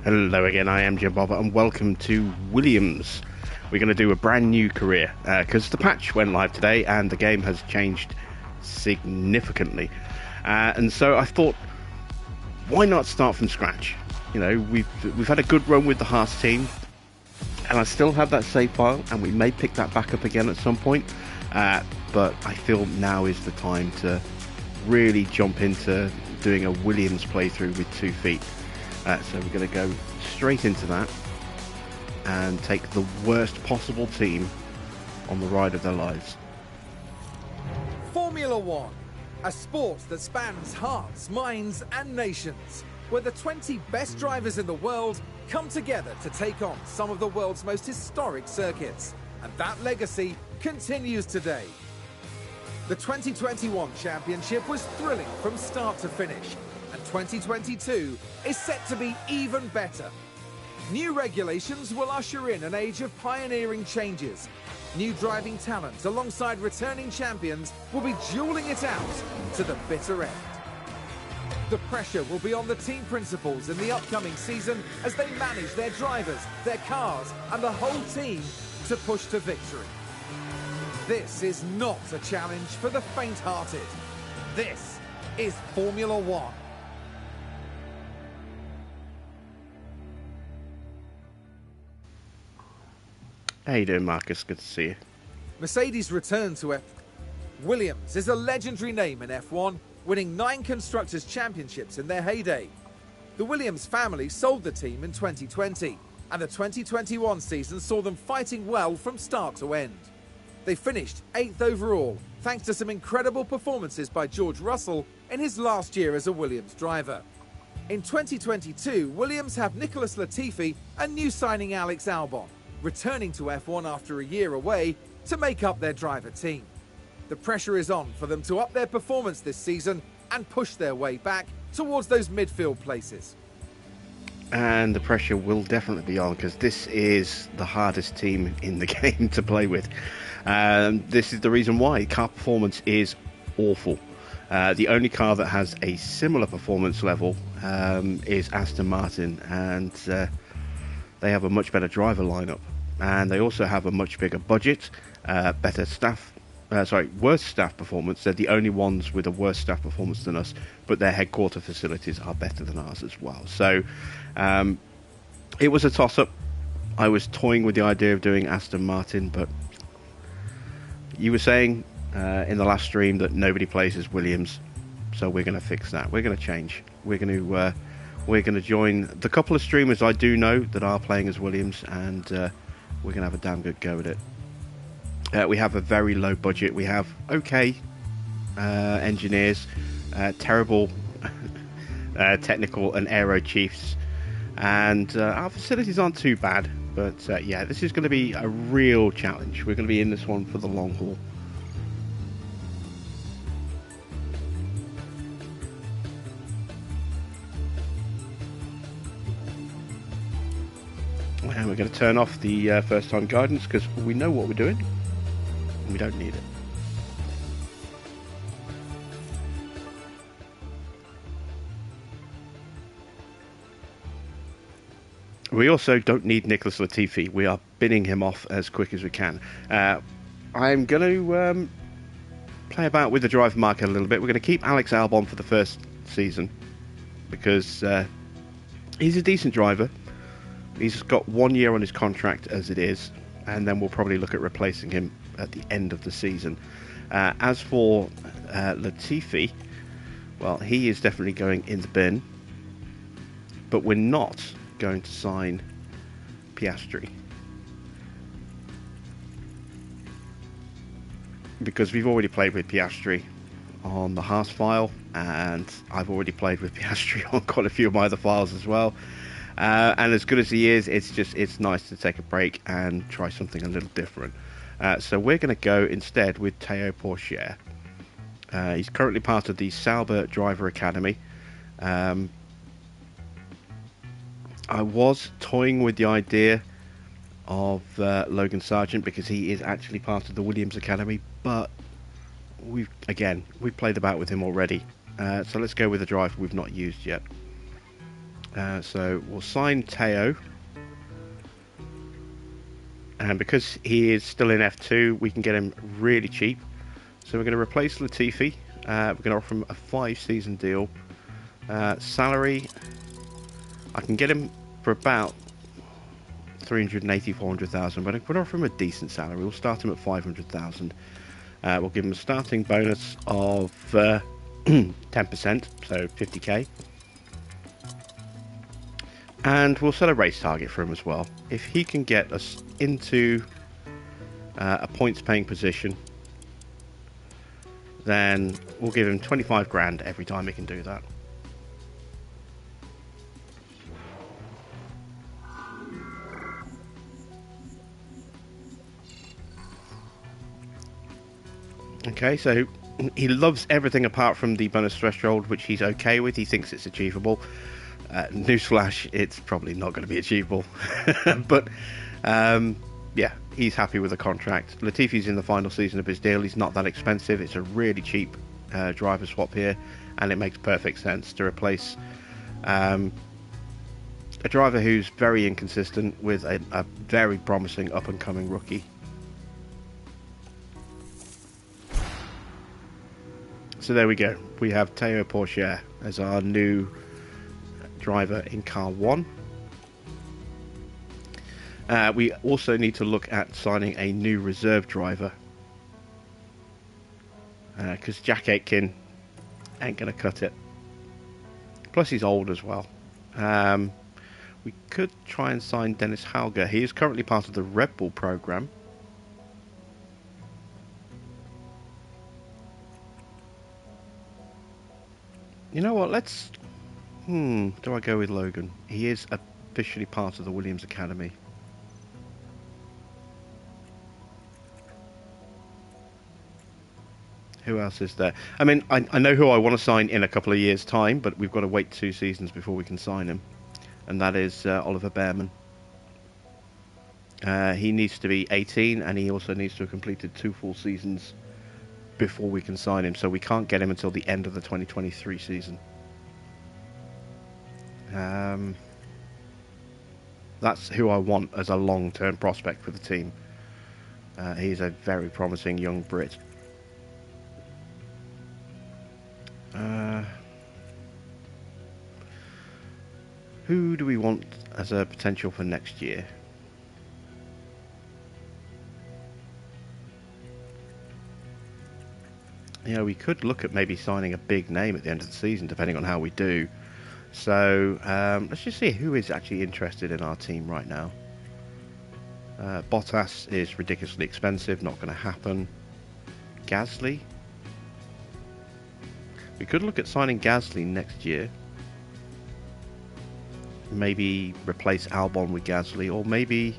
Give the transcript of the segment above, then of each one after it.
Hello again, I am Jim Bobber and welcome to Williams. We're going to do a brand new career because the patch went live today and the game has changed significantly. And so I thought, why not start from scratch? You know, we've had a good run with the Haas team and I still have that save file and we may pick that back up again at some point. But I feel now is the time to really jump into doing a Williams playthrough with 2 feet. So we're going to go straight into that and take the worst possible team on the ride of their lives. Formula One, a sport that spans hearts, minds and nations, where the 20 best drivers in the world come together to take on some of the world's most historic circuits. And that legacy continues today. The 2021 championship was thrilling from start to finish. And 2022 is set to be even better. New regulations will usher in an age of pioneering changes. New driving talent alongside returning champions will be dueling it out to the bitter end. The pressure will be on the team principals in the upcoming season as they manage their drivers, their cars and the whole team to push to victory. This is not a challenge for the faint-hearted. This is Formula One. How you doing, Marcus? Good to see you. Mercedes return to Williams is a legendary name in F1, winning 9 Constructors' Championships in their heyday. The Williams family sold the team in 2020, and the 2021 season saw them fighting well from start to end. They finished 8th overall, thanks to some incredible performances by George Russell in his last year as a Williams driver. In 2022, Williams have Nicholas Latifi and new signing Alex Albon, returning to F1 after a year away to make up their driver team. The pressure is on for them to up their performance this season and push their way back towards those midfield places. And the pressure will definitely be on because this is the hardest team in the game to play with. This is the reason why car performance is awful. The only car that has a similar performance level is Aston Martin, and they have a much better driver lineup. And they also have a much bigger budget, worse staff performance. They're the only ones with a worse staff performance than us, but their headquarter facilities are better than ours as well. So it was a toss-up. I was toying with the idea of doing Aston Martin, but you were saying in the last stream that nobody plays as Williams, so we're going to fix that. We're going to change. We're going to join the couple of streamers I do know that are playing as Williams, and we're going to have a damn good go at it. We have a very low budget. We have okay engineers, terrible technical and aero chiefs, and our facilities aren't too bad. But yeah, this is going to be a real challenge. We're going to be in this one for the long haul. And we're going to turn off the first time guidance because we know what we're doing and we don't need it. We also don't need Nicholas Latifi. We are binning him off as quick as we can. I'm going to play about with the driver market a little bit. We're going to keep Alex Albon for the first season because he's a decent driver. He's got 1 year on his contract as it is, and then we'll probably look at replacing him at the end of the season. As for Latifi, well, he is definitely going in the bin, but we're not going to sign Piastri because we've already played with Piastri on the Haas file, and I've already played with Piastri on quite a few of my other files as well. And as good as he is, it's nice to take a break and try something a little different. So we're going to go instead with Théo Pourchaire. He's currently part of the Sauber Driver Academy. I was toying with the idea of Logan Sargent because he is actually part of the Williams Academy, but we've played about with him already. So let's go with a driver we've not used yet. So we'll sign Teo. And because he is still in F2, we can get him really cheap. So we're going to replace Latifi. We're going to offer him a 5-season deal. Salary, I can get him for about 380, 400,000, but I'm going to offer him a decent salary. We'll start him at 500,000. We'll give him a starting bonus of 10%, so 50k. And we'll set a race target for him as well. If he can get us into a points paying position, then we'll give him 25 grand every time he can do that. Okay, so he loves everything apart from the bonus threshold, which he's okay with. He thinks it's achievable. Newsflash, it's probably not going to be achievable. But yeah, he's happy with the contract. Latifi's in the final season of his deal. He's not that expensive. It's a really cheap driver swap here, and it makes perfect sense to replace a driver who's very inconsistent with a very promising up-and-coming rookie. So there we go. We have Teo Pourchaire as our new driver in car 1. We also need to look at signing a new reserve driver, because Jack Aitken ain't going to cut it. Plus he's old as well. We could try and sign Dennis Hauger. He is currently part of the Red Bull program. You know what, let's... do I go with Logan? He is officially part of the Williams Academy. Who else is there? I mean, I know who I want to sign in a couple of years' time, but we've got to wait 2 seasons before we can sign him. And that is Oliver Behrman. He needs to be 18, and he also needs to have completed 2 full seasons before we can sign him, so we can't get him until the end of the 2023 season. That's who I want as a long-term prospect for the team. He's a very promising young Brit. Who do we want as a potential for next year? You know, we could look at maybe signing a big name at the end of the season, depending on how we do. So, let's just see who is actually interested in our team right now. Bottas is ridiculously expensive, not going to happen. Gasly? We could look at signing Gasly next year. Maybe replace Albon with Gasly, or maybe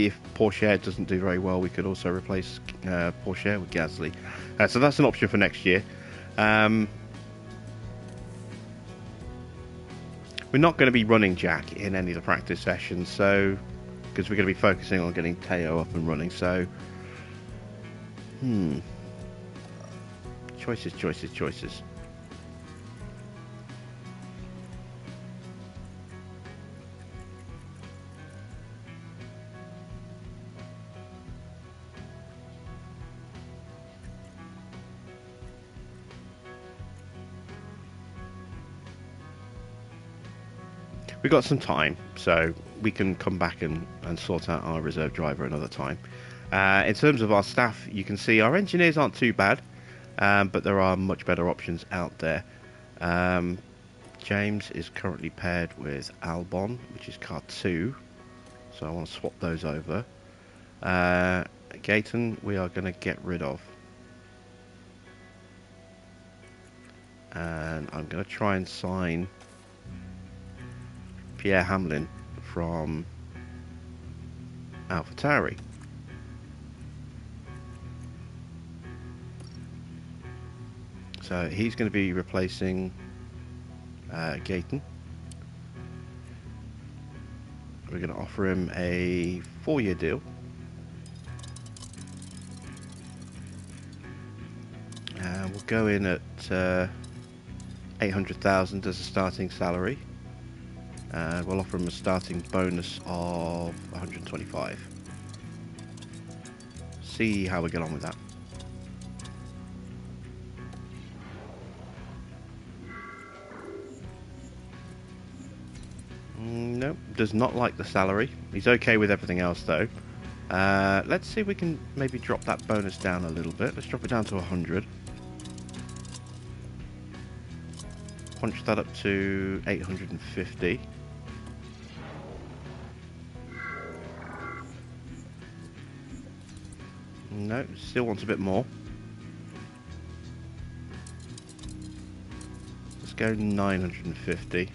if Pourchaire doesn't do very well, we could also replace Pourchaire with Gasly. So that's an option for next year. We're not going to be running Jack in any of the practice sessions, so because we're going to be focusing on getting Teo up and running. So, choices. We've got some time, so we can come back and sort out our reserve driver another time. In terms of our staff, you can see our engineers aren't too bad, but there are much better options out there. James is currently paired with Albon, which is car 2, so I want to swap those over. Gayton, we are going to get rid of. And I'm going to try and sign Pierre Hamlin from AlphaTauri. So he's going to be replacing Gayton. We're going to offer him a 4-year deal. And we'll go in at 800,000 as a starting salary. We'll offer him a starting bonus of 125. See how we get on with that. Nope, does not like the salary. He's okay with everything else though. Let's see if we can maybe drop that bonus down a little bit. Let's drop it down to 100. Punch that up to 850. No, still wants a bit more. Let's go 950.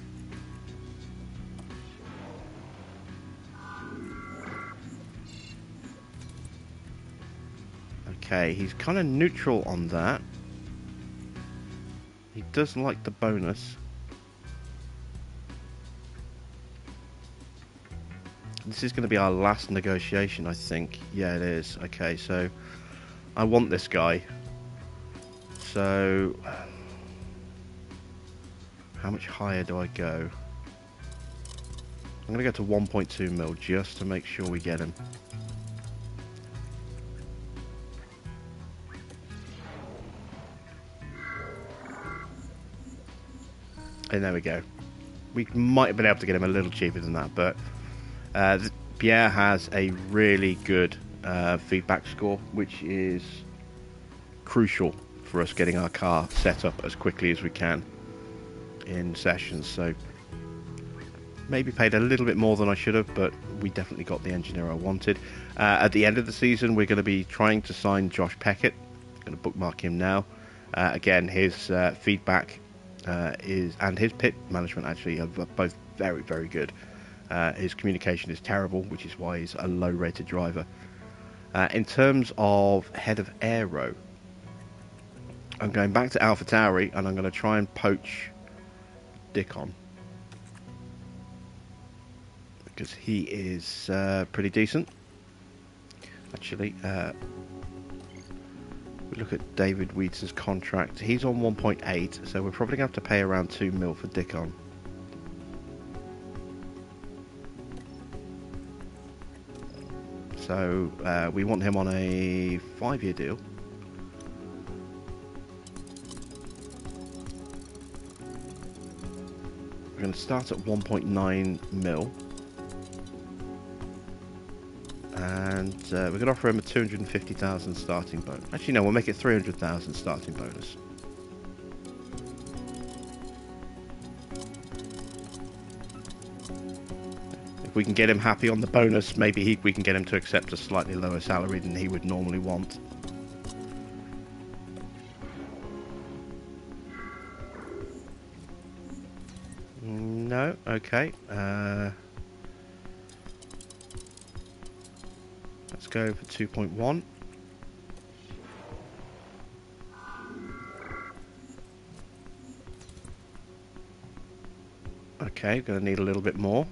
Okay, he's kind of neutral on that. He does like the bonus. This is going to be our last negotiation, I think. Yeah, it is. Okay, so I want this guy. So how much higher do I go? I'm going to go to 1.2 mil just to make sure we get him. And there we go. We might have been able to get him a little cheaper than that, but Pierre has a really good feedback score, which is crucial for us getting our car set up as quickly as we can in sessions. So maybe paid a little bit more than I should have, but we definitely got the engineer I wanted. At the end of the season, we're going to be trying to sign Josh Peckett. I'm going to bookmark him now. Again, his feedback and his pit management actually are both very, very good. His communication is terrible, which is why he's a low-rated driver. In terms of head of aero, I'm going back to AlphaTauri and I'm going to try and poach Dickon, because he is pretty decent. Actually, we look at David Wheaton's contract. He's on 1.8, so we're probably going to have to pay around 2 mil for Dickon. So we want him on a 5-year deal. We're going to start at 1.9 mil. And we're going to offer him a 250,000 starting bonus. Actually, no, we'll make it 300,000 starting bonus. If we can get him happy on the bonus, maybe we can get him to accept a slightly lower salary than he would normally want. No, okay. Let's go for 2.1. Okay, going to need a little bit more.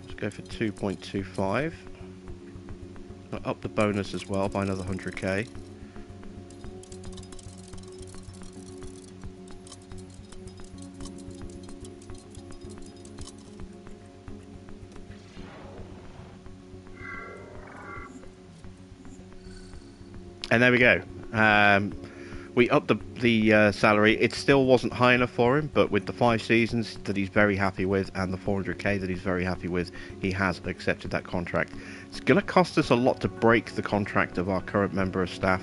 Let's go for 2.25. Up the bonus as well by another 100k. And there we go. We upped the salary. It still wasn't high enough for him, but with the 5 seasons that he's very happy with and the 400k that he's very happy with, he has accepted that contract. It's going to cost us a lot to break the contract of our current member of staff.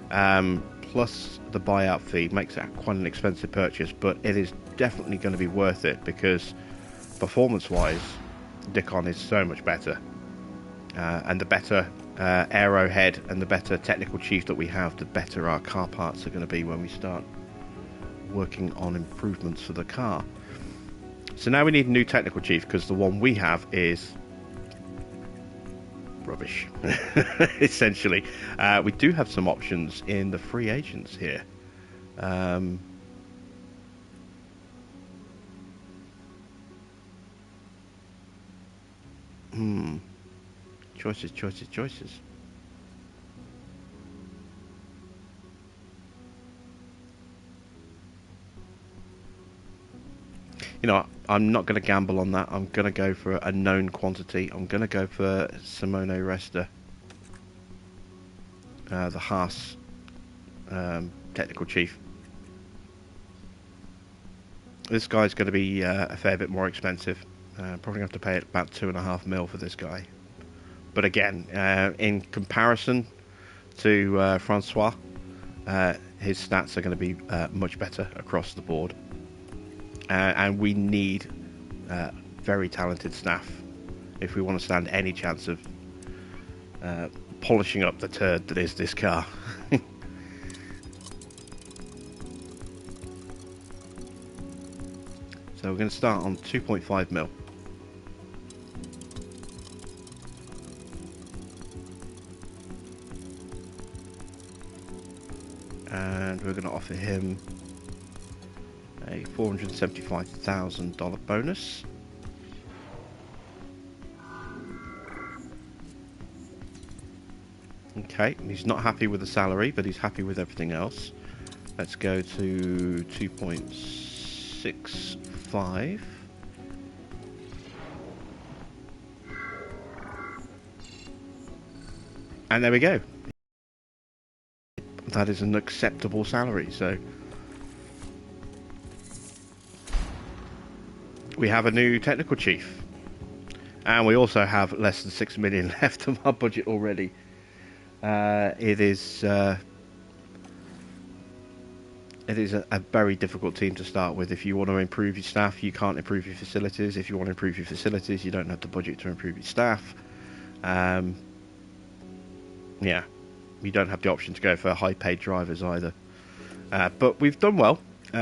Plus the buyout fee makes it quite an expensive purchase, but it is definitely going to be worth it because performance-wise, Dickon is so much better. And the better aerohead and the better technical chief that we have, the better our car parts are going to be when we start working on improvements for the car. So now we need a new technical chief because the one we have is rubbish. Essentially, we do have some options in the free agents here. Choices. You know, I'm not going to gamble on that. I'm going to go for a known quantity. I'm going to go for Simone Resta, the Haas technical chief. This guy's going to be a fair bit more expensive. Probably going to have to pay about 2.5 mil for this guy. But again, in comparison to Francois, his stats are going to be much better across the board. And we need very talented staff if we want to stand any chance of polishing up the turd that is this car. So we're going to start on 2.5 mil. And we're going to offer him a $475,000 bonus. Okay, he's not happy with the salary, but he's happy with everything else. Let's go to 2.65. And there we go. That is an acceptable salary, so we have a new technical chief, and we also have less than 6 million left of our budget already. It is a very difficult team to start with. If you want to improve your staff, you can't improve your facilities. If you want to improve your facilities, you don't have the budget to improve your staff. Yeah, you don't have the option to go for high-paid drivers either. But we've done well.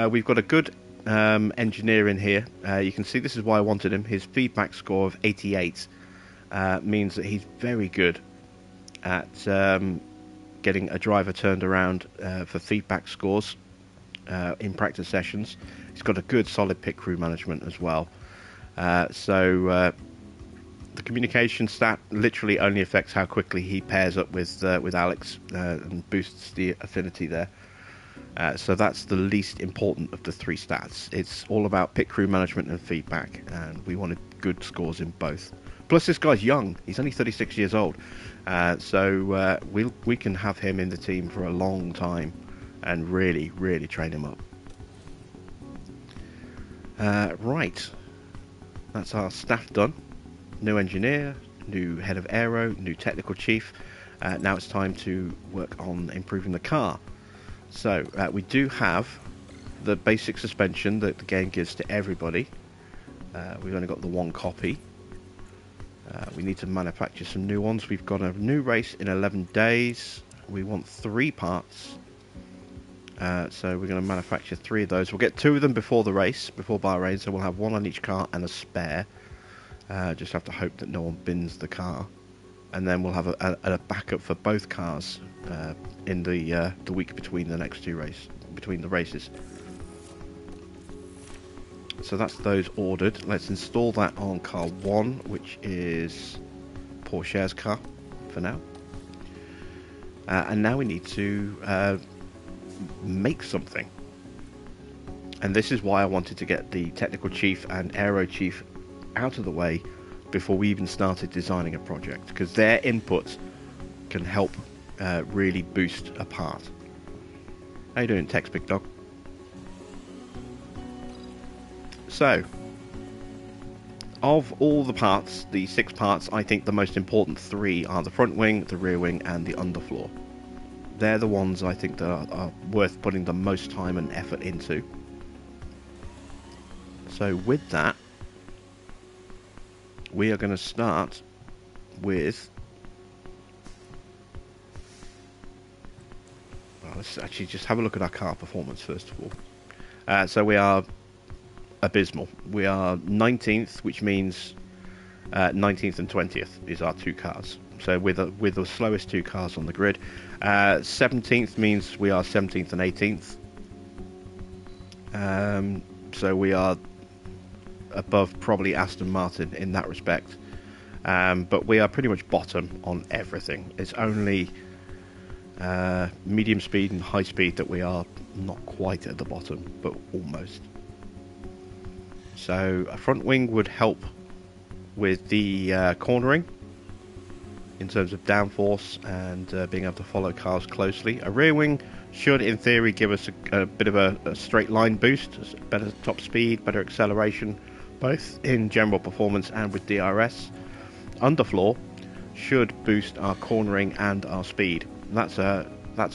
We've got a good engineer in here. You can see this is why I wanted him. His feedback score of 88 means that he's very good at getting a driver turned around for feedback scores in practice sessions. He's got a good solid pit crew management as well. So the communication stat literally only affects how quickly he pairs up with Alex and boosts the affinity there. So that's the least important of the three stats. It's all about pit crew management and feedback, and we wanted good scores in both. Plus, this guy's young. He's only 36 years old. So we can have him in the team for a long time and really, really train him up. Right. That's our staff done. New engineer, new head of aero, new technical chief. Now it's time to work on improving the car. So we do have the basic suspension that the game gives to everybody. We've only got the one copy. We need to manufacture some new ones. We've got a new race in 11 days. We want 3 parts. So we're going to manufacture 3 of those. We'll get 2 of them before the race, before Bahrain, so we'll have 1 on each car and a spare. Just have to hope that no one bins the car. And then we'll have a backup for both cars in the week between the next 2 between the races. So that's those ordered. Let's install that on car 1, which is Porsche's car for now. And now we need to make something. And this is why I wanted to get the technical chief and aero chief out of the way before we even started designing a project, because their input can help really boost a part. How you doing, Tex Big Dog? So, of all the parts, the 6 parts, I think the most important 3 are the front wing, the rear wing, and the underfloor. They're the ones I think that are worth putting the most time and effort into. So with that, we are going to start with... Well, let's actually just have a look at our car performance first of all. So we are abysmal. We are 19th, which means 19th and 20th is our 2 cars. So with the slowest 2 cars on the grid. 17th means we are 17th and 18th. So we are above probably Aston Martin in that respect. But we are pretty much bottom on everything. It's only medium speed and high speed that we are not quite at the bottom, but almost. So a front wing would help with the cornering in terms of downforce and being able to follow cars closely. A rear wing should, in theory, give us a bit of a straight line boost, better top speed, better acceleration, both in general performance and with DRS. Underfloor should boost our cornering and our speed. That's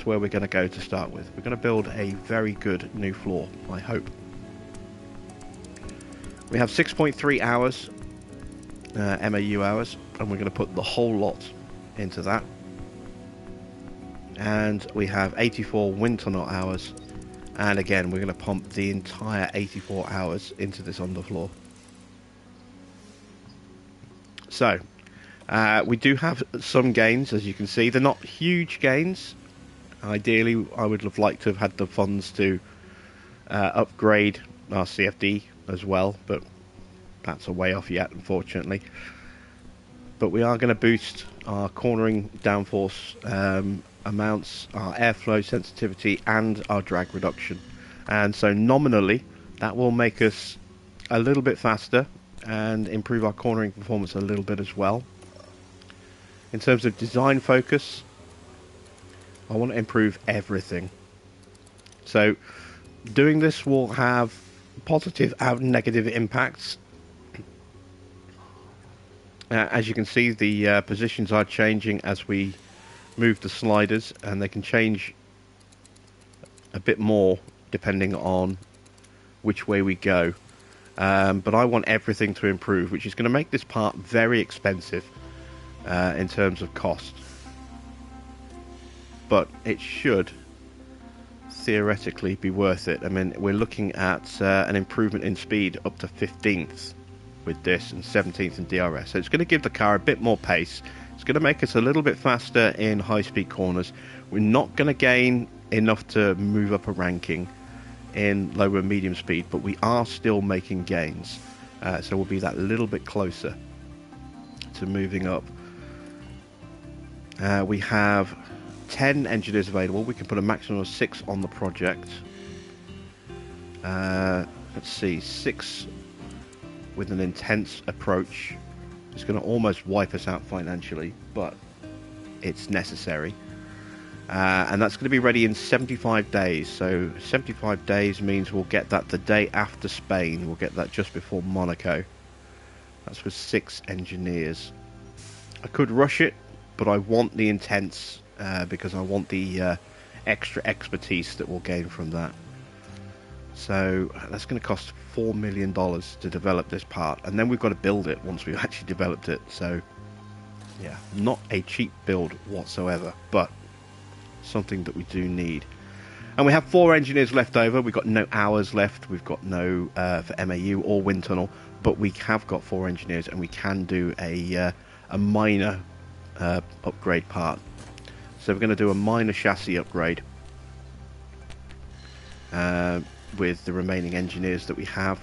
where we're going to go to start with. We're going to build a very good new floor, I hope. We have 6.3 hours, MAU hours, and we're going to put the whole lot into that. And we have 84 wind tunnel hours, and again we're going to pump the entire 84 hours into this underfloor. So we do have some gains, as you can see. They're not huge gains. Ideally I would have liked to have had the funds to upgrade our CFD as well, but that's a way off yet, unfortunately. But we are going to boost our cornering downforce amounts, our airflow sensitivity, and our drag reduction. And so nominally that will make us a little bit faster and improve our cornering performance a little bit as well. In terms of design focus, I want to improve everything. So doing this will have positive and negative impacts. As you can see, the positions are changing as we move the sliders, and they can change a bit more depending on which way we go. But I want everything to improve, which is going to make this part very expensive in terms of cost. But it should theoretically be worth it. I mean, we're looking at an improvement in speed up to 15th with this, and 17th in DRS. So it's going to give the car a bit more pace. It's going to make us a little bit faster in high-speed corners. We're not going to gain enough to move up a ranking in low and medium speed, but we are still making gains. So we'll be that little bit closer to moving up. We have 10 engineers available. We can put a maximum of 6 on the project. Let's see, 6 with an intense approach. It's going to almost wipe us out financially, but it's necessary. And that's going to be ready in 75 days. So 75 days means we'll get that the day after Spain. We'll get that just before Monaco. That's with 6 engineers. I could rush it, but I want the intense because I want the extra expertise that we'll gain from that. So that's going to cost $4 million to develop this part, and then we've got to build it once we've actually developed it. So yeah, not a cheap build whatsoever, but something that we do need. And we have 4 engineers left over. We've got no hours left. We've got no for MAU or wind tunnel, but we have got 4 engineers, and we can do a minor upgrade part. So we're going to do a minor chassis upgrade with the remaining engineers that we have.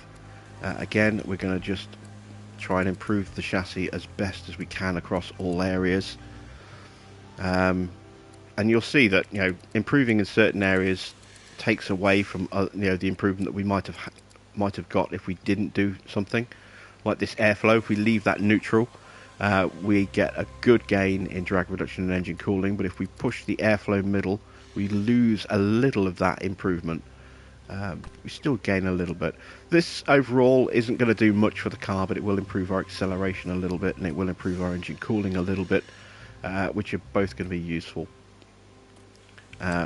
Again, we're going to just try and improve the chassis as best as we can across all areas. And you'll see that, you know, improving in certain areas takes away from the improvement that we might have got if we didn't do something like this airflow. If we leave that neutral, we get a good gain in drag reduction and engine cooling, but if we push the airflow middle, we lose a little of that improvement. We still gain a little bit. This overall isn't going to do much for the car, but it will improve our acceleration a little bit, and it will improve our engine cooling a little bit, which are both going to be useful.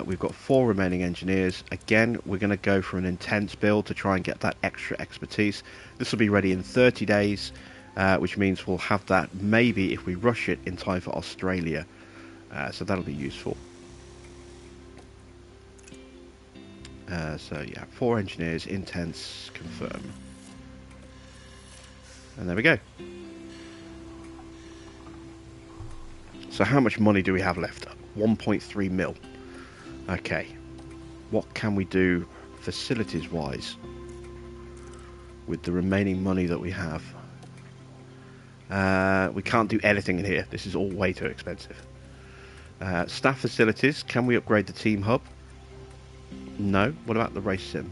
We've got 4 remaining engineers. Again, we're going to go for an intense build to try and get that extra expertise. This will be ready in 30 days, which means we'll have that maybe, if we rush it, in time for Australia. So that'll be useful. So yeah, 4 engineers, intense, confirm. And there we go. So how much money do we have left? 1.3 mil. Okay. What can we do facilities wise with the remaining money that we have? We can't do anything in here. This is all way too expensive. Staff facilities. Can we upgrade the team hub? No. What about the race sim?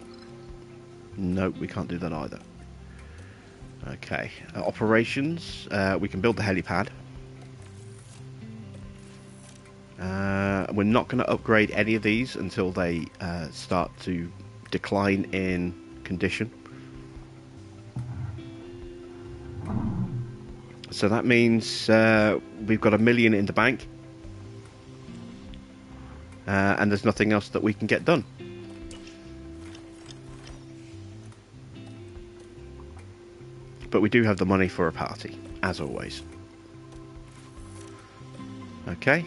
No, we can't do that either. Okay, operations. We can build the helipad. We're not going to upgrade any of these until they start to decline in condition. So that means we've got $1 million in the bank, and there's nothing else that we can get done. But we do have the money for a party, as always. Okay,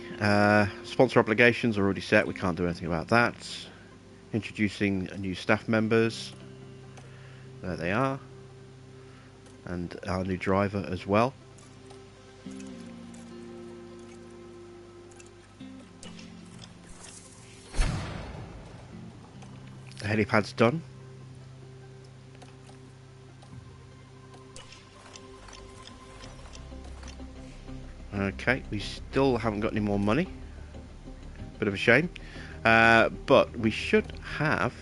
sponsor obligations are already set. We can't do anything about that. Introducing new staff members. There they are. And our new driver as well. The helipad's done. Okay, we still haven't got any more money. Bit of a shame. But we should have,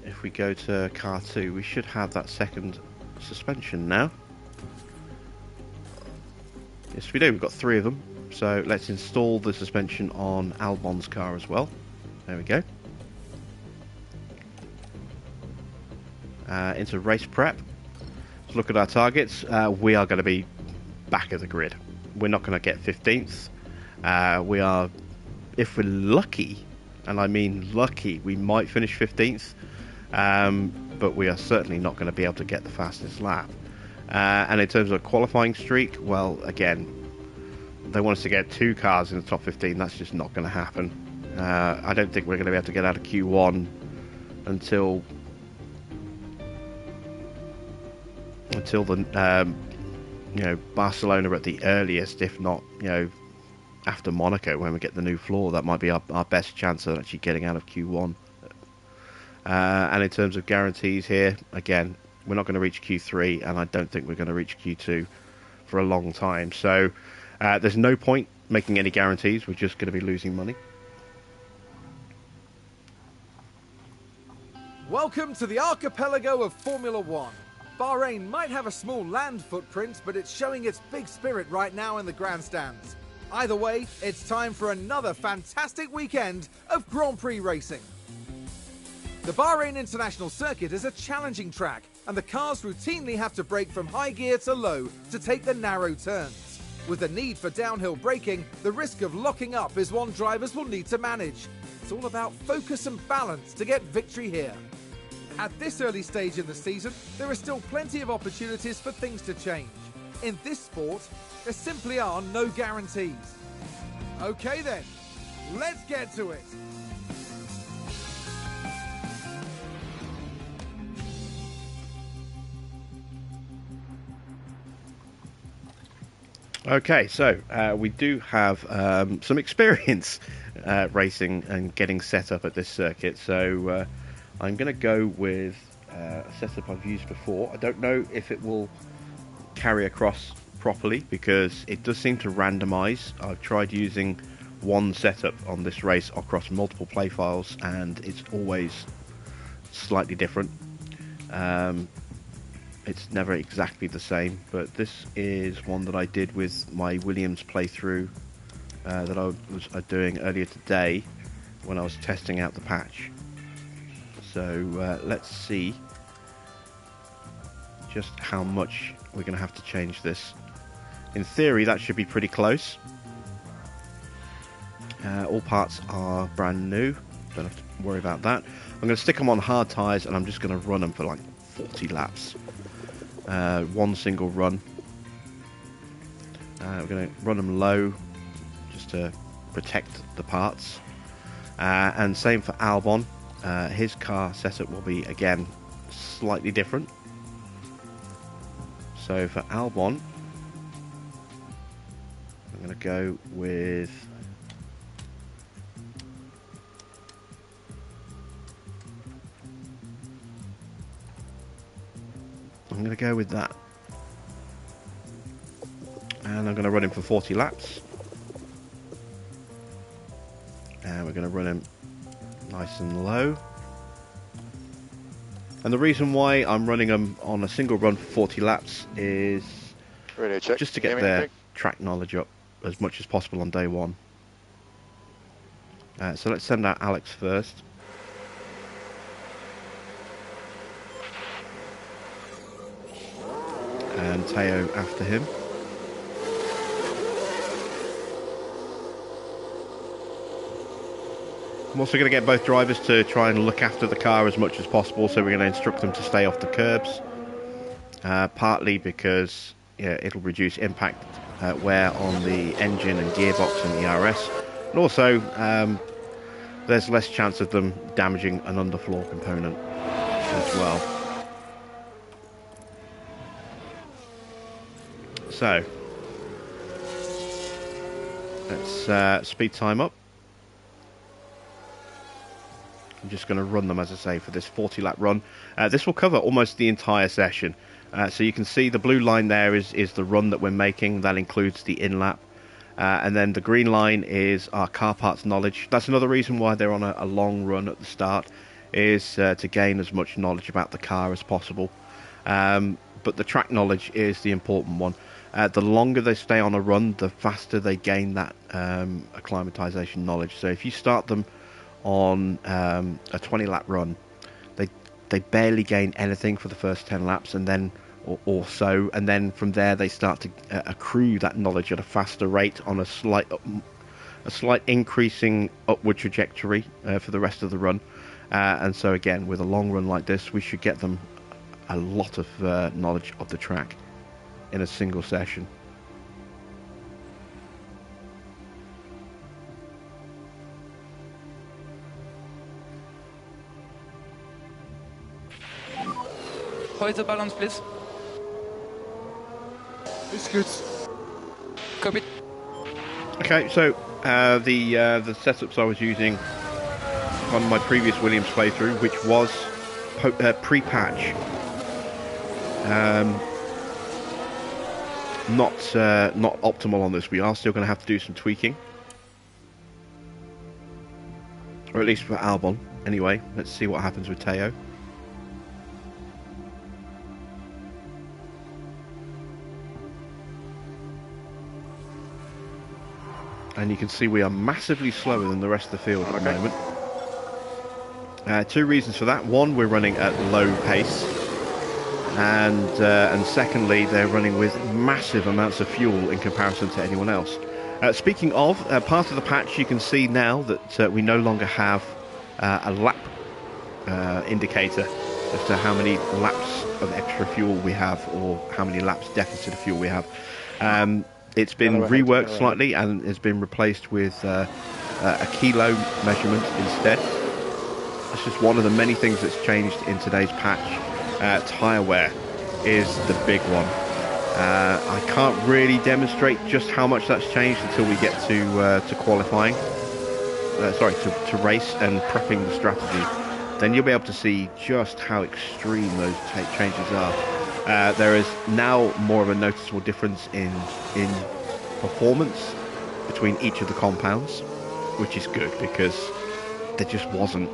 if we go to car 2, we should have that second suspension now. Yes, we do. We've got 3 of them. So let's install the suspension on Albon's car as well. There we go. Into race prep. Let's look at our targets. We are going to be back of the grid. We're not going to get 15th. We are, if we're lucky, and I mean lucky, we might finish 15th, but we are certainly not going to be able to get the fastest lap. And in terms of qualifying streak, well, again, they want us to get 2 cars in the top 15. That's just not going to happen. I don't think we're going to be able to get out of Q1 until the Barcelona at the earliest, if not, after Monaco when we get the new floor. That might be our best chance of actually getting out of Q1. And in terms of guarantees here, again, we're not going to reach Q3, and I don't think we're going to reach Q2 for a long time. So there's no point making any guarantees. We're just going to be losing money. Welcome to the archipelago of Formula One. Bahrain might have a small land footprint, but it's showing its big spirit right now in the grandstands. Either way, it's time for another fantastic weekend of Grand Prix racing. The Bahrain International Circuit is a challenging track, and the cars routinely have to brake from high gear to low to take the narrow turns. With the need for downhill braking, the risk of locking up is one drivers will need to manage. It's all about focus and balance to get victory here. At this early stage in the season, there are still plenty of opportunities for things to change. In this sport, there simply are no guarantees. Okay then, let's get to it. Okay, so we do have some experience racing and getting set up at this circuit. So I'm going to go with a setup I've used before. I don't know if it will carry across properly because it does seem to randomize. I've tried using one setup on this race across multiple play files, and it's always slightly different. It's never exactly the same, but this is one that I did with my Williams playthrough that I was doing earlier today when I was testing out the patch. So let's see just how much we're going to have to change this. In theory, that should be pretty close. All parts are brand new, don't have to worry about that. I'm going to stick them on hard tyres, and I'm just going to run them for like 40 laps. One single run. We're going to run them low just to protect the parts. And same for Albon. His car setup will be, again, slightly different. So for Albon, I'm going to go with that. And I'm going to run him for 40 laps. And we're going to run him nice and low. And the reason why I'm running them on a single run for 40 laps is Radio check. just to get their track knowledge up as much as possible on day one. So let's send out Alex first. And Teo after him. I'm also going to get both drivers to try and look after the car as much as possible, so we're going to instruct them to stay off the curbs. Partly because it'll reduce impact wear on the engine and gearbox and the ERS, and also there's less chance of them damaging an underfloor component as well. So let's speed time up. I'm just going to run them, as I say, for this 40 lap run. This will cover almost the entire session. So you can see the blue line there is the run that we're making. That includes the in-lap. And then the green line is our car parts knowledge. That's another reason why they're on a long run at the start, is to gain as much knowledge about the car as possible. But the track knowledge is the important one. The longer they stay on a run, the faster they gain that acclimatization knowledge. So if you start them on a 20 lap run, they barely gain anything for the first 10 laps, and then or so, and then from there they start to accrue that knowledge at a faster rate on a slight increasing upward trajectory for the rest of the run. And so again, with a long run like this, we should get them a lot of knowledge of the track in a single session. Hold the balance, please. It's good. Copy. Okay, so the setups I was using on my previous Williams playthrough, which was pre-patch, not optimal on this. We are still going to have to do some tweaking, or at least for Albon. Anyway, let's see what happens with Teo. And you can see we are massively slower than the rest of the field at the moment. Two reasons for that. One, we're running at low pace, and secondly, they're running with massive amounts of fuel in comparison to anyone else. Speaking of, part of the patch, you can see now that we no longer have a lap indicator as to how many laps of extra fuel we have, or how many laps deficit of fuel we have. It's been reworked slightly and has been replaced with a kilo measurement instead. That's just one of the many things that's changed in today's patch. Tyre wear is the big one. I can't really demonstrate just how much that's changed until we get to qualifying. To race and prepping the strategy. Then you'll be able to see just how extreme those changes are. There is now more of a noticeable difference in performance between each of the compounds, which is good, because there just wasn't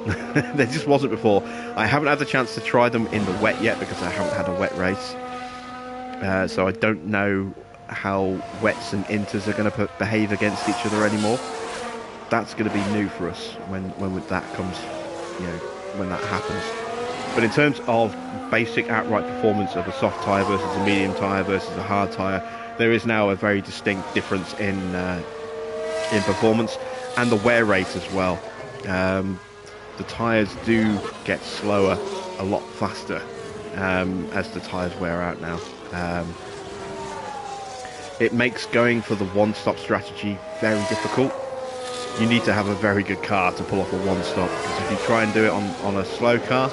before. I haven't had the chance to try them in the wet yet because I haven't had a wet race, so I don't know how wets and inters are going to behave against each other anymore. That's going to be new for us when that comes, when that happens. But in terms of basic outright performance of a soft tyre versus a medium tyre versus a hard tyre, there is now a very distinct difference in performance, and the wear rate as well. The tyres do get slower a lot faster as the tyres wear out now. It makes going for the one-stop strategy very difficult. You need to have a very good car to pull off a one-stop, because if you try and do it on a slow car,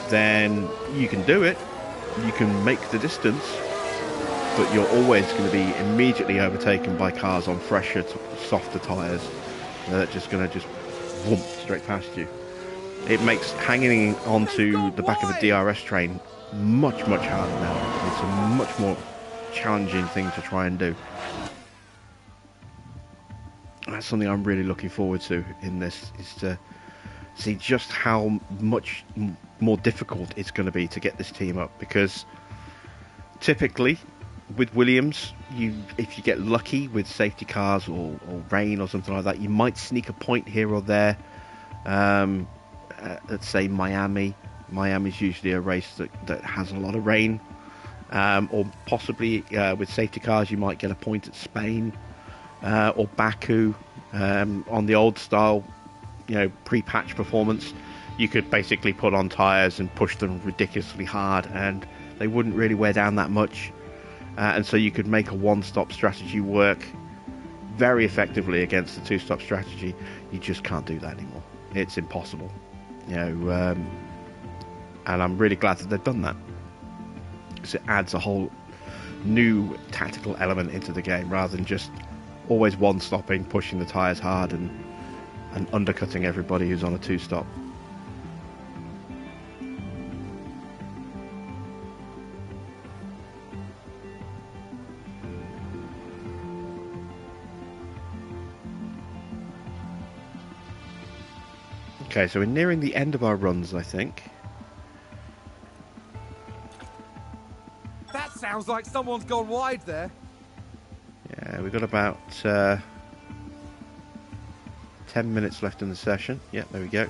then you can do it, you can make the distance, but you're always going to be immediately overtaken by cars on fresher, softer tyres that are just going to whoomp straight past you. It makes hanging onto the back of a DRS train much harder now. It's a much more challenging thing to try and do. That's something I'm really looking forward to in this, is to see just how much more difficult it's going to be to get this team up, because typically with Williams, if you get lucky with safety cars or rain or something like that, you might sneak a point here or there. Let's say Miami's usually a race that has a lot of rain, or possibly with safety cars you might get a point at Spain, or Baku. On the old style, pre-patch performance, you could basically put on tyres and push them ridiculously hard and they wouldn't really wear down that much, and so you could make a one-stop strategy work very effectively against the two-stop strategy. You just can't do that anymore. It's impossible, and I'm really glad that they've done that, because it adds a whole new tactical element into the game, rather than just always one-stopping, pushing the tyres hard and undercutting everybody who's on a two-stop. Okay, so we're nearing the end of our runs, I think. That sounds like someone's gone wide there. Yeah, we've got about 10 minutes left in the session. Yeah, there we go.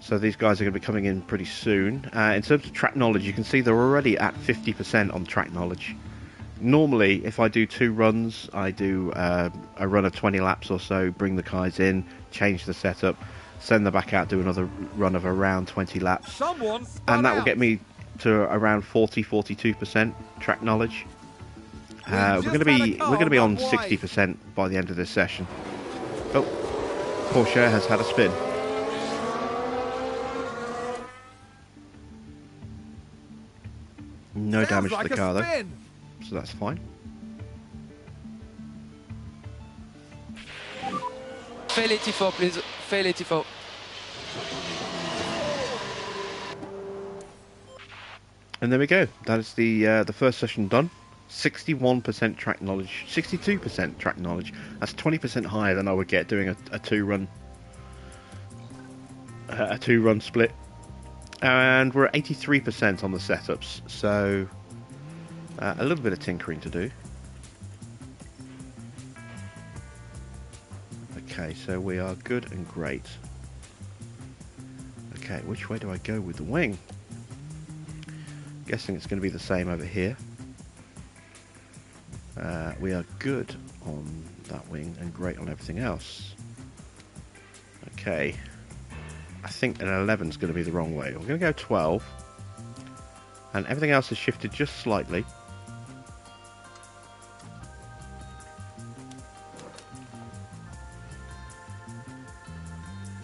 So these guys are going to be coming in pretty soon. In terms of track knowledge, you can see they're already at 50% on track knowledge. Normally, if I do 2 runs, I do a run of 20 laps or so, bring the guys in, change the setup, send them back out, do another run of around 20 laps. And that will get me to around 40-42% track knowledge. We're going to be on 60% by the end of this session. Oh, Porsche has had a spin. No damage to the car though, so that's fine. Fail 84, please. Fail 84. And there we go. That is the first session done. 61% track knowledge, 62% track knowledge. That's 20% higher than I would get doing a two-run split. And we're at 83% on the setups, so a little bit of tinkering to do. Okay, so we are good and great. Okay, which way do I go with the wing? Guessing it's going to be the same over here. We are good on that wing and great on everything else. Okay, I think an 11 is going to be the wrong way. We're going to go 12, and everything else has shifted just slightly.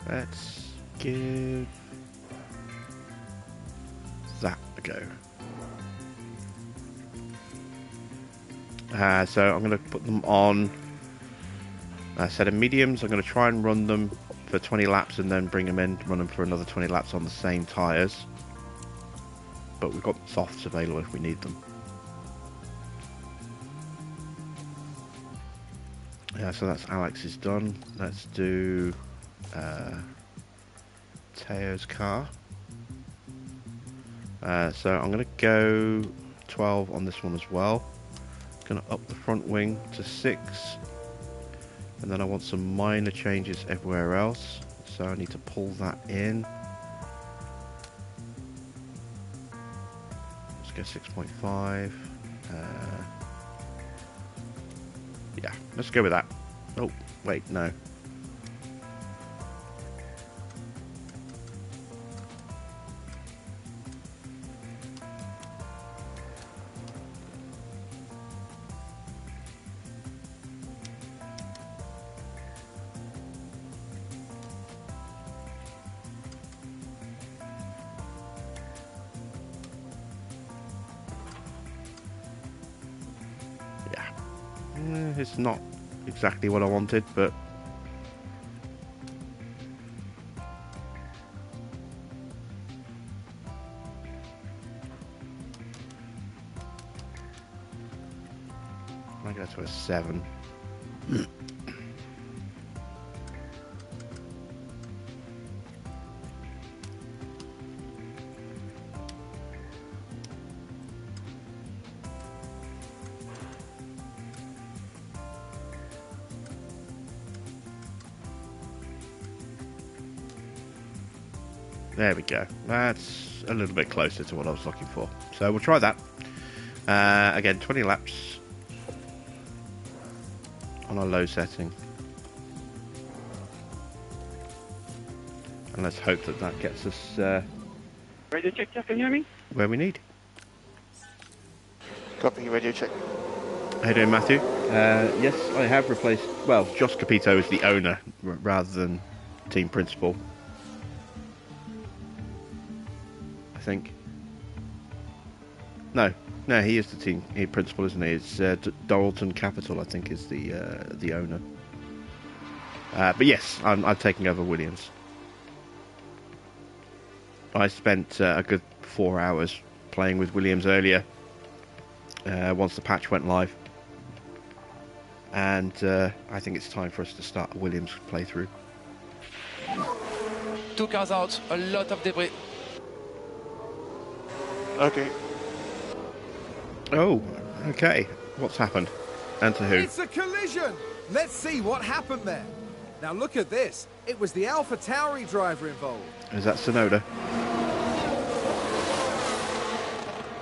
Let's give that a go. So I'm going to put them on a set of mediums. I'm going to try and run them for 20 laps and then bring them in, run them for another 20 laps on the same tyres. But we've got softs available if we need them. Yeah, so that's Alex's done. Let's do Teo's car. So I'm going to go 12 on this one as well. Going to up the front wing to 6, and then I want some minor changes everywhere else, so I need to pull that in. Let's go 6.5. Yeah, let's go with that. Oh wait, no. It's not exactly what I wanted, but I go to a 7. There we go. That's a little bit closer to what I was looking for. So we'll try that. Again, 20 laps on a low setting. And let's hope that that gets us Radio check, can you hear me? where we need. Copy, radio check. How you doing, Matthew? Yes, I have replaced... Well, Josh Capito is the owner rather than team principal. I think. No, he is the team principal, isn't he? It's Dalton Capital, I think, is the owner. But yes, I'm taking over Williams. I spent a good 4 hours playing with Williams earlier, once the patch went live. And I think it's time for us to start a Williams playthrough. 2 cars out, a lot of debris. Okay. Oh, okay. What's happened? And to who? It's a collision! Let's see what happened there. Now look at this. It was the Alpha Tauri driver involved. Is that Sonoda?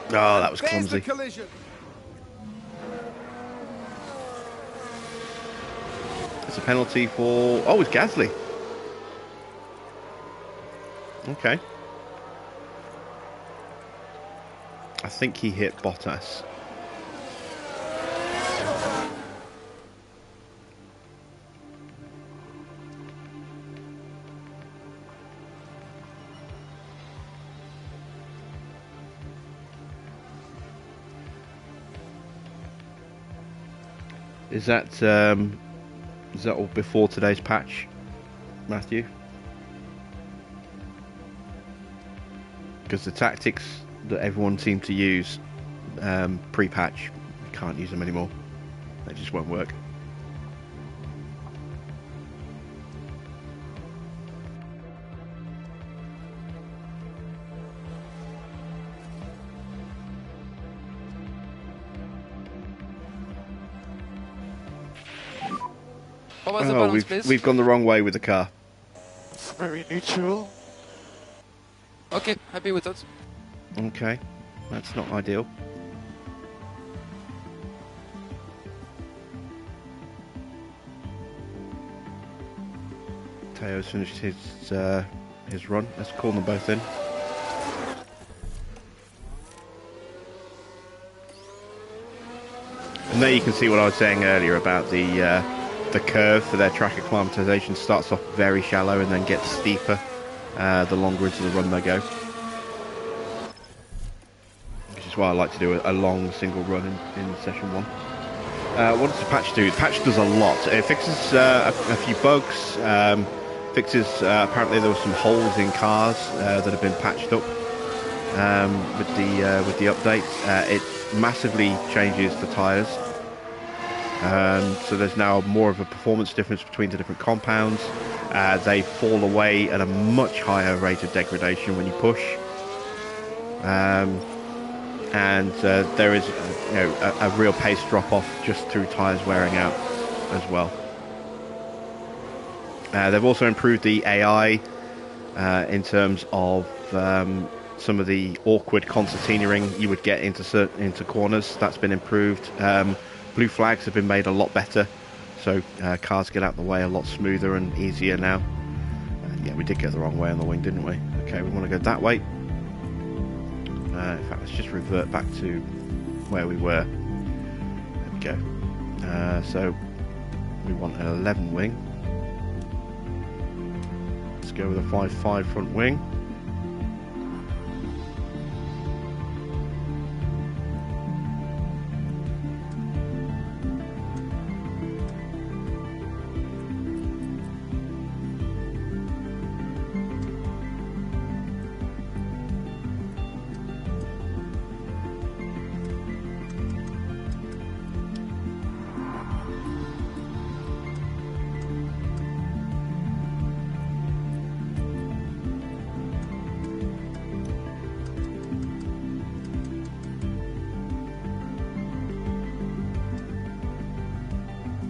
Oh, that was There's clumsy. the collision. It's a penalty for... Oh, it's Gasly. Okay. I think he hit Bottas. Is that all before today's patch, Matthew? Because the tactics that everyone seemed to use pre-patch, you can't use them anymore. They just won't work. What was the Oh, balance, please? we've gone the wrong way with the car. It's very neutral. Okay, happy with that. Okay, that's not ideal. Teo's finished his run. Let's call them both in. And there you can see what I was saying earlier about the curve for their track acclimatization starts off very shallow and then gets steeper the longer into the run they go. Which is why I like to do a long single run in session 1. What does the patch do? The patch does a lot. It fixes a few bugs. Fixes apparently there were some holes in cars that have been patched up with the update. It massively changes the tyres. So there's now more of a performance difference between the different compounds. They fall away at a much higher rate of degradation when you push. And there is a real pace drop-off just through tyres wearing out as well. They've also improved the AI in terms of some of the awkward concertinaing you would get into corners. That's been improved. Blue flags have been made a lot better, so cars get out of the way a lot smoother and easier now. Yeah, we did go the wrong way on the wing, didn't we? Okay, we want to go that way. In fact, let's just revert back to where we were. There we go. So we want an 11 wing. Let's go with a 5.5 front wing.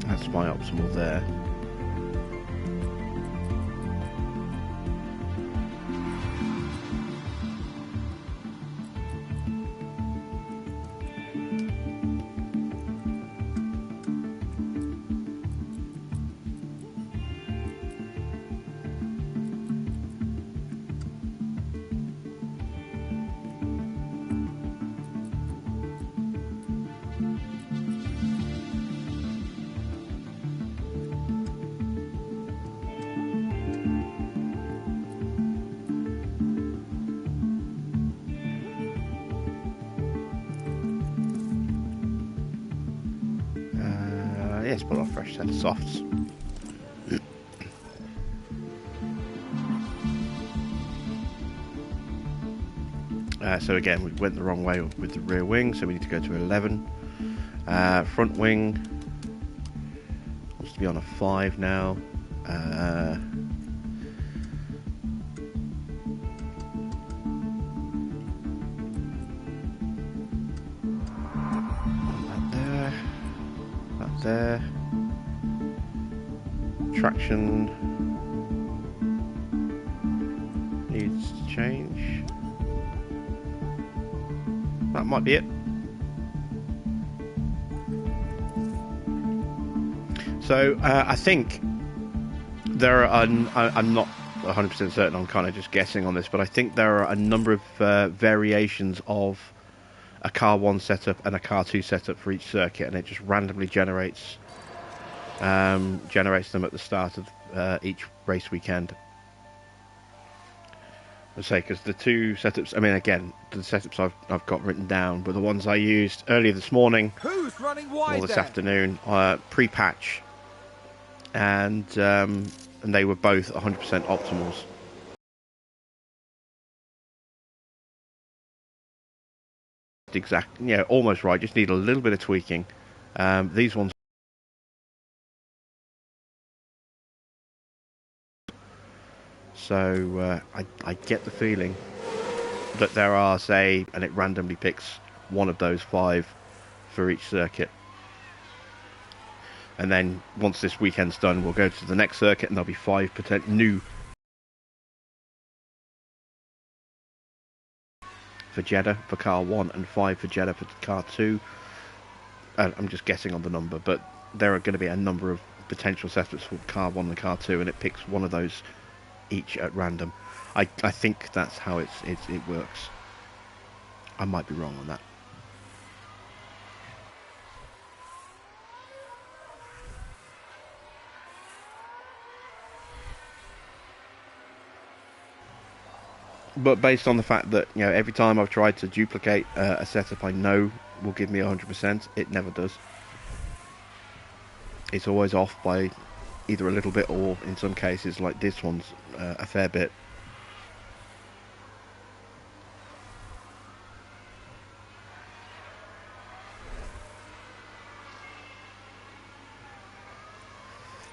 That's my optimal there. let's put on a fresh set of softs. So again, we went the wrong way with the rear wing, so we need to go to 11. Front wing wants to be on a 5 now. That there. Traction needs to change. That might be it. So I think there are, I'm not 100% certain, I'm kind of just guessing on this, but I think there are a number of variations of a car 1 setup and a car 2 setup for each circuit, and it just randomly generates them at the start of each race weekend. I say, because the 2 setups, I mean, again, the setups I've got written down, but the ones I used earlier this morning, Who's running wide or this there? afternoon, pre-patch, and they were both 100% optimals. Exact, yeah, almost right. Just need a little bit of tweaking. These ones. So I get the feeling that there are, say, and it randomly picks one of those 5 for each circuit. And then once this weekend's done, we'll go to the next circuit, and there'll be 5 new for Jeddah for car 1 and 5 for Jeddah for car 2. I'm just guessing on the number, but there are going to be a number of potential setups for car 1 and car 2, and it picks one of those each at random. I think that's how it works. I might be wrong on that. But based on the fact that, you know, every time I've tried to duplicate a setup I know will give me 100%, it never does. It's always off by either a little bit, or in some cases, like this one's, a fair bit.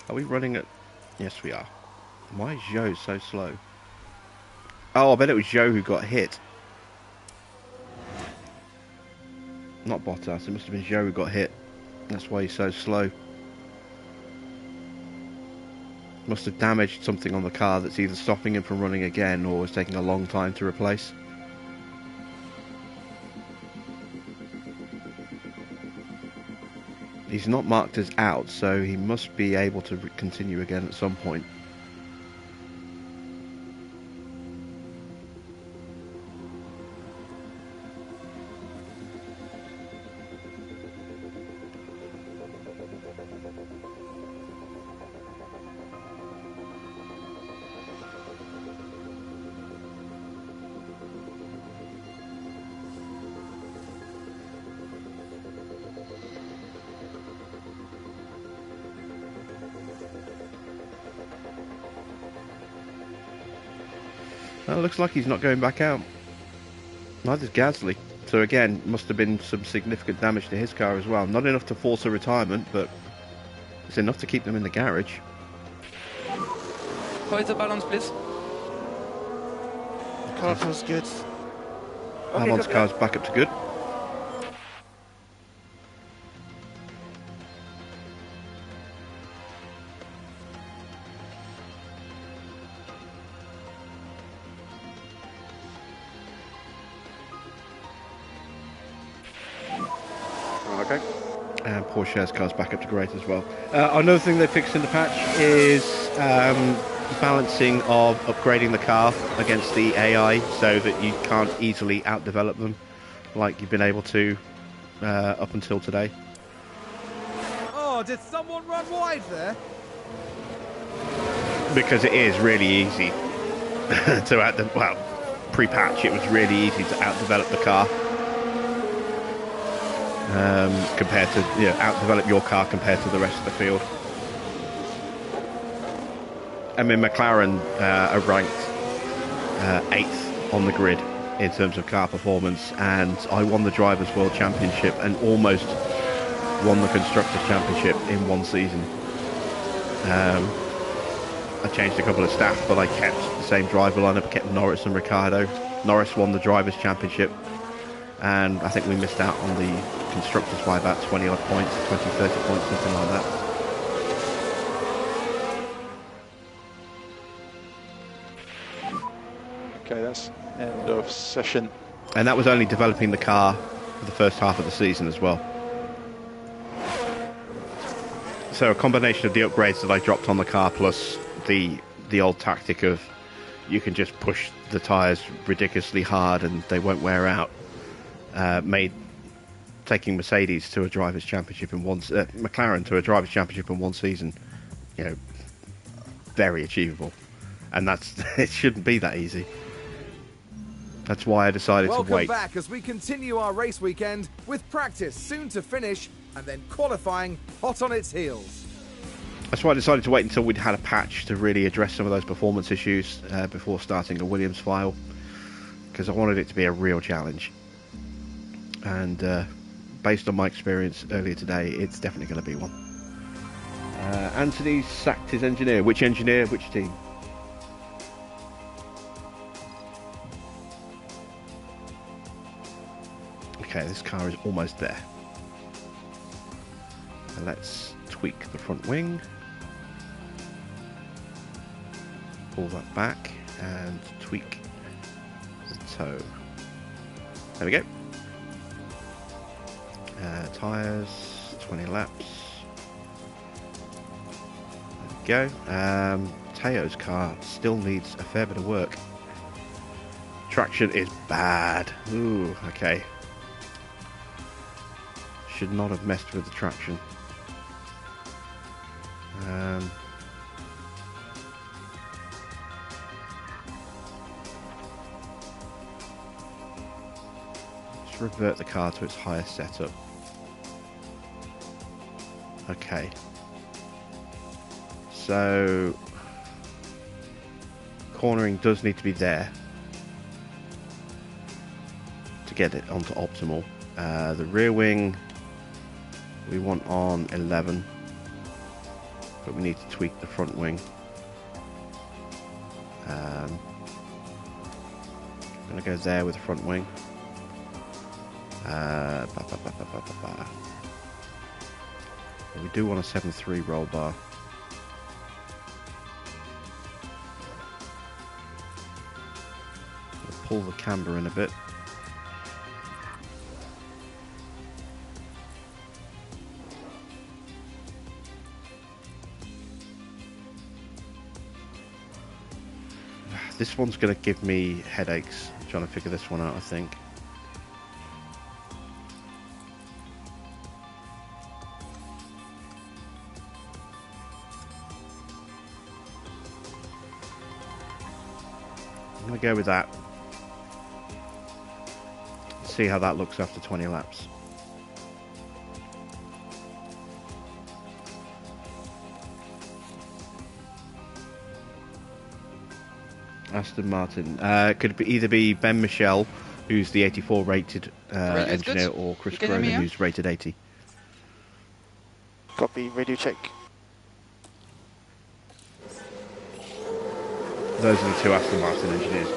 Are we running at... Yes, we are. Why is Joe so slow? Oh, I bet it was Joe who got hit. Not Bottas, it must have been Joe who got hit. That's why he's so slow. Must have damaged something on the car that's either stopping him from running again or is taking a long time to replace. He's not marked as out, so he must be able to continue again at some point. Well, it looks like he's not going back out. Neither's Gasly. So again, must have been some significant damage to his car as well. Not enough to force a retirement, but it's enough to keep them in the garage. How is the balance, please? The car feels good. Albon's car's back up to good. Okay. And Porsche's car's back up to great as well. Another thing they fixed in the patch is balancing of upgrading the car against the AI, so that you can't easily outdevelop them like you've been able to up until today. Oh, did someone run wide there? Because it is really easy to pre-patch it was really easy to outdevelop the car. compared to, outdevelop your car compared to the rest of the field. I mean, McLaren are ranked 8th on the grid in terms of car performance, and I won the Drivers' World Championship and almost won the Constructors' Championship in one season. I changed a couple of staff, but I kept the same driver lineup, kept Norris and Ricciardo. Norris won the Drivers' Championship, and I think we missed out on the Constructors by about 20 odd points, 20, 30 points, something like that. Okay, that's end of session. And that was only developing the car for the first half of the season as well. So a combination of the upgrades that I dropped on the car plus the old tactic of you can just push the tyres ridiculously hard and they won't wear out, made taking Mercedes to a Drivers' Championship in one McLaren to a Drivers' Championship in one season, very achievable. And it shouldn't be that easy. That's why I decided to wait. Welcome back as we continue our race weekend with practice soon to finish and then qualifying hot on its heels. That's why I decided to wait until we'd had a patch to really address some of those performance issues before starting a Williams file, because I wanted it to be a real challenge. And based on my experience earlier today, it's definitely going to be one. Anthony sacked his engineer. Which engineer? Which team? Okay, this car is almost there. And let's tweak the front wing. Pull that back and tweak the toe. There we go. Tyres, 20 laps. There we go. Teo's car still needs a fair bit of work. Traction is bad. Ooh, okay. Should not have messed with the traction. Let's revert the car to its highest setup. Okay. So cornering does need to be there to get it onto optimal. The rear wing we want on 11, but we need to tweak the front wing. I'm going to go there with the front wing. We do want a 7.3 roll bar. We'll pull the camber in a bit. This one's going to give me headaches trying to figure this one out, I think. I'm going to go with that. See how that looks after 20 laps. Aston Martin. Could it either be Ben Michel, who's the 84 rated engineer, or Chris Cronin, who's rated 80. Copy, radio check. Those are the two Aston Martin engineers.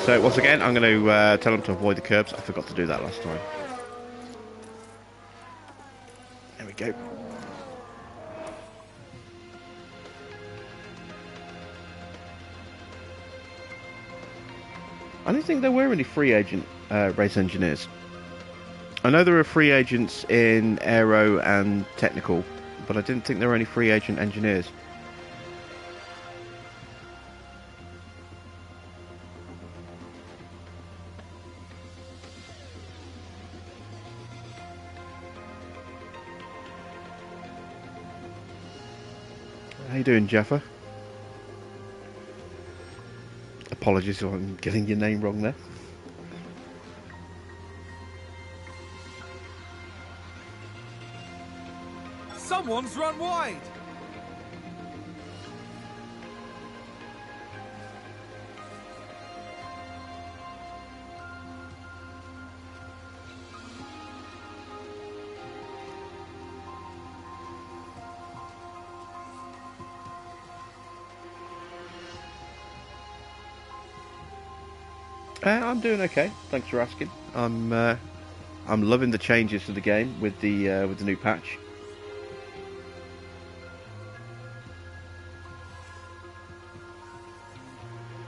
So once again, I'm going to tell them to avoid the curbs. I forgot to do that last time. There we go. I don't think there were any free agent race engineers. I know there were free agents in aero and technical, but I didn't think there were any free agent engineers. How you doing, Jaffa? Apologies if I'm getting your name wrong there. Someone's run wide. I'm doing okay. Thanks for asking. I'm loving the changes to the game with the new patch.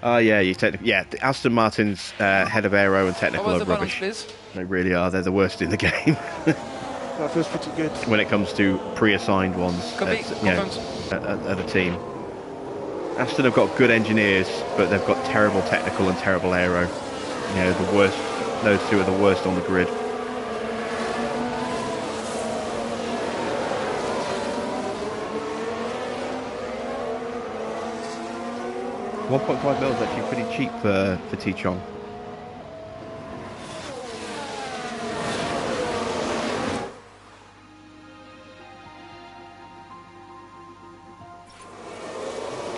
Yeah, the Aston Martin's head of aero and technical are rubbish. They really are. They're the worst in the game. That feels pretty good. When it comes to pre-assigned ones at a team. Aston have got good engineers, but they've got terrible technical and terrible aero. You know, the worst. Those two are the worst on the grid. 1.5 mil is actually pretty cheap for T-Chong.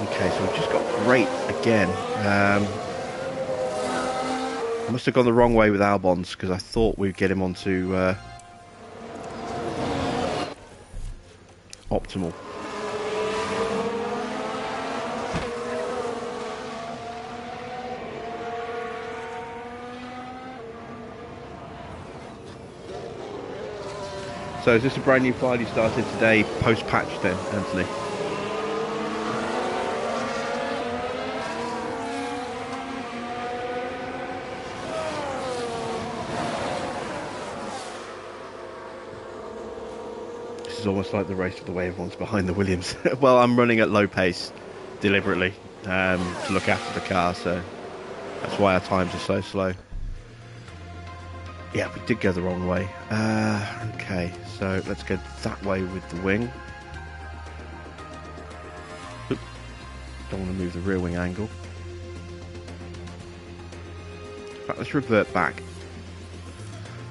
Okay, so we've just got great again. I must have gone the wrong way with Albon's because I thought we'd get him onto optimal. So is this a brand new file you started today, post-patch then, Anthony? This is almost like the race of the way everyone's behind the Williams. Well, I'm running at low pace, deliberately, to look after the car, so that's why our times are so slow. Yeah, we did go the wrong way. Okay, so let's go that way with the wing. Oop. Don't want to move the rear wing angle. In fact, let's revert back.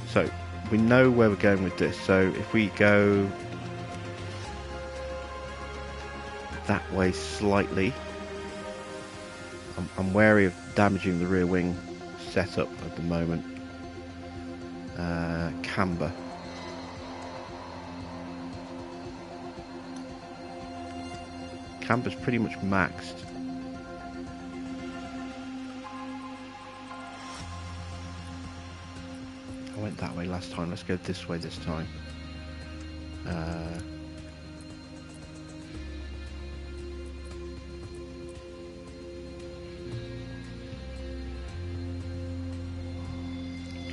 So, we know where we're going with this. So, if we go that way slightly, I'm wary of damaging the rear wing setup at the moment. Camber. Camber's pretty much maxed. I went that way last time. Let's go this way this time.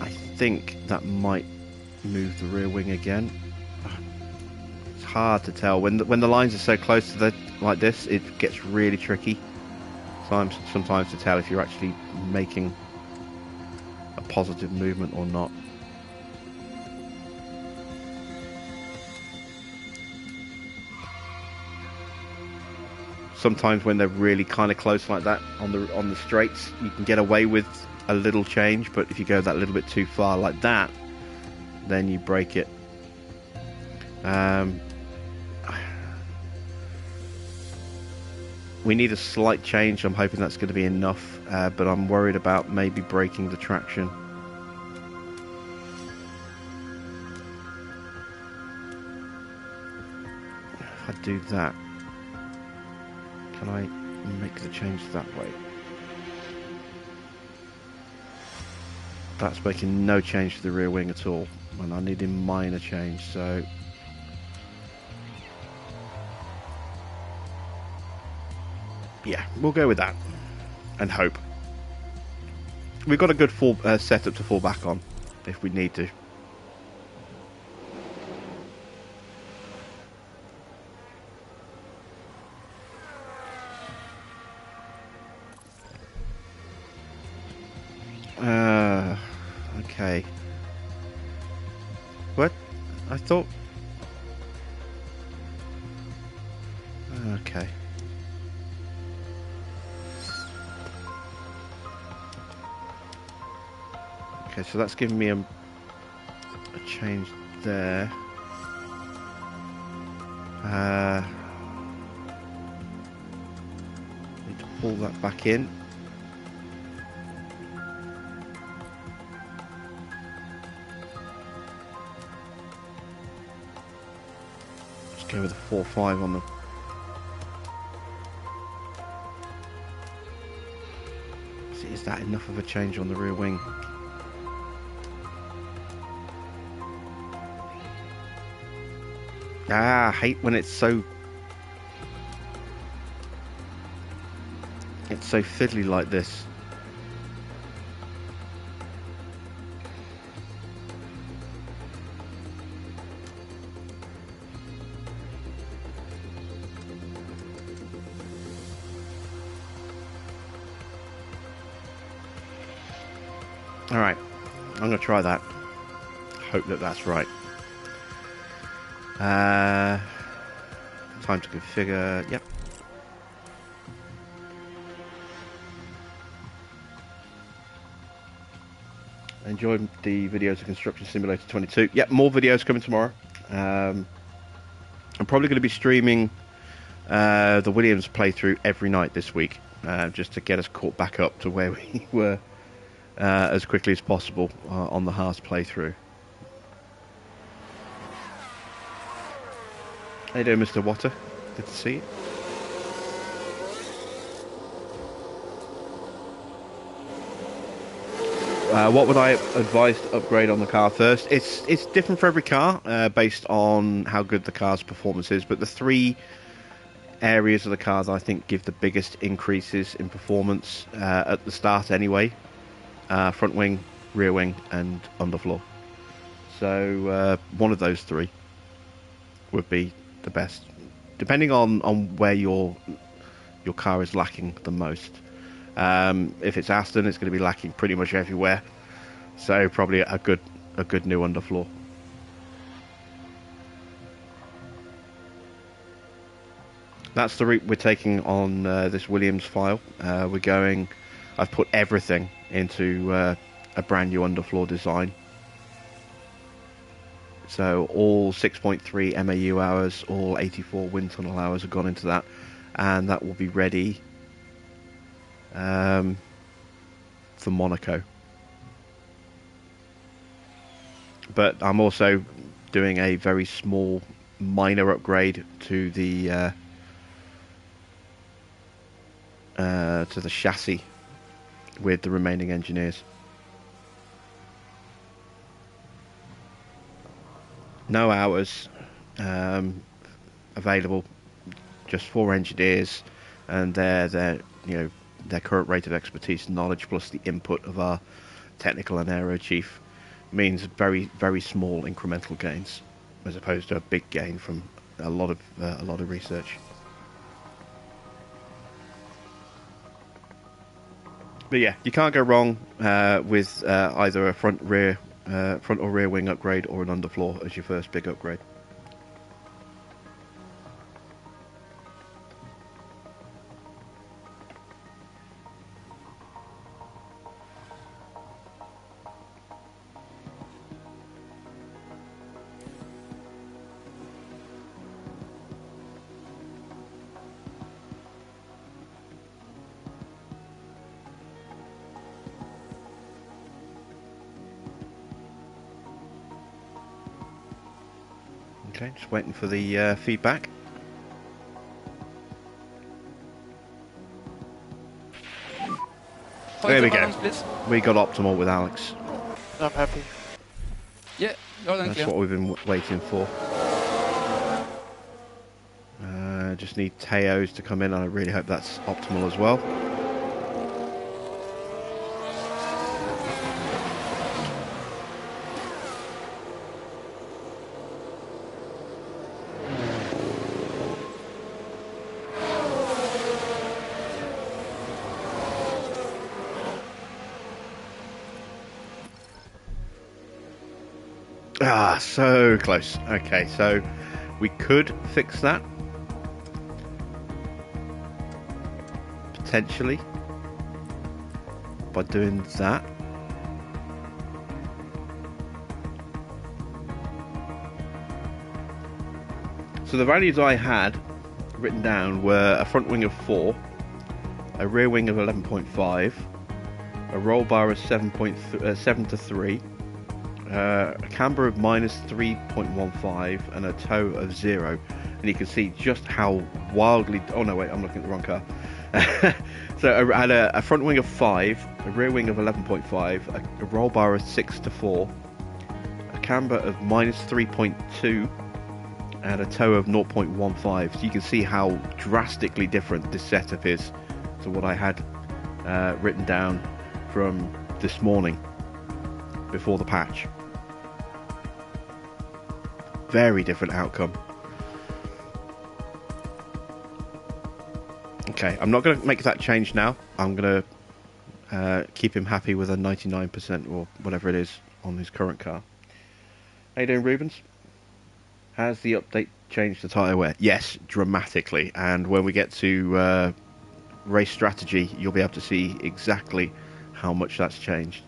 I think that might move the rear wing again. It's hard to tell when the lines are so close to like this. It gets really tricky sometimes to tell if you're actually making a positive movement or not. Sometimes when they're really kind of close like that on the straights, you can get away with a little change, but if you go that little bit too far like that, then you break it. We need a slight change. I'm hoping that's going to be enough, but I'm worried about maybe breaking the traction. If I do that, can I make the change that way? That's making no change to the rear wing at all, and I need a minor change, so yeah, we'll go with that and hope. We've got a good full setup to fall back on if we need to. Okay. What? I thought... Okay. Okay, so that's giving me a change there. Need to pull that back in. Just go with the 4.5 on the. See, is that enough of a change on the rear wing? I hate when it's so fiddly like this. All right, I'm gonna try that. Hope that that's right. Time to configure. Yep. Enjoyed the videos of Construction Simulator 22. Yep, more videos coming tomorrow. I'm probably going to be streaming the Williams playthrough every night this week, just to get us caught back up to where we were as quickly as possible on the Haas playthrough. How you doing, Mr. Water? Good to see you. What would I advise to upgrade on the car first? It's different for every car based on how good the car's performance is, but the three areas of the car that I think give the biggest increases in performance at the start anyway: front wing, rear wing, and underfloor. So one of those three would be the best, depending on where your car is lacking the most. If it's Aston, it's going to be lacking pretty much everywhere, so probably a good new underfloor. That's the route we're taking on this Williams file. I've put everything into a brand new underfloor design. So all 6.3 MAU hours, all 84 wind tunnel hours have gone into that, and that will be ready for Monaco. But I'm also doing a very small minor upgrade to the chassis with the remaining engineers. No hours available, just 4 engineers, and their current rate of expertise and knowledge, plus the input of our technical and aero chief, means very, very small incremental gains, as opposed to a big gain from a lot of research. But yeah, you can't go wrong with either a front or rear wing upgrade or an underfloor as your first big upgrade. Okay, just waiting for the feedback. There we go. We got optimal with Alex. I'm happy. Yeah, loud and That's clear. what we've been waiting for. Just need Teos to come in, and I really hope that's optimal as well. Ah, so close. Okay, so we could fix that. Potentially. By doing that. So the values I had written down were a front wing of 4, a rear wing of 11.5, a roll bar of 7 to 3, a camber of -3.15, and a toe of 0. And you can see just how wildly... Oh no, wait, I'm looking at the wrong car. So I had a front wing of 5, a rear wing of 11.5, a roll bar of 6 to 4, a camber of -3.2, and a toe of 0.15. So you can see how drastically different this setup is to what I had written down from this morning before the patch. Very different outcome. Okay, I'm not going to make that change now. I'm going to keep him happy with a 99% or whatever it is on his current car. How you doing, Rubens? Has the update changed the tyre wear? Yes, dramatically. And when we get to race strategy, you'll be able to see exactly how much that's changed.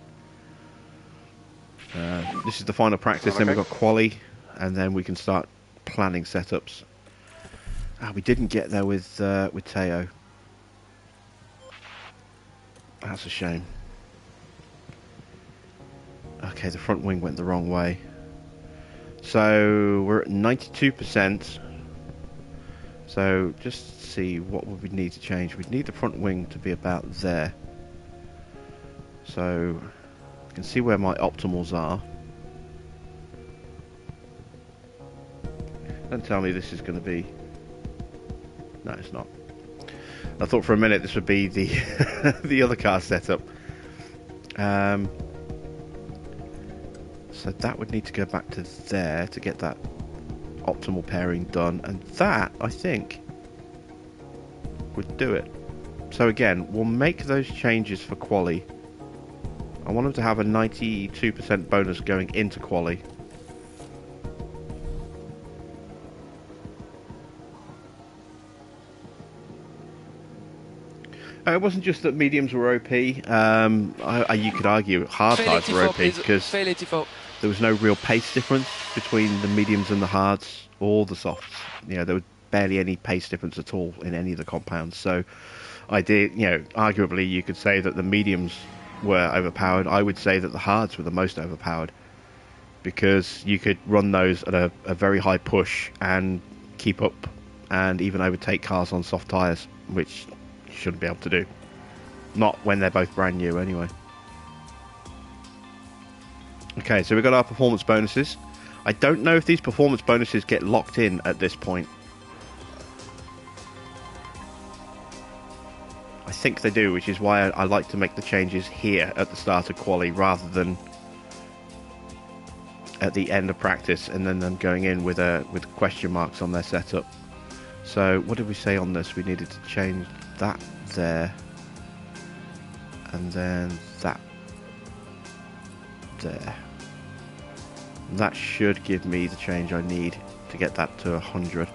This is the final practice, then we've got quali, and then we can start planning setups. We didn't get there with Teo. That's a shame. Okay, the front wing went the wrong way. So we're at 92%. So just see what would we need to change. We'd need the front wing to be about there. So I can see where my optimals are. Don't tell me this is going to be... No, it's not. I thought for a minute this would be the the other car setup. So that would need to go back to there to get that optimal pairing done, and that, I think, would do it. So again, we'll make those changes for quali. I want them to have a 92% bonus going into quali. It wasn't just that mediums were OP. You could argue hard tyres were OP because there was no real pace difference between the mediums and the hards or the softs. You know, there was barely any pace difference at all in any of the compounds. So, arguably you could say that the mediums were overpowered. I would say that the hards were the most overpowered because you could run those at a very high push and keep up and even overtake cars on soft tyres, which you shouldn't be able to do. Not when they're both brand new anyway. Okay, so we've got our performance bonuses. I don't know if these performance bonuses get locked in at this point. I think they do, which is why I like to make the changes here at the start of quali rather than at the end of practice and then them going in with question marks on their setup. So what did we say on this? We needed to change that there and then that there. And that should give me the change I need to get that to 100.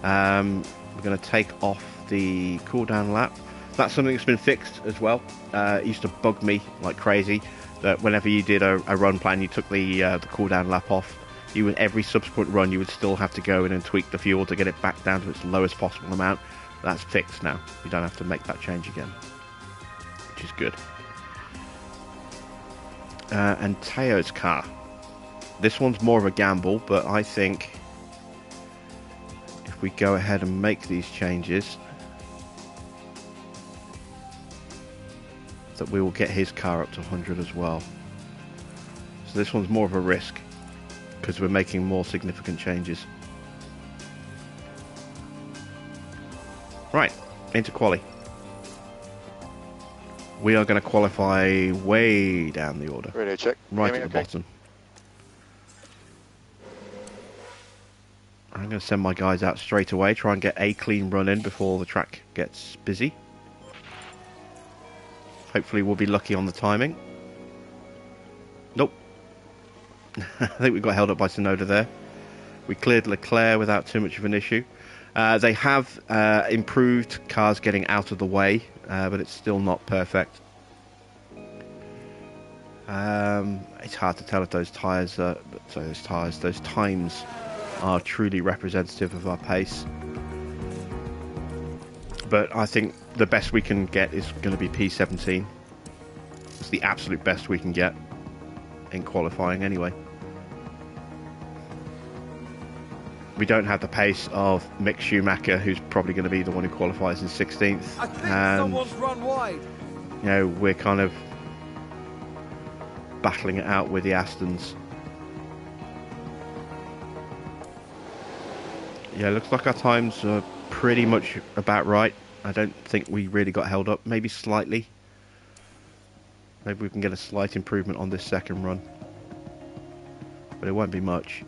We're going to take off the cooldown lap. That's something that's been fixed as well. It used to bug me like crazy that whenever you did a run plan, you took the cooldown lap off. Every subsequent run, you would still have to go in and tweak the fuel to get it back down to its lowest possible amount. That's fixed now. You don't have to make that change again, which is good. And Teo's car. This one's more of a gamble, but I think if we go ahead and make these changes, that we will get his car up to 100 as well. So this one's more of a risk because we're making more significant changes. Right, into quali. We are going to qualify way down the order. Radio check. Right at the bottom. I'm going to send my guys out straight away, try and get a clean run in before the track gets busy. Hopefully we'll be lucky on the timing. Nope. I think we got held up by Sonoda there. We cleared Leclerc without too much of an issue. They have improved cars getting out of the way, but it's still not perfect. It's hard to tell if those times are truly representative of our pace. But I think the best we can get is going to be P17. It's the absolute best we can get in qualifying anyway. We don't have the pace of Mick Schumacher, who's probably going to be the one who qualifies in 16th. I think And, someone's run wide. you know, we're kind of battling it out with the Astons. Yeah, looks like our times are pretty much about right. I don't think we really got held up. Maybe slightly. Maybe we can get a slight improvement on this second run. But it won't be much.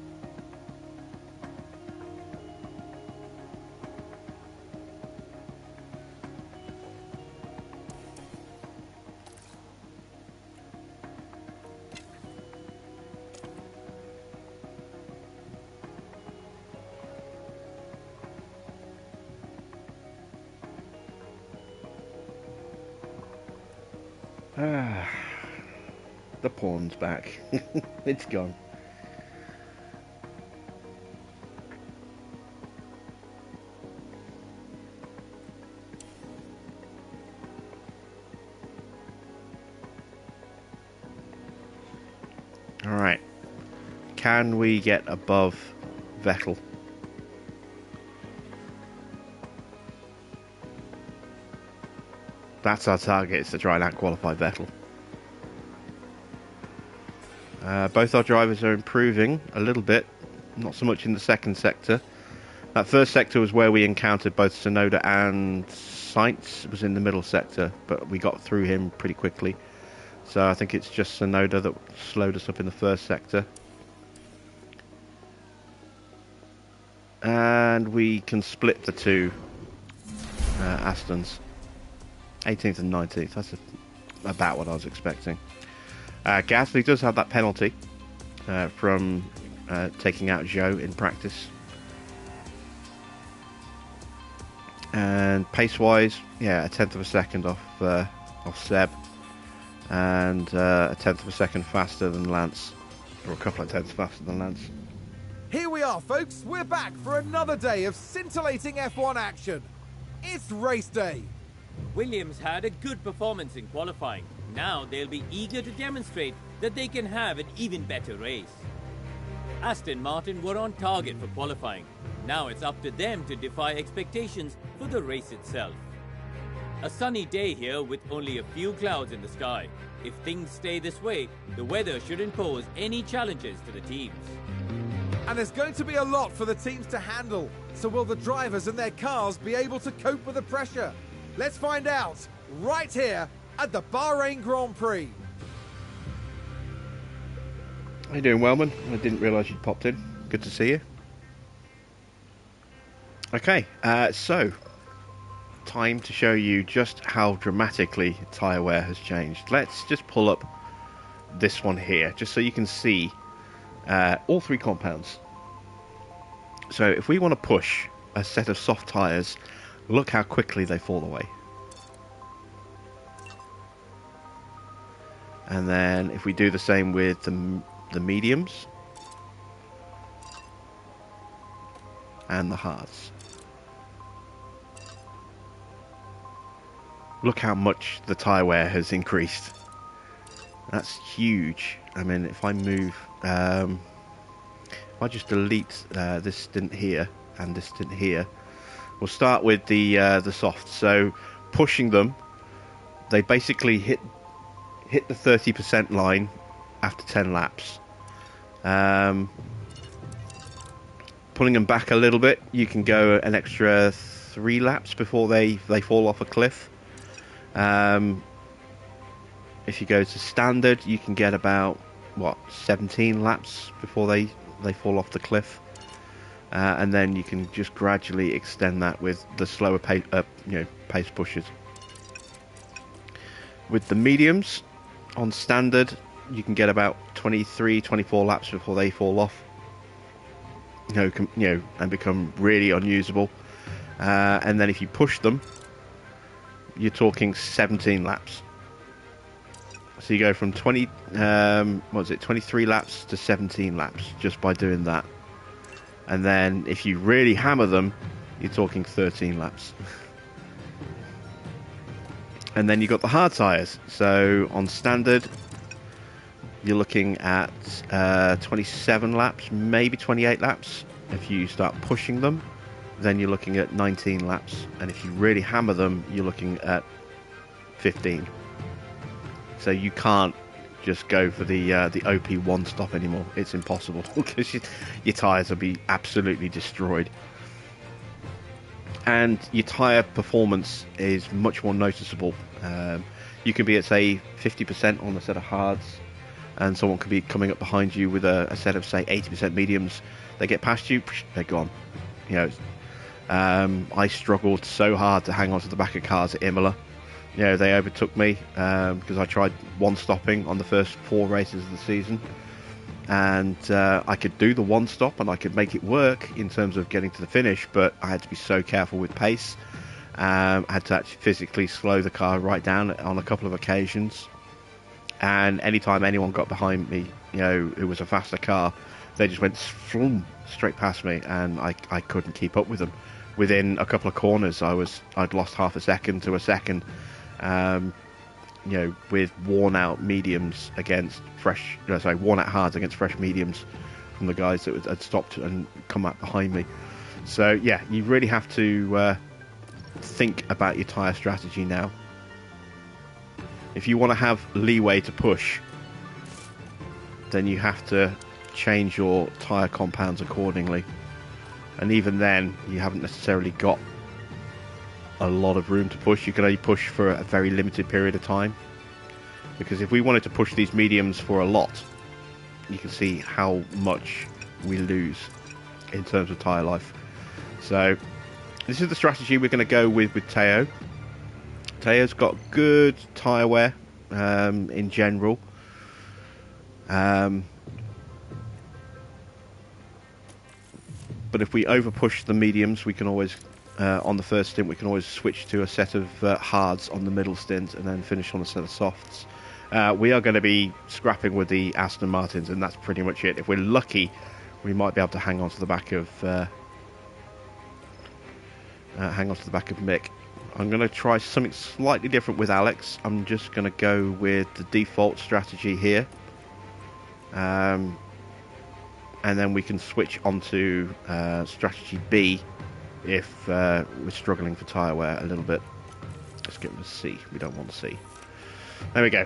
The pawn's back. It's gone. Alright. Can we get above Vettel? That's our target, is to try and out-qualify Vettel. Both our drivers are improving a little bit, not so much in the second sector. That first sector was where we encountered both Tsunoda and Sainz. It was in the middle sector, but we got through him pretty quickly. So I think it's just Tsunoda that slowed us up in the first sector. And we can split the two Astons. 18th and 19th, that's about what I was expecting. Gasly does have that penalty from taking out Zhou in practice. And pace-wise, yeah, a tenth of a second off Seb. And a tenth of a second faster than Lance. Or a couple of tenths faster than Lance. Here we are, folks. We're back for another day of scintillating F1 action. It's race day. Williams had a good performance in qualifying. Now they'll be eager to demonstrate that they can have an even better race. Aston Martin were on target for qualifying. Now it's up to them to defy expectations for the race itself. A sunny day here with only a few clouds in the sky. If things stay this way, the weather shouldn't pose any challenges to the teams. And there's going to be a lot for the teams to handle. So will the drivers and their cars be able to cope with the pressure? Let's find out right here at the Bahrain Grand Prix. How you doing, Wellman? I didn't realise you'd popped in. Good to see you. Okay, so time to show you just how dramatically tyre wear has changed. Let's just pull up this one here, just so you can see all three compounds. So if we want to push a set of soft tyres, look how quickly they fall away. And then if we do the same with the mediums and the hards, look how much the tyre wear has increased. That's huge. I mean, if I move, if I just delete this stint here and this stint here, we'll start with the softs. So pushing them, they basically hit the 30% line after 10 laps. Pulling them back a little bit, you can go an extra 3 laps before they fall off a cliff. If you go to standard, you can get about 17 laps before they fall off the cliff. And then you can just gradually extend that with the slower pace pushers. With the mediums on standard, you can get about 23-24 laps before they fall off, and become really unusable. And then if you push them, you're talking 17 laps. So you go from 23 laps to 17 laps just by doing that. And then if you really hammer them, you're talking 13 laps. And then you've got the hard tyres. So on standard, you're looking at 27 laps, maybe 28 laps. If you start pushing them, then you're looking at 19 laps. And if you really hammer them, you're looking at 15. So you can't just go for the OP one stop anymore. It's impossible because your tyres will be absolutely destroyed. And your tyre performance is much more noticeable. You can be at, say, 50% on a set of hards, and someone could be coming up behind you with a set of, say, 80% mediums. They get past you, they're gone. You know, I struggled so hard to hang on to the back of cars at Imola. You know, they overtook me because I tried one stopping on the first 4 races of the season, and I could do the one stop and I could make it work in terms of getting to the finish, but I had to be so careful with pace. I had to actually physically slow the car right down on a couple of occasions, and anytime anyone got behind me, you know, it was a faster car, they just went straight past me, and I couldn't keep up with them. Within a couple of corners, I'd lost half a second to a second. You know, with worn out mediums against fresh, worn out hards against fresh mediums from the guys that had stopped and come up behind me. So yeah, you really have to think about your tyre strategy now. If you want to have leeway to push, then you have to change your tyre compounds accordingly. And even then, you haven't necessarily got a lot of room to push. You can only push for a very limited period of time, because if we wanted to push these mediums for a lot, you can see how much we lose in terms of tyre life. So this is the strategy we're going to go with Teo. Teo's got good tyre wear in general. But if we over push the mediums, we can always on the first stint we can always switch to a set of hards on the middle stint and then finish on a set of softs. We are going to be scrapping with the Aston Martins, and that's pretty much it. If we're lucky, we might be able to hang on to the back of Mick. I'm going to try something slightly different with Alex. I'm just going to go with the default strategy here, and then we can switch onto strategy B if we're struggling for tyre wear a little bit. Let's get rid of C. We don't want C. There we go.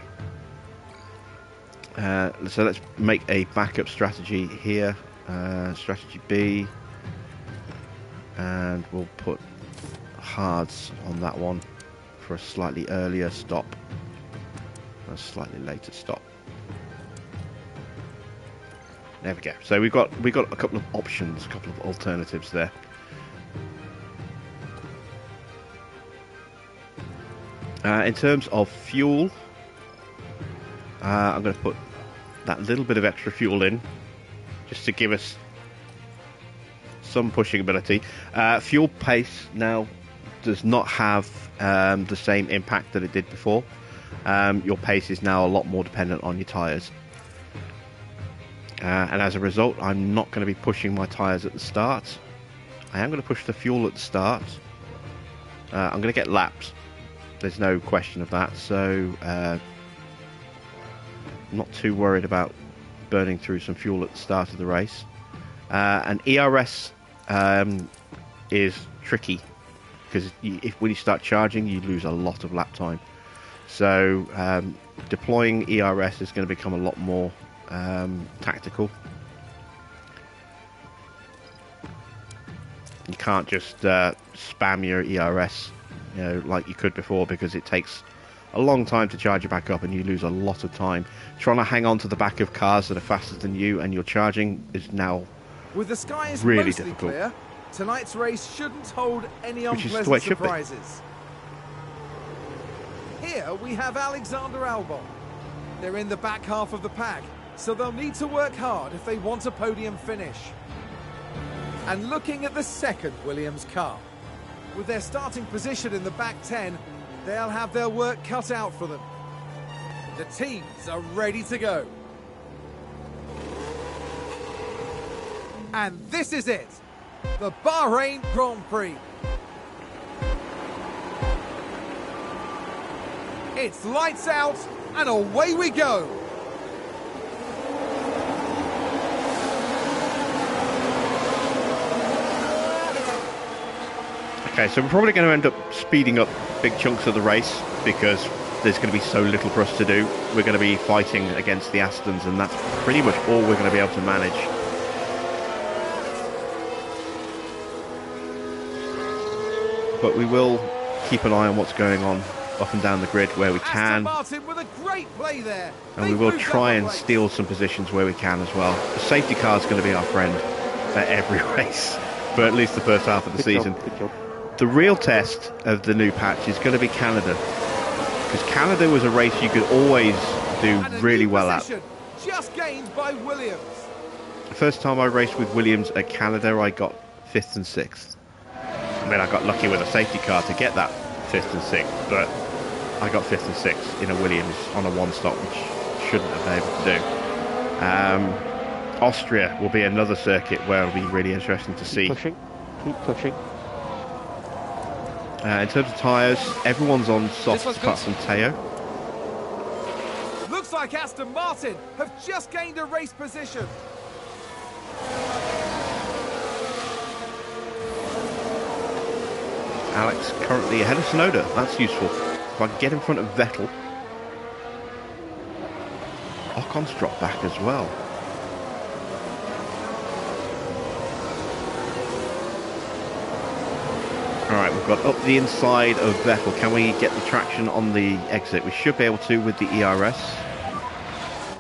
So let's make a backup strategy here. Strategy B, and we'll put hards on that one for a slightly earlier stop, a slightly later stop. There we go. So we've got a couple of options, a couple of alternatives there. In terms of fuel, I'm going to put that little bit of extra fuel in just to give us some pushing ability. Fuel pace now does not have the same impact that it did before. Your pace is now a lot more dependent on your tyres. And as a result, I'm not going to be pushing my tyres at the start. I am going to push the fuel at the start. I'm going to get laps. There's no question of that. So I'm not too worried about burning through some fuel at the start of the race. And ERS is tricky, because when you start charging, you lose a lot of lap time. So deploying ERS is going to become a lot more tactical. You can't just spam your ERS, you know, like you could before, because it takes a long time to charge it back up, and you lose a lot of time trying to hang on to the back of cars that are faster than you, and your charging is now with the skies really mostly difficult. Clear, tonight's race shouldn't hold any unpleasant surprises. Here we have Alexander Albon. They're in the back half of the pack, so they'll need to work hard if they want a podium finish. And looking at the second Williams car, with their starting position in the back 10, they'll have their work cut out for them. The teams are ready to go. And this is it, the Bahrain Grand Prix. It's lights out and away we go. Okay, so we're probably going to end up speeding up big chunks of the race because there's going to be so little for us to do. We're going to be fighting against the Astons, and that's pretty much all we're going to be able to manage. But we will keep an eye on what's going on up and down the grid where we can. Martin with a great play there. And we will try and steal some positions where we can as well. The safety car is going to be our friend at every race, for at least the first half of the season. Good job. The real test of the new patch is going to be Canada, because Canada was a race you could always do really well at. Just gained by Williams. The first time I raced with Williams at Canada, I got 5th and 6th. I mean, I got lucky with a safety car to get that 5th and 6th, but I got 5th and 6th in a Williams on a one-stop, which shouldn't have been able to do. Austria will be another circuit where it'll be really interesting to see. Keep pushing. In terms of tyres, everyone's on softs apart from Teo. Looks like Aston Martin have just gained a race position. Alex currently ahead of Tsunoda. That's useful. If I can get in front of Vettel. Ocon's dropped back as well. Alright, we've got up the inside of Vettel. Can we get the traction on the exit? We should be able to with the ERS.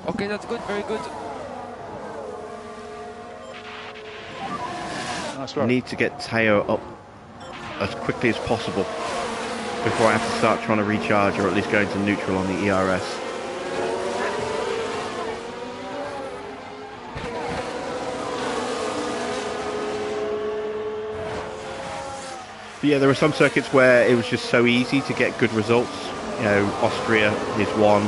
Okay, that's good, very good. Nice We run. need to get Teo up as quickly as possible before I have to start trying to recharge, or at least go into neutral on the ERS. But yeah, there were some circuits where it was just so easy to get good results. You know, Austria is one.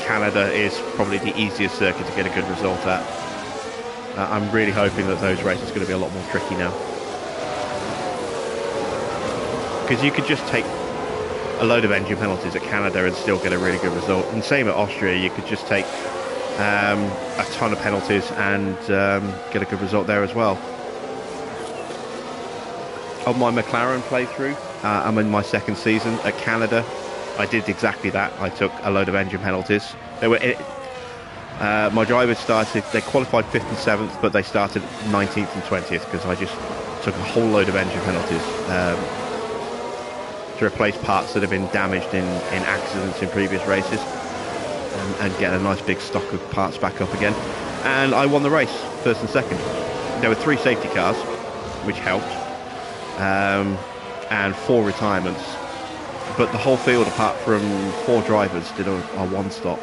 Canada is probably the easiest circuit to get a good result at. I'm really hoping that those races are going to be a lot more tricky now. Because you could just take a load of engine penalties at Canada and still get a really good result. And same at Austria, you could just take a ton of penalties and get a good result there as well. On my McLaren playthrough, I'm in my 2nd season. At Canada, I did exactly that. I took a load of engine penalties. They were my drivers started, they qualified 5th and 7th, but they started 19th and 20th because I just took a whole load of engine penalties to replace parts that have been damaged in accidents in previous races, and get a nice big stock of parts back up again. And I won the race, 1st and 2nd. There were 3 safety cars, which helped, and 4 retirements. But the whole field, apart from 4 drivers, did a one-stop.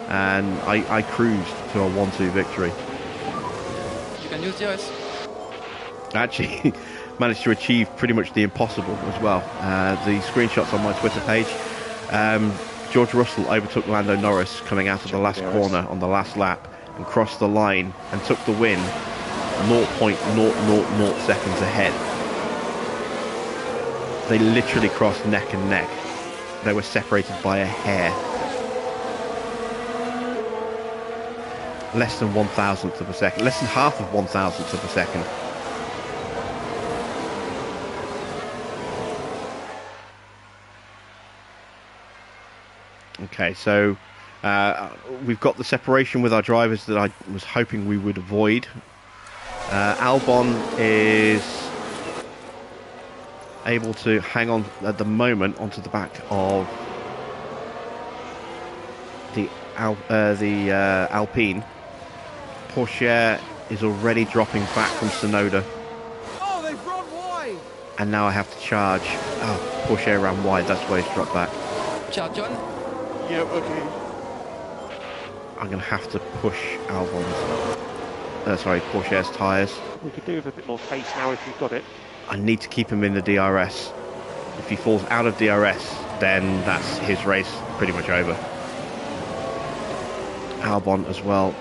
And I cruised to a 1-2 victory. You can use yours. Actually managed to achieve pretty much the impossible as well. The screenshots on my Twitter page, George Russell overtook Lando Norris coming out of the last corner on the last lap and crossed the line and took the win 0.000 seconds ahead. They literally crossed neck and neck. They were separated by a hair. Less than 1,000th of a second. Less than half of 1,000th of a second. Okay, so we've got the separation with our drivers that I was hoping we would avoid. Albon is able to hang on at the moment onto the back of the Alpine. Porsche is already dropping back from Tsunoda. Oh, they've run wide. And now I have to charge. Oh, Porsche ran wide, that's why he's dropped back. Charge on. Yeah, okay. I'm going to have to push Albon's, Porsche's tyres. We could do with a bit more pace now if you've got it. I need to keep him in the DRS. If he falls out of DRS, then that's his race pretty much over. Albon as well.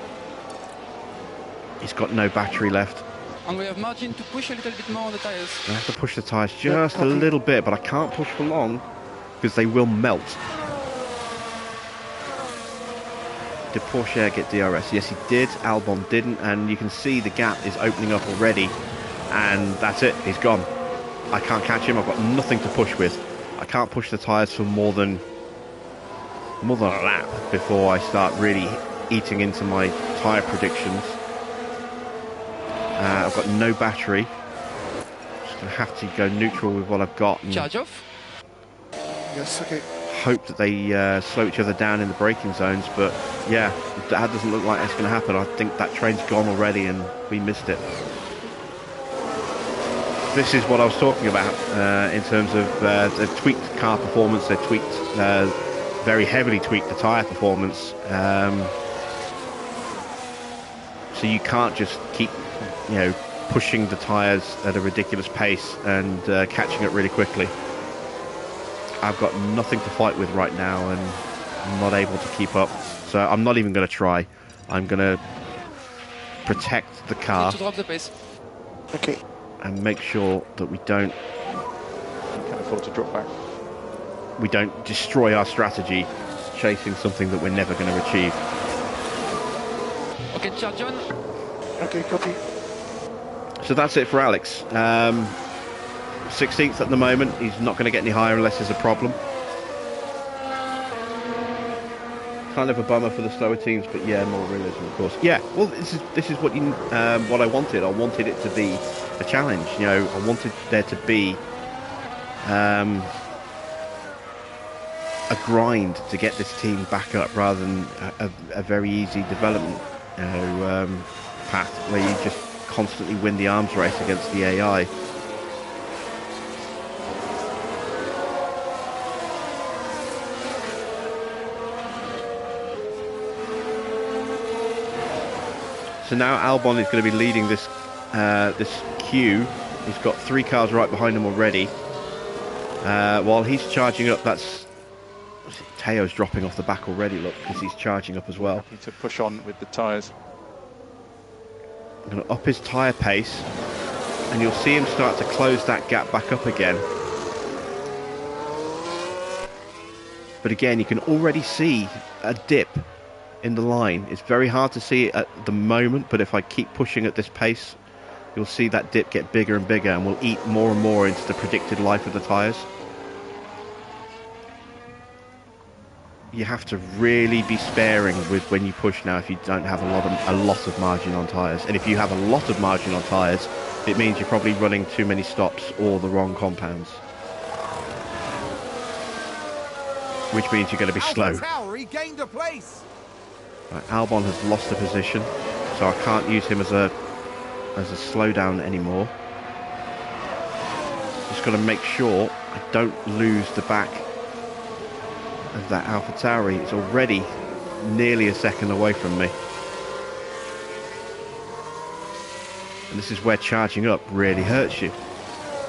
He's got no battery left. And we have margin to push a little bit more on the tyres. I have to push the tyres just a little bit, but I can't push for long because they will melt. Did Porsche get DRS? Yes, he did. Albon didn't, and you can see the gap is opening up already, and that's it. He's gone. I can't catch him. I've got nothing to push with. I can't push the tyres for more than a lap before I start really eating into my tyre predictions. I've got no battery. Just going to have to go neutral with what I've got. And Charge off. Yes, okay. hope that they slow each other down in the braking zones, but yeah, that doesn't look like that's going to happen. I think that train's gone already and we missed it. This is what I was talking about in terms of they've tweaked car performance, they've tweaked, very heavily tweaked the tyre performance. So you can't just keep, pushing the tyres at a ridiculous pace and catching it really quickly. I've got nothing to fight with right now and I'm not able to keep up. So I'm not even going to try. I'm going to protect the car. To drop the pace. Okay. And make sure that we don't... Can't afford to drop back. We don't destroy our strategy chasing something that we're never going to achieve. Okay, charge John. Okay, copy. So that's it for Alex. 16th at the moment. He's not going to get any higher unless there's a problem. Kind of a bummer for the slower teams, but yeah, more realism, of course. Yeah, well, this is what what I wanted. I wanted it to be a challenge. I wanted there to be a grind to get this team back up rather than a very easy development path where you just constantly win the arms race against the AI. So now Albon is going to be leading this this queue. He's got 3 cars right behind him already. While he's charging up, that's Teo's dropping off the back already. Look, because he's charging up as well. Need to push on with the tyres. I'm going to up his tyre pace, and you'll see him start to close that gap back up again. But again, you can already see a dip in the line. It's very hard to see it at the moment, but if I keep pushing at this pace, you'll see that dip get bigger and bigger, and we'll eat more and more into the predicted life of the tyres. You have to really be sparing with when you push now if you don't have a lot of margin on tyres. And if you have a lot of margin on tyres, it means you're probably running too many stops or the wrong compounds. Which means you're going to be slow. Regained a place. Right, Albon has lost a position, so I can't use him as a slowdown anymore. Just got to make sure I don't lose the back of that AlphaTauri. It's already nearly a second away from me. And this is where charging up really hurts you,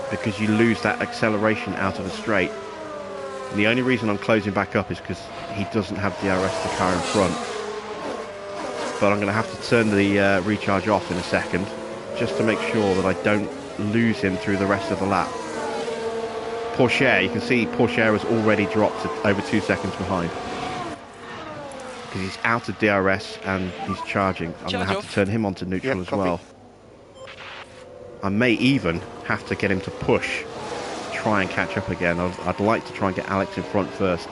because you lose that acceleration out of a straight. And the only reason I'm closing back up is because he doesn't have DRS the car in front. But I'm going to have to turn the recharge off in a second, just to make sure that I don't lose him through the rest of the lap. Porsche, you can see Porsche has already dropped to over 2 seconds behind, because he's out of DRS and he's charging. I'm going to have to turn him onto neutral as well. I may even have to get him to push, try and catch up again. I'd like to try and get Alex in front first.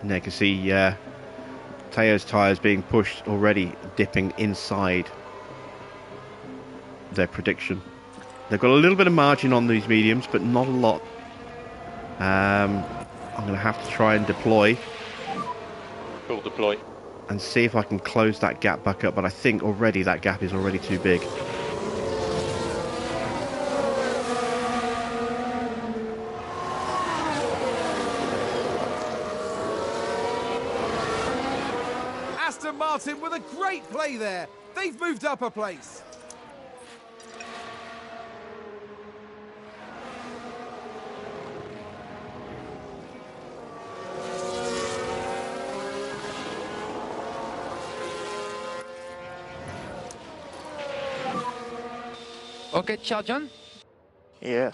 And you can see Teo's tyres being pushed already, dipping inside their prediction. They've got a little bit of margin on these mediums, but not a lot. I'm going to have to try and deploy. Full deploy. And see if I can close that gap back up, but I think already that gap is already too big. Aston Martin with a great play there. They've moved up a place. Okay, charge on. Yeah.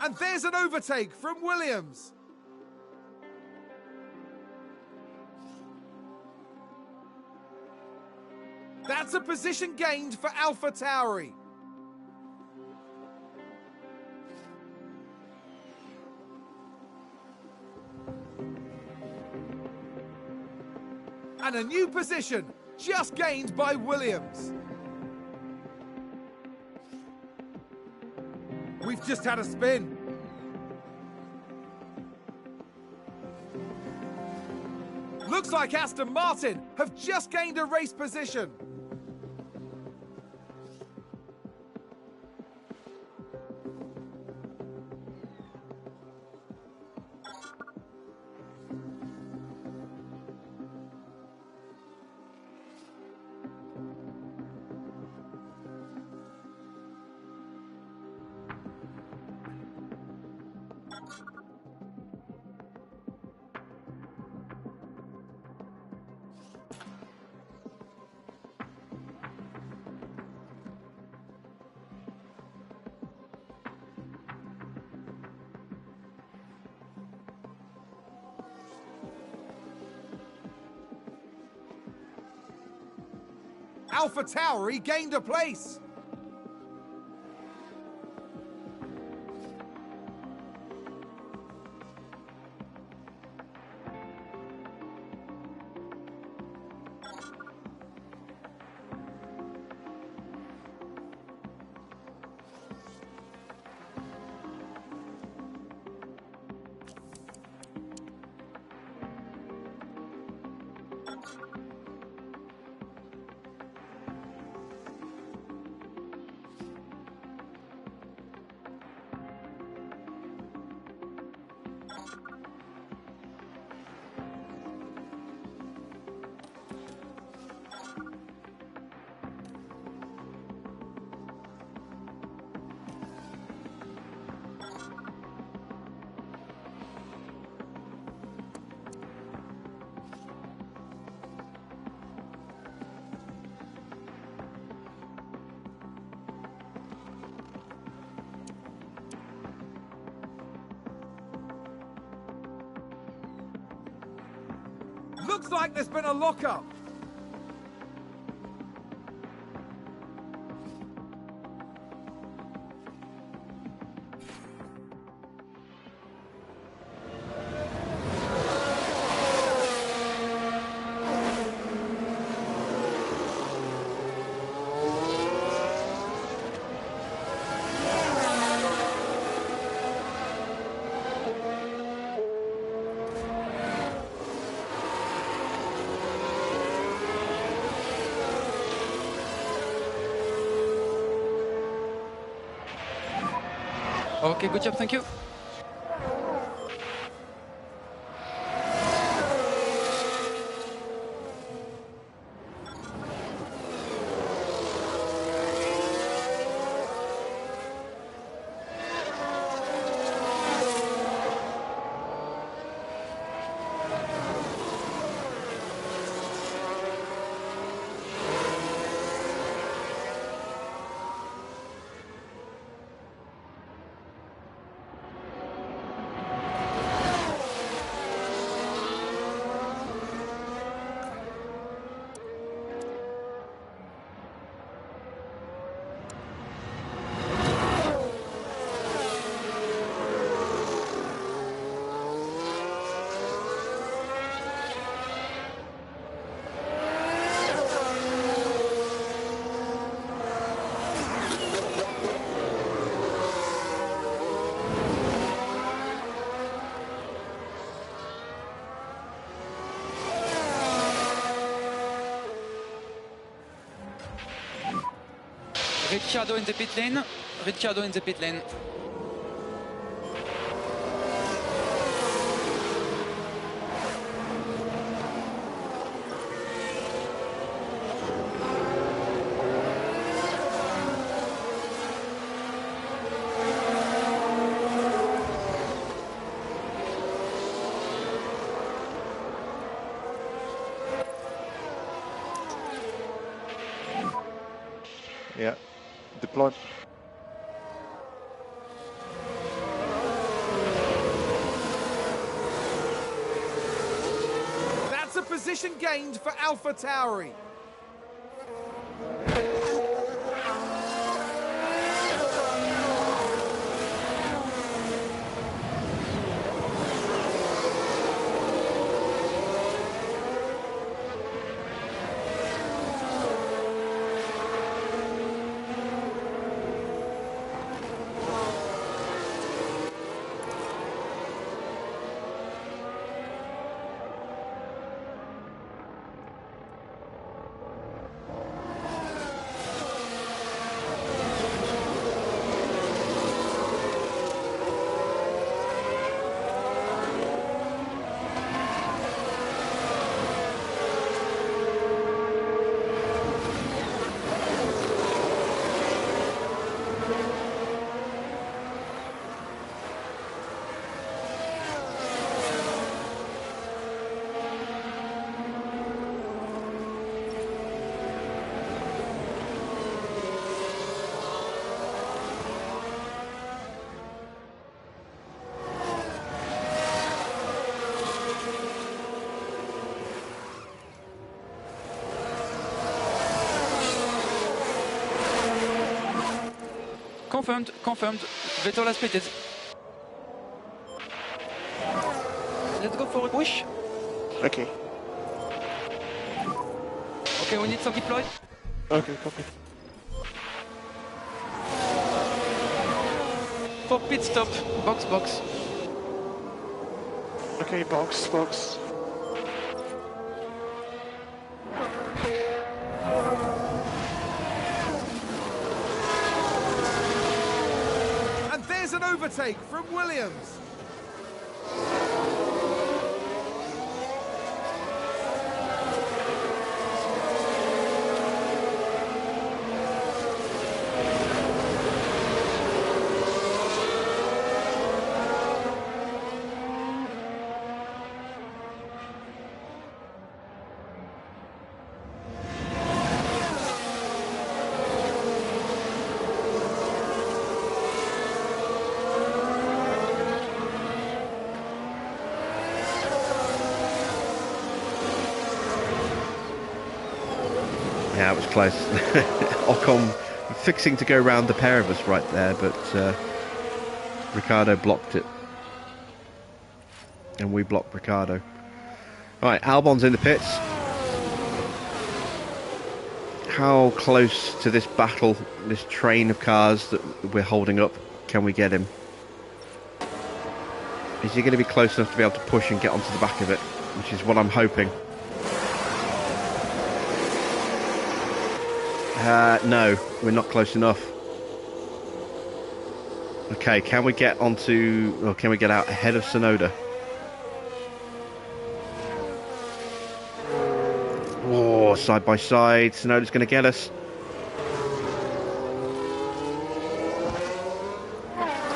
And there's an overtake from Williams. That's a position gained for AlphaTauri. And a new position just gained by Williams. We've just had a spin. Looks like Aston Martin have just gained a race position. AlphaTauri gained a place. Looks like there's been a lockup. Okay, good job, thank you. Ricciardo in the pit lane. Ricciardo in the pit lane. Yeah, deploy. That's a position gained for Alpha Tauri. Confirmed. Vettel has pitted. Let's go for a push. Okay. Okay, we need some deploy. Okay, copy. For pit stop. Box. Okay, box. And there's an overtake from Williams. Yeah, it was close. Ocon fixing to go round the pair of us right there, but Ricciardo blocked it. And we blocked Ricciardo. Right, Albon's in the pits. How close to this battle, this train of cars that we're holding up, can we get him? Is he going to be close enough to be able to push and get onto the back of it? Which is what I'm hoping. No, we're not close enough. Okay, can we get onto, or can we get out ahead of Tsunoda? Oh, side by side, Tsunoda's going to get us.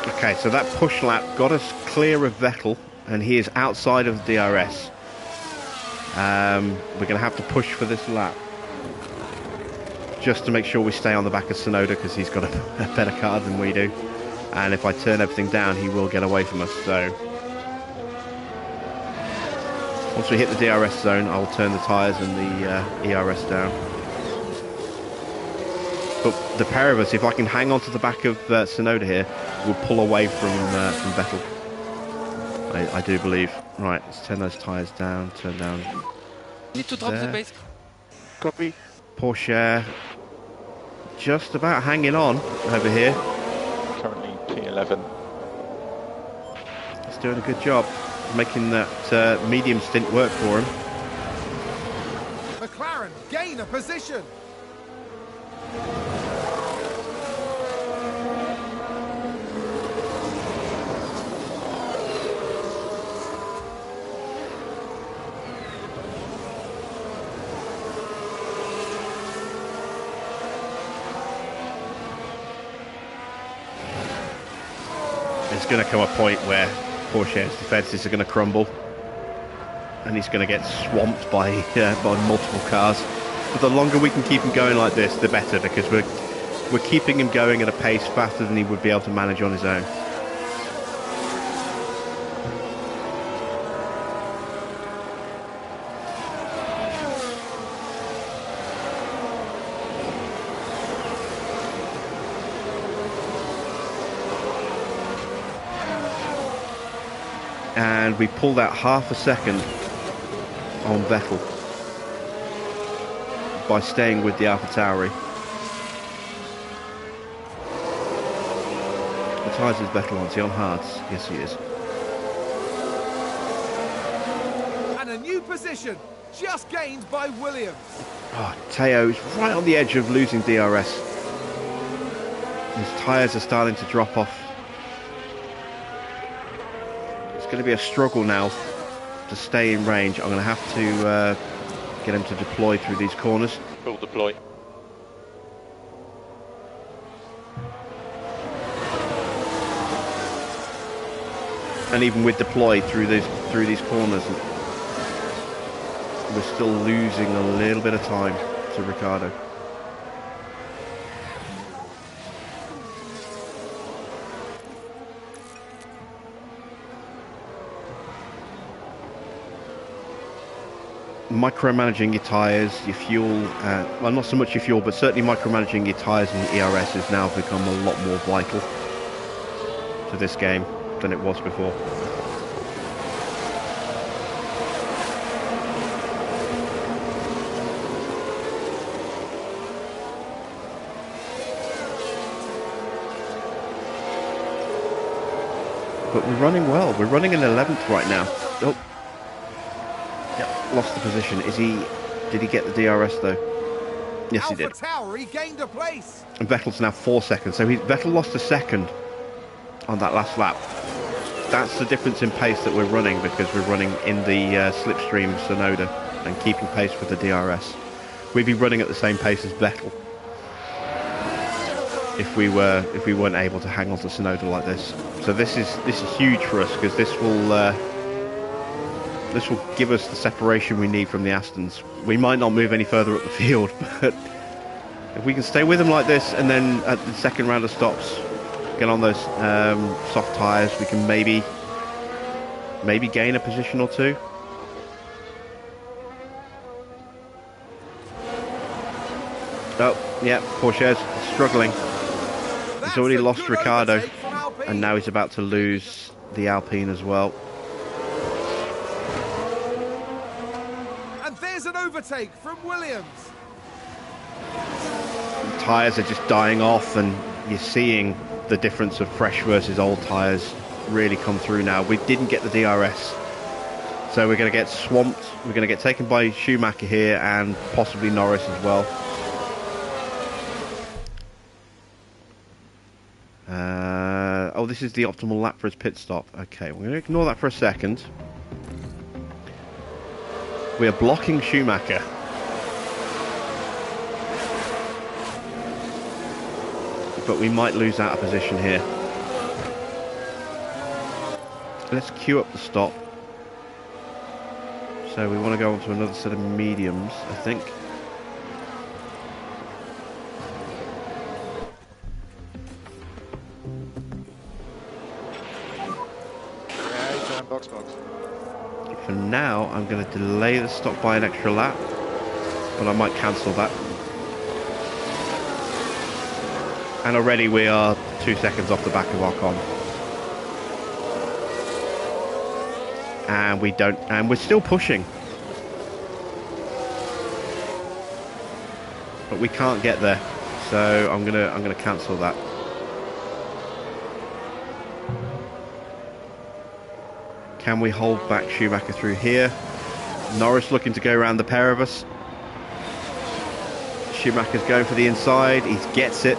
Okay, so that push lap got us clear of Vettel, and he is outside of the DRS. We're going to have to push for this lap, just to make sure we stay on the back of Tsunoda, because he's got a better car than we do. And if I turn everything down, he will get away from us. So once we hit the DRS zone, I'll turn the tyres and the ERS down. But the pair of us, if I can hang on to the back of Tsunoda here, we'll pull away from Vettel. I do believe. Right, let's turn those tyres down, turn down. Need to drop the base. Copy. Porsche just about hanging on over here. Currently P11. He's doing a good job making that medium stint work for him. McLaren gain a position. there's going to come a point where Porsche's defences are going to crumble, and he's going to get swamped by multiple cars. But the longer we can keep him going like this, the better, because we're keeping him going at a pace faster than he would be able to manage on his own. And we pulled out half a second on Vettel by staying with the AlphaTauri. What tyres is Vettel on? Is he on hards? Yes, he is. And a new position, just gained by Williams. Oh, Teo's right on the edge of losing DRS. His tyres are starting to drop off. It's going to be a struggle now to stay in range. I'm going to have to get him to deploy through these corners. Full deploy. And even with deploy through these corners, we're still losing a little bit of time to Ricciardo. Micromanaging your tyres, your fuel, well, not so much your fuel, but certainly micromanaging your tyres and your ERS has now become a lot more vital to this game than it was before. But we're running well. We're running in 11th right now. Oh. Yep, lost the position. Did he get the DRS though? Yes, he did. AlphaTauri gained a place. And Vettel's now 4 seconds. So Vettel lost a second on that last lap. That's the difference in pace that we're running, because we're running in the slipstream Sonoda and keeping pace with the DRS. We'd be running at the same pace as Vettel if we weren't able to hang on to Sonoda like this. So this is huge for us, because this will give us the separation we need from the Astons. We might not move any further up the field, but if we can stay with them like this, and then at the second round of stops get on those soft tyres, we can maybe gain a position or two. Oh, yeah, Porsche's struggling. He's already lost Ricciardo, and now he's about to lose the Alpine as well. And there's an overtake from Williams. The tyres are just dying off, and you're seeing the difference of fresh versus old tyres really come through now. We didn't get the DRS, so we're going to get swamped. We're going to get taken by Schumacher here, and possibly Norris as well. Oh, this is the optimal lap for his pit stop. Okay, we're going to ignore that for a second. We are blocking Schumacher. But we might lose out of position here. Let's queue up the stop. So we want to go on to another set of mediums, I think. Box. For now, I'm going to delay the stop by an extra lap, but I might cancel that. And already we are 2 seconds off the back of Ocon. And we're still pushing. But we can't get there. So I'm gonna cancel that. Can we hold back Schumacher through here? Norris looking to go around the pair of us. Schumacher's going for the inside. He gets it.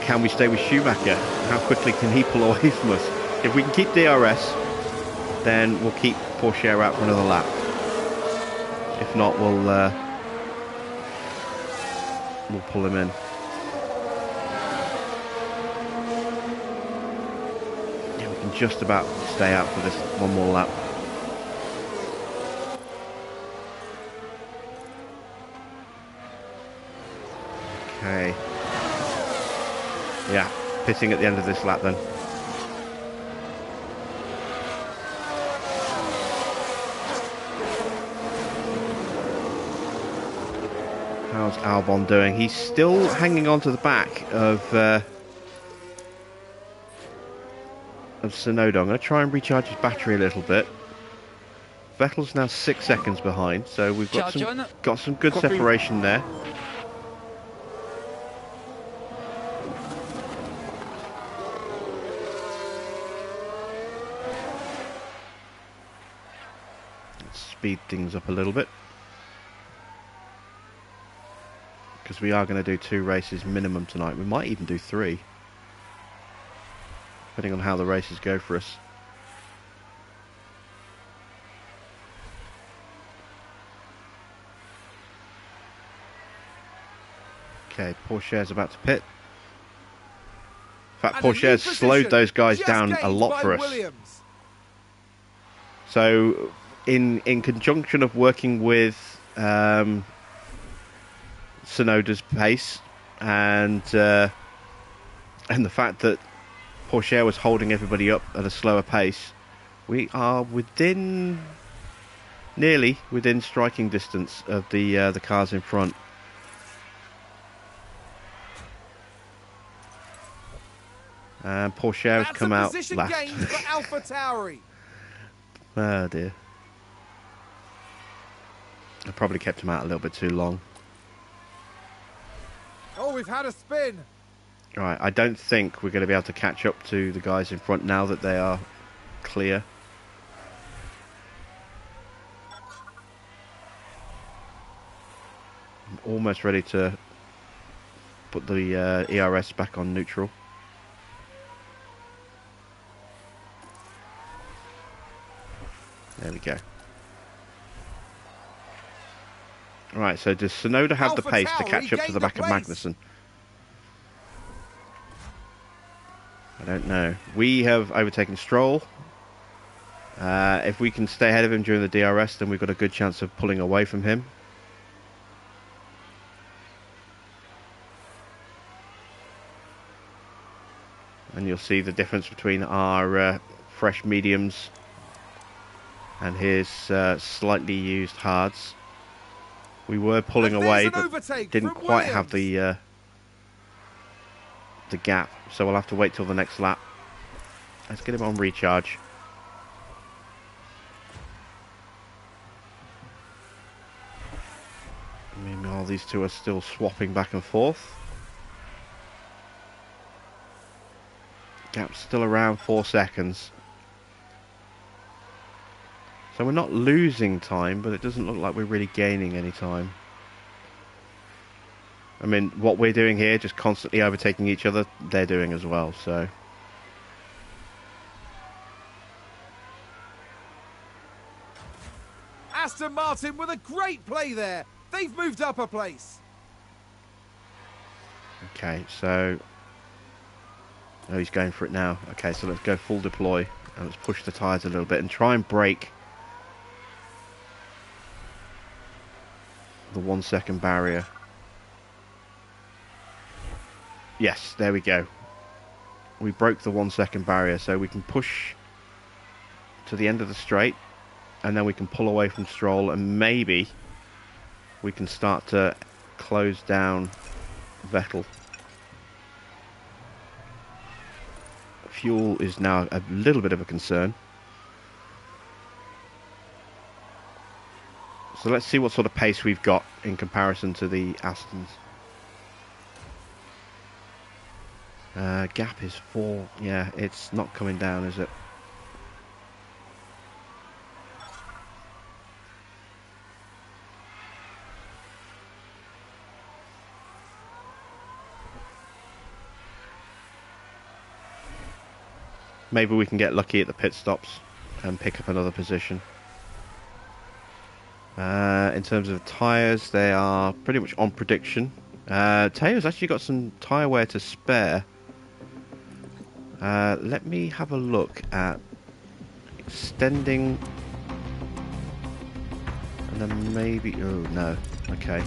Can we stay with Schumacher? How quickly can he pull away from us? If we can keep DRS, then we'll keep Porsche out for another lap. If not, we'll pull him in. just about stay out for this one more lap. Okay. Yeah, pitting at the end of this lap then. How's Albon doing? He's still hanging on to the back of Tsunoda. I'm going to try and recharge his battery a little bit. Vettel's now 6 seconds behind, so we've got some good separation there. Let's speed things up a little bit, because we are going to do 2 races minimum tonight. We might even do 3, depending on how the races go for us. Okay, Pourchaire's about to pit. In fact, Pourchaire's slowed those guys down a lot for us. Williams. So, in conjunction of working with Tsunoda's pace and the fact that Pourchaire was holding everybody up at a slower pace, we are nearly within striking distance of the cars in front. And Pourchaire has come out last. For AlphaTauri. Oh dear. I probably kept him out a little bit too long. Oh, we've had a spin. Right, I don't think we're going to be able to catch up to the guys in front now that they are clear. I'm almost ready to put the ERS back on neutral. There we go. Right, so does Tsunoda have the pace to catch up to the back of Magnussen? I don't know. We have overtaken Stroll. If we can stay ahead of him during the DRS, then we've got a good chance of pulling away from him. And you'll see the difference between our fresh mediums and his slightly used hards. We were pulling away, but didn't quite have the gap, so we'll have to wait till the next lap. Let's get him on recharge. Meanwhile, these two are still swapping back and forth. Gap's still around 4 seconds. So we're not losing time, but it doesn't look like we're really gaining any time. I mean, what we're doing here, just constantly overtaking each other, they're doing as well, so... Aston Martin with a great play there. They've moved up a place. Okay, so... Oh, he's going for it now. Okay, so let's go full deploy. And let's push the tyres a little bit and try and break the 1 second barrier. Yes, there we go. We broke the 1 second barrier, so we can push to the end of the straight, and then we can pull away from Stroll, and maybe we can start to close down Vettel. Fuel is now a little bit of a concern. So let's see what sort of pace we've got in comparison to the Astons. Gap is 4. Yeah, it's not coming down, is it? Maybe we can get lucky at the pit stops and pick up another position. In terms of tyres, they are pretty much on prediction. Teo's actually got some tyre wear to spare. Let me have a look at extending, and then maybe. Oh no. Okay.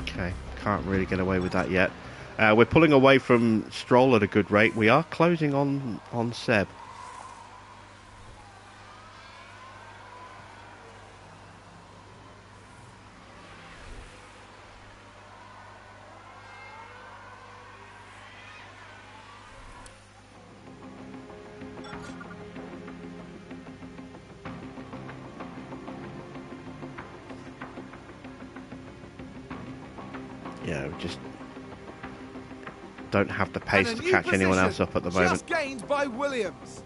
Okay, can't really get away with that yet. We're pulling away from Stroll at a good rate. We are closing on Seb. Yeah, we just don't have the pace to catch anyone else up at the moment. Just gained by Williams.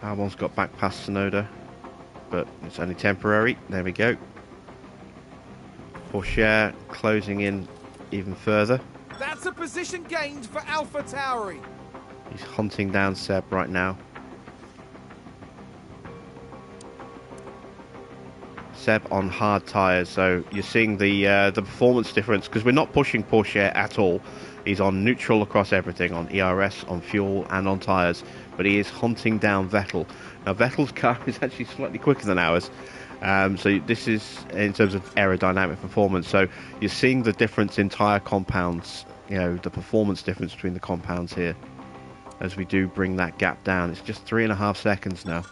Albon's got back past Tsunoda, but it's only temporary. There we go. Porsche closing in even further. That's a position gained for AlphaTauri. He's hunting down Seb right now. Seb on hard tyres, so you're seeing the performance difference because we're not pushing Porsche at all. He's on neutral across everything, on ERS, on fuel and on tyres, but he is hunting down Vettel. Now Vettel's car is actually slightly quicker than ours, so this is in terms of aerodynamic performance. So you're seeing the difference in tyre compounds, you know, the performance difference between the compounds here as we do bring that gap down. It's just 3.5 seconds now.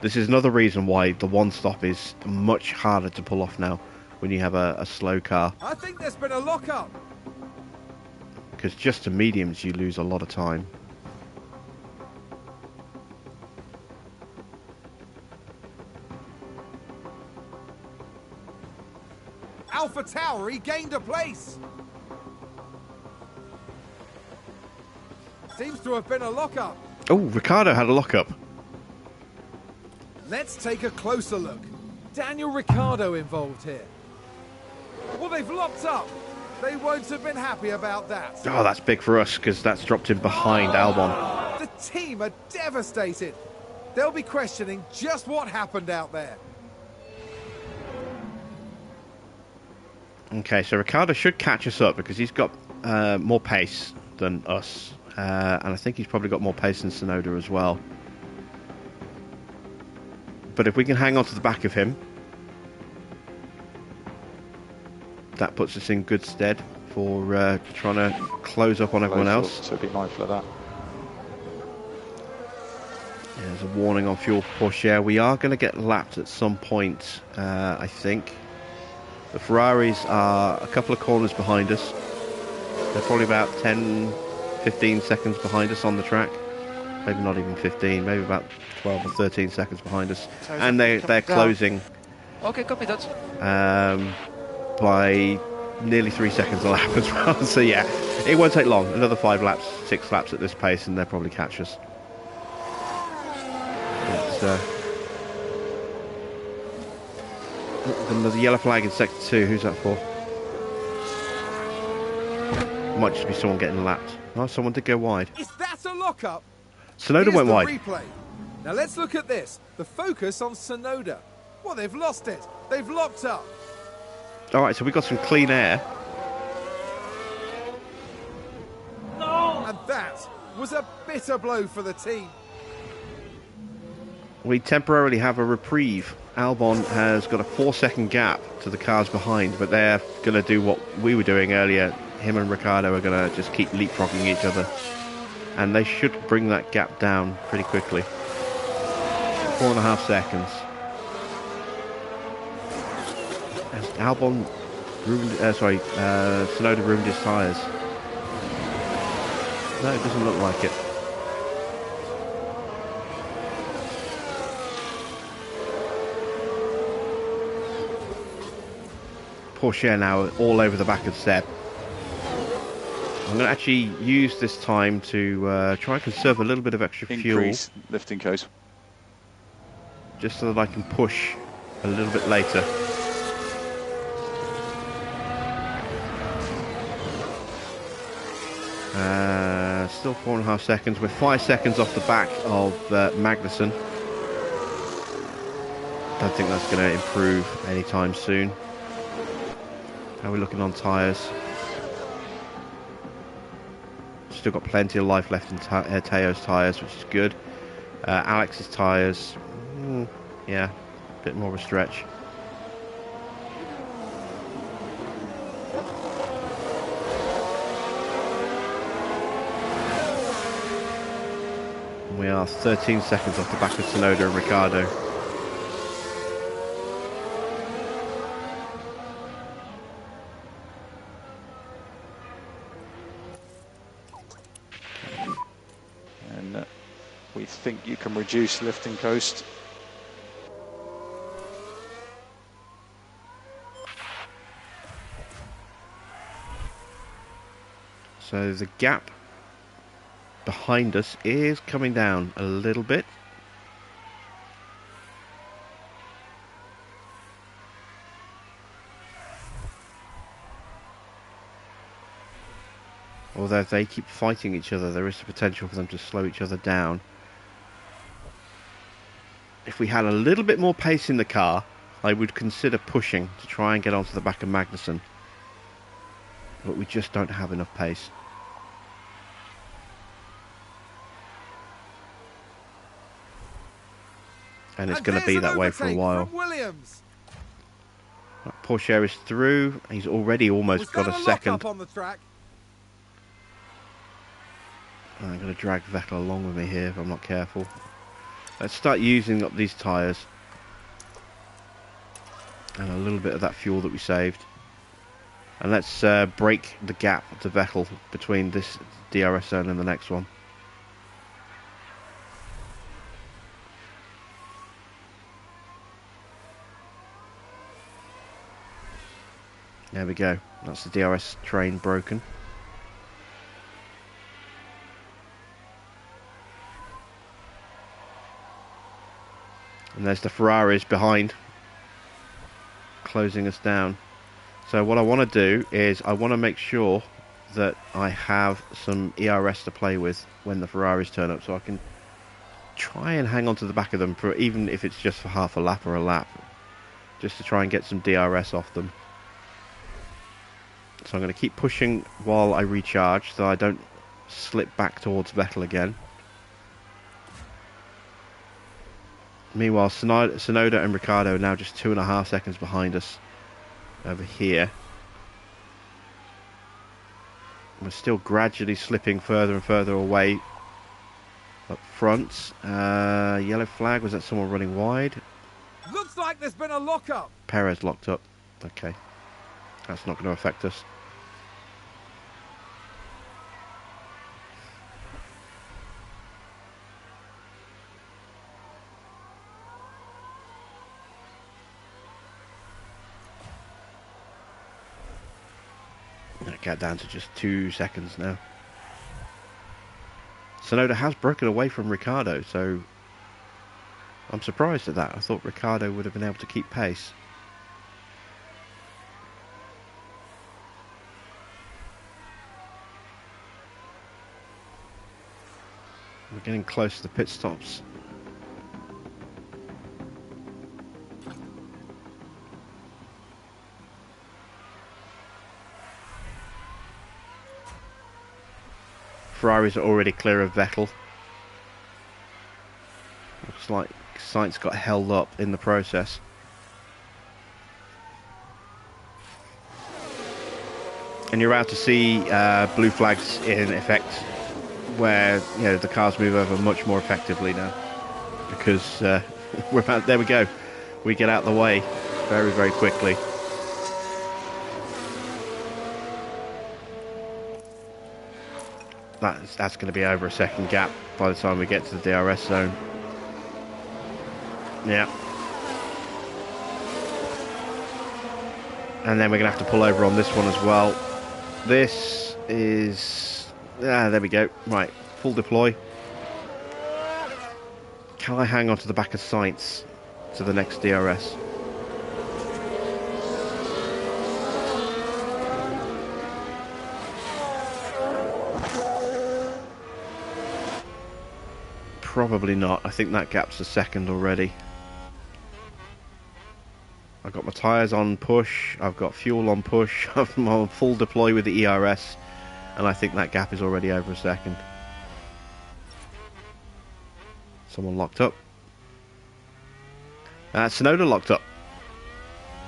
This is another reason why the one stop is much harder to pull off now when you have a slow car. I think there's been a lock-up. Because just to mediums you lose a lot of time. AlphaTauri gained a place. Seems to have been a lock-up. Oh, Ricciardo had a lock-up. Let's take a closer look. Daniel Ricciardo involved here. Well, they've locked up. They won't have been happy about that. Oh, that's big for us because that's dropped him behind Albon. The team are devastated. They'll be questioning just what happened out there. Okay, so Ricciardo should catch us up because he's got more pace than us. And I think he's probably got more pace than Tsunoda as well. But if we can hang on to the back of him, that puts us in good stead for trying to close up on everyone else. So be mindful of that. Yeah, there's a warning on fuel for Porsche. We are going to get lapped at some point, I think. The Ferraris are a couple of corners behind us. They're probably about 10, 15 seconds behind us on the track. Maybe not even 15, maybe about 12 or 13 seconds behind us. And they're closing. Okay, copy that. By nearly 3 seconds a lap as well. So yeah, it won't take long. Another 5 laps, 6 laps at this pace, and they'll probably catch us. Another yellow flag in sector 2. Who's that for? Might just be someone getting lapped. Oh, someone did go wide. Is that a lock-up? Tsunoda went wide. Replay. Now let's look at this. The focus on Tsunoda. Well, they've lost it. They've locked up. All right, so we got some clean air. No! And that was a bitter blow for the team. We temporarily have a reprieve. Albon has got a 4-second gap to the cars behind, but they're going to do what we were doing earlier. Him and Ricciardo are going to just keep leapfrogging each other. And they should bring that gap down pretty quickly. 4.5 seconds. As Albon ruined, Tsunoda ruined his tyres. No, it doesn't look like it. Porsche now all over the back of Seb. I'm going to actually use this time to try and conserve a little bit of extra Increase fuel. lifting codes. Just so that I can push a little bit later. Still 4.5 seconds. We're 5 seconds off the back of Magnussen. Don't think that's going to improve anytime soon. How are we looking on tyres? Still got plenty of life left in Teo's tyres, which is good. Alex's tyres, yeah, a bit more of a stretch. We are 13 seconds off the back of Tsunoda and Ricciardo. And we think you can reduce lifting coast. So the gap behind us is coming down a little bit. Although if they keep fighting each other, there is the potential for them to slow each other down. If we had a little bit more pace in the car, I would consider pushing to try and get onto the back of Magnussen. But we just don't have enough pace. And it's going to be that way for a while. Porsche is through. He's already almost got a second. On the track. I'm going to drag Vettel along with me here if I'm not careful. Let's start using up these tyres. And a little bit of that fuel that we saved. And let's break the gap to Vettel between this DRS zone and the next one. There we go. That's the DRS train broken. And there's the Ferraris behind, closing us down. So what I want to do is I want to make sure that I have some ERS to play with when the Ferraris turn up, so I can try and hang on to the back of them, for even if it's just for half a lap or a lap, just to try and get some DRS off them. So I'm going to keep pushing while I recharge so I don't slip back towards Vettel again. Meanwhile, Tsunoda and Ricciardo are now just 2.5 seconds behind us over here. We're still gradually slipping further and further away up front. Yellow flag, was that someone running wide? Looks like there's been a lock-up. Perez locked up. Okay. That's not going to affect us. Get down to just 2 seconds now. Tsunoda has broken away from Ricciardo, so I'm surprised at that. I thought Ricciardo would have been able to keep pace. We're getting close to the pit stops. Ferraris are already clear of Vettel. Looks like Sainz got held up in the process. And you're about to see blue flags in effect, where the cars move over much more effectively now, because we're about, there we go, we get out the way very, very quickly. That's going to be over a second gap by the time we get to the DRS zone. Yeah. And then we're going to have to pull over on this one as well. This is... there we go. Right, full deploy. Can I hang on to the back of Sainz to the next DRS? Probably not. I think that gap's a second already. I've got my tyres on push, I've got fuel on push, I'm on full deploy with the ERS, and I think that gap is already over a second. Someone locked up. Sonoda locked up.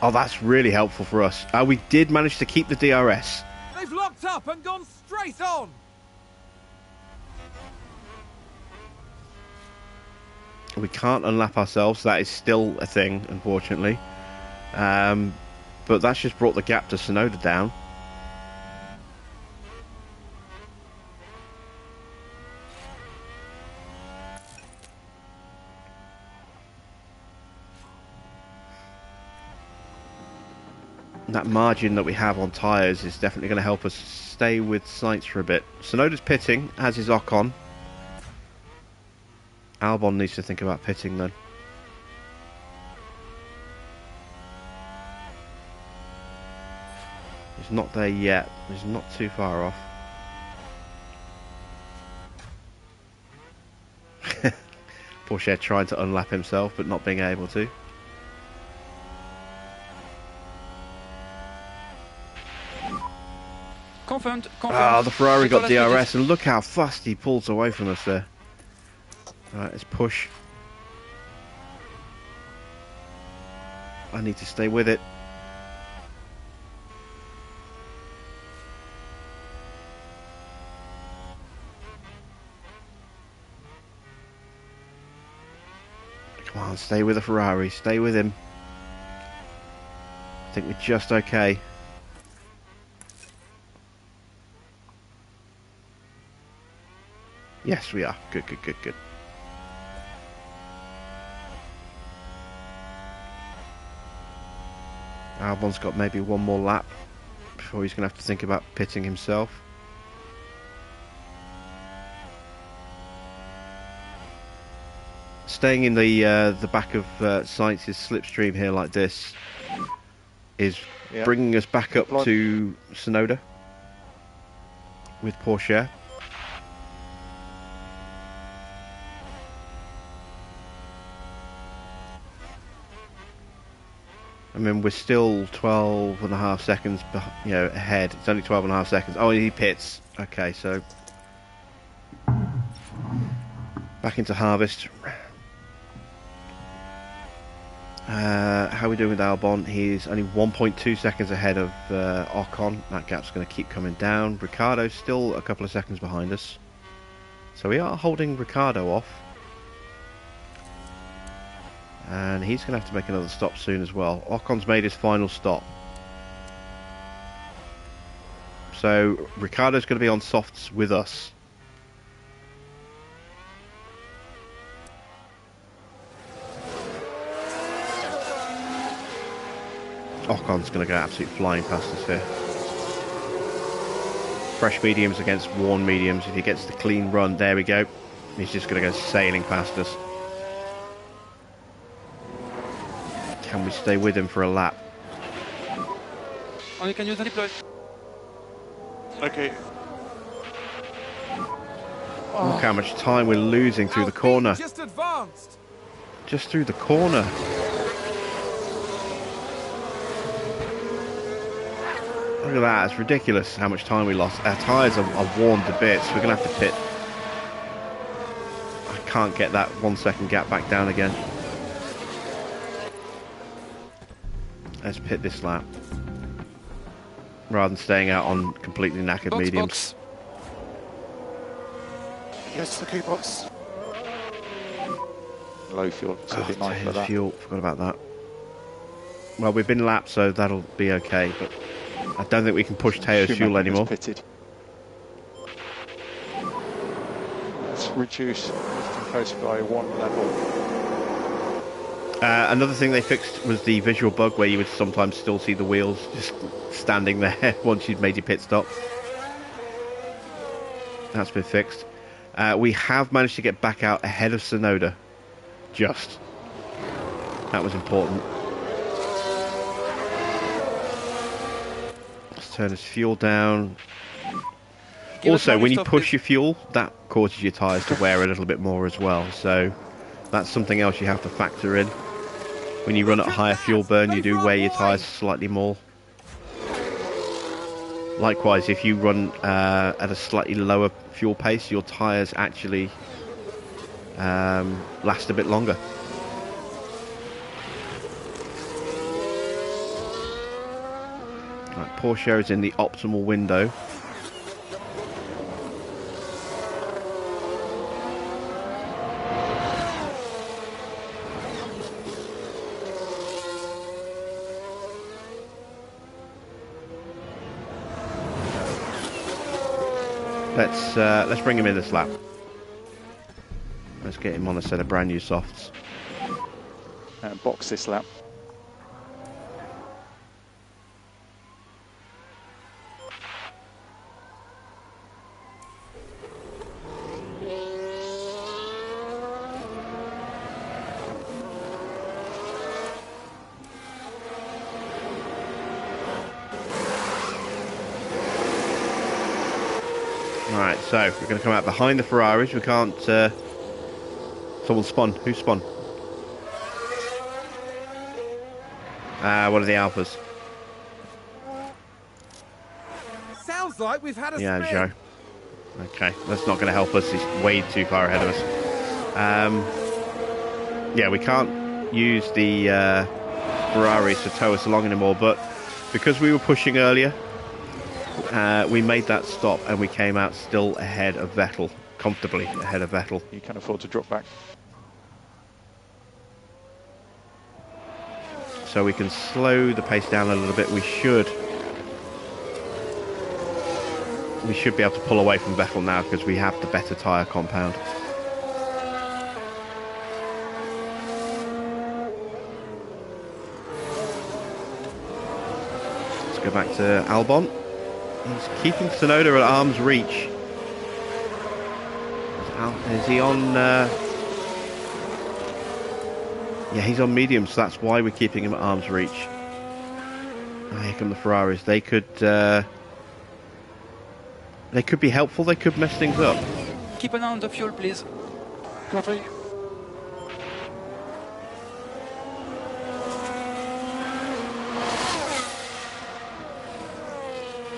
Oh, that's really helpful for us. We did manage to keep the DRS. They've locked up and gone straight on. We can't unlap ourselves. That is still a thing, unfortunately. But that's just brought the gap to Sonoda down. That margin that we have on tyres is definitely going to help us stay with Sainz for a bit. Sonoda's pitting, as is Ocon. Albon needs to think about pitting then. He's not there yet. He's not too far off. Porsche trying to unlap himself but not being able to. Confirmed. Ah, the Ferrari got DRS, and look how fast he pulls away from us there. Alright, let's push. I need to stay with it. Come on, stay with the Ferrari, stay with him. I think we're just okay. Yes, we are. Good, good, good, good. Albon's got maybe one more lap before he's going to have to think about pitting himself. Staying in the back of Sainz's slipstream here like this is bringing us back up to Sonoda with Porsche. I mean, we're still 12.5 seconds, ahead. It's only 12.5 seconds. Oh, he pits. Okay, so back into harvest. How are we doing with Albon? He's only 1.2 seconds ahead of Ocon. That gap's going to keep coming down. Ricciardo's still a couple of seconds behind us. So we are holding Ricciardo off. And he's going to have to make another stop soon as well. Ocon's made his final stop. So Ricciardo's going to be on softs with us. Ocon's going to go absolutely flying past us here. Fresh mediums against worn mediums. If he gets the clean run, there we go. He's just going to go sailing past us. Can we stay with him for a lap? Only can use the deploy. Okay. Look how much time we're losing through the corner. Just advanced. Just through the corner. Look at that, it's ridiculous how much time we lost. Our tyres are worn to bits, we're going to have to pit. I can't get that 1 second gap back down again. Let's pit this lap. Rather than staying out on completely knackered mediums. Yes, okay, box. Low fuel, so be mindful of that. Fuel, forgot about that. Well, we've been lapped, so that'll be okay, but I don't think we can push Teo's fuel anymore. Pitted. Let's reduce lifting post by 1 level. Another thing they fixed was the visual bug where you would sometimes still see the wheels just standing there once you'd made your pit stop. That's been fixed. We have managed to get back out ahead of Sonoda. Just. That was important. Let's turn his fuel down. Also, when you lift off, push please. your fuel, that causes your tyres to wear a little bit more as well. So that's something else you have to factor in. When you run at a higher fuel burn, you do wear your tyres slightly more. Likewise, if you run at a slightly lower fuel pace, your tyres actually last a bit longer. Right, Porsche is in the optimal window. Let's bring him in this lap. Let's get him on a set of brand new softs. And box this lap. Right, so we're going to come out behind the Ferraris. We can't... someone spun. Who spun? One of the Alphas. Sounds like we've had a Yeah, spin. Joe. Okay, that's not going to help us. He's way too far ahead of us. Yeah, we can't use the Ferraris to tow us along anymore, but because we were pushing earlier, we made that stop and we came out still ahead of Vettel, comfortably ahead of Vettel. You can afford to drop back. So we can slow the pace down a little bit. We should be able to pull away from Vettel now because we have the better tyre compound. Let's go back to Albon. He's keeping Tsunoda at arm's reach. Is he on... Yeah, he's on medium, so that's why we're keeping him at arm's reach. Oh, here come the Ferraris. They could be helpful, they could mess things up. Keep an eye on the fuel, please. Copy.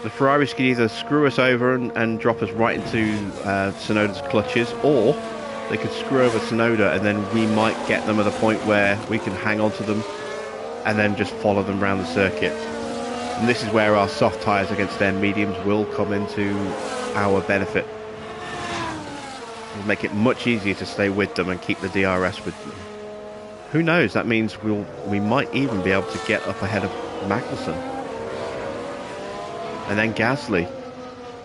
The Ferraris could either screw us over and drop us right into Tsunoda's clutches, or they could screw over Tsunoda and then we might get them at a point where we can hang on to them and then just follow them around the circuit. And this is where our soft tyres against their mediums will come into our benefit. It'll make it much easier to stay with them and keep the DRS with them. Who knows, that means we might even be able to get up ahead of Magnussen. And then Gasly.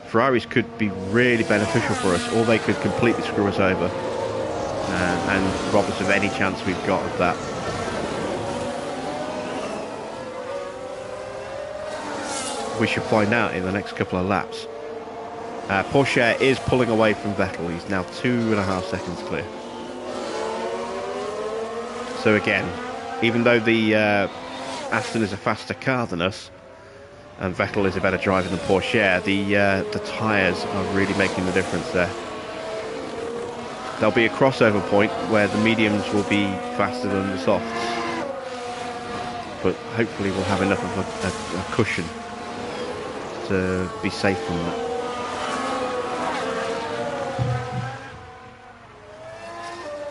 Ferraris could be really beneficial for us, or they could completely screw us over and rob us of any chance we've got of that. We should find out in the next couple of laps. Porsche is pulling away from Vettel. He's now 2.5 seconds clear. So again, even though the Aston is a faster car than us, and Vettel is a better driver than Porsche, the tyres are really making the difference there. There'll be a crossover point where the mediums will be faster than the softs, but hopefully we'll have enough of a cushion to be safe from that.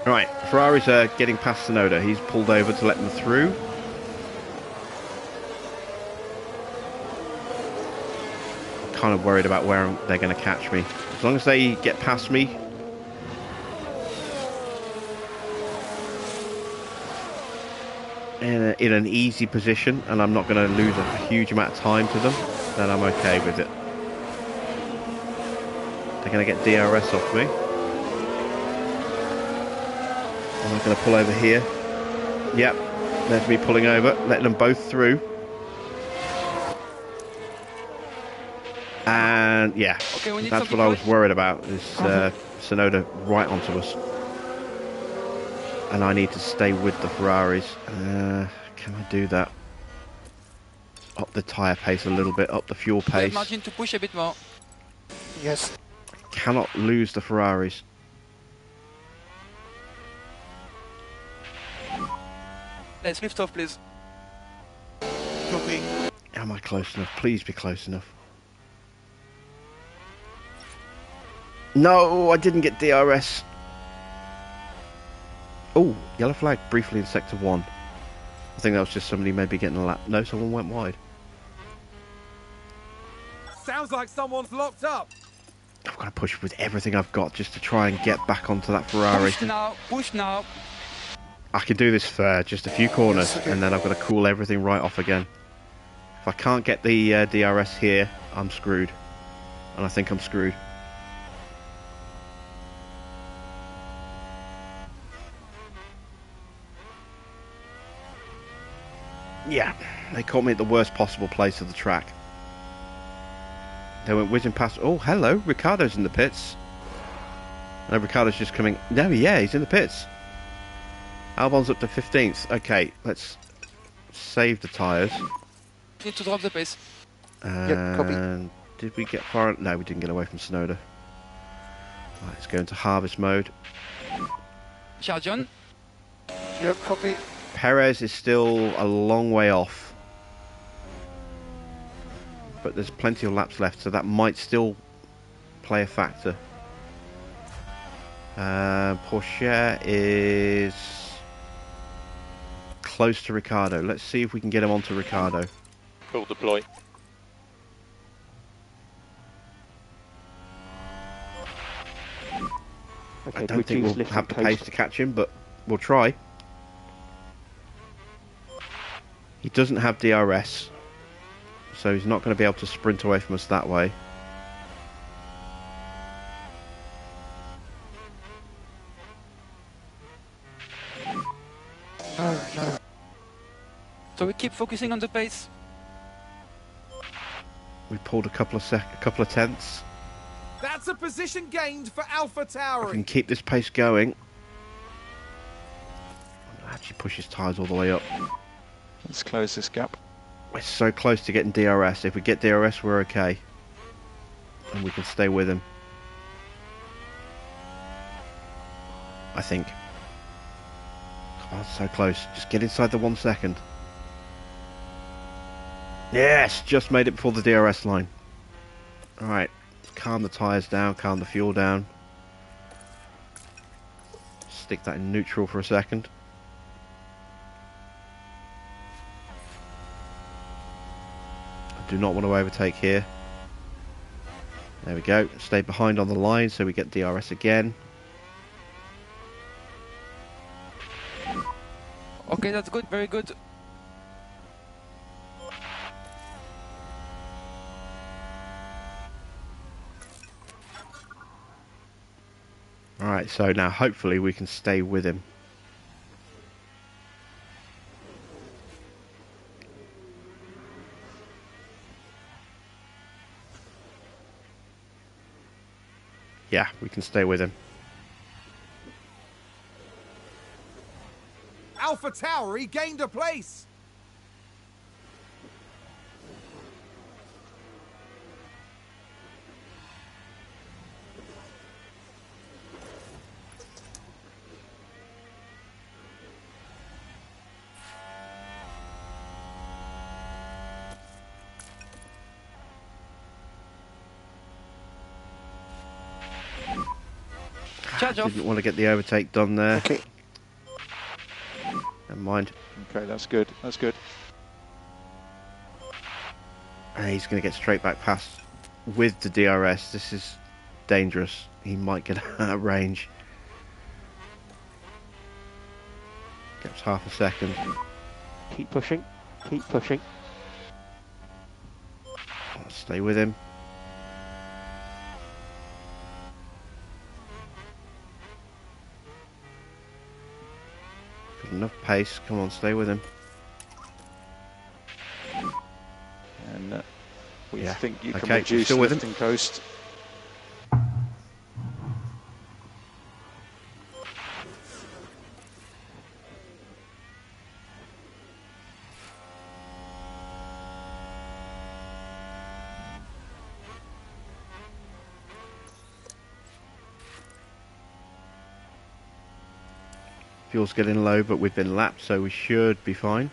Right, Ferraris are getting past Tsunoda. He's pulled over to let them through. Kind of worried about where they're going to catch me. As long as they get past me, in an easy position, and I'm not going to lose a huge amount of time to them, then I'm okay with it. They're going to get DRS off me. I'm going to pull over here. Yep, there's me pulling over, letting them both through. And yeah, Okay, that's what I was worried about, is Tsunoda right onto us. And I need to stay with the Ferraris. Can I do that? Up the tyre pace a little bit, up the fuel pace. Margin to push a bit more. Yes. Cannot lose the Ferraris. Let's lift off, please. Copy. Am I close enough? Please be close enough. No, I didn't get DRS. Oh, yellow flag briefly in sector 1. I think that was just somebody maybe getting a lap. No, someone went wide. Sounds like someone's locked up. I've got to push with everything I've got just to try and get back onto that Ferrari. Push now, push now. I can do this for just a few corners, and then I've got to cool everything right off again. If I can't get the DRS here, I'm screwed. And I think I'm screwed. Yeah, they caught me at the worst possible place of the track. They went whizzing past. Oh, hello, Ricardo's in the pits. No, Ricardo's just coming. No, yeah, he's in the pits. Albon's up to 15th. Okay, let's save the tyres. Need to drop the pace. Yep, copy. And did we get far? No, we didn't get away from Sonoda. Right, let's go into harvest mode. Charge on. Yep, copy. Perez is still a long way off, but there's plenty of laps left, so that might still play a factor. Porsche is close to Ricardo. Let's see if we can get him onto Ricardo. Full deploy. I don't think we'll have the pace to catch him, but we'll try. He doesn't have DRS, so he's not going to be able to sprint away from us that way. No, no. So we keep focusing on the pace. We pulled a couple of tenths. That's a position gained for Alpha I can Tauri. keep this pace going. Actually push his tyres all the way up. Let's close this gap. We're so close to getting DRS. If we get DRS, we're okay. And we can stay with him. I think. Come on, so close. Just get inside the 1 second. Yes! Just made it before the DRS line. Alright. Calm the tyres down, calm the fuel down. Stick that in neutral for a second. I do not want to overtake here. There we go. Stay behind on the line so we get DRS again. Okay, that's good, very good. Alright, so now hopefully we can stay with him. Yeah, we can stay with him. Alpha Tauri gained a place. Charge off. Didn't want to get the overtake done there. Okay. Never mind. Okay, that's good. That's good. And he's going to get straight back past with the DRS. This is dangerous. He might get out of range. Gets half a second. Keep pushing. Keep pushing. I'll stay with him. Got enough pace. Come on, stay with him. And we Yeah. think you can Okay, reduce still with him. lifting coast. Fuel's getting low, but we've been lapped, so we should be fine.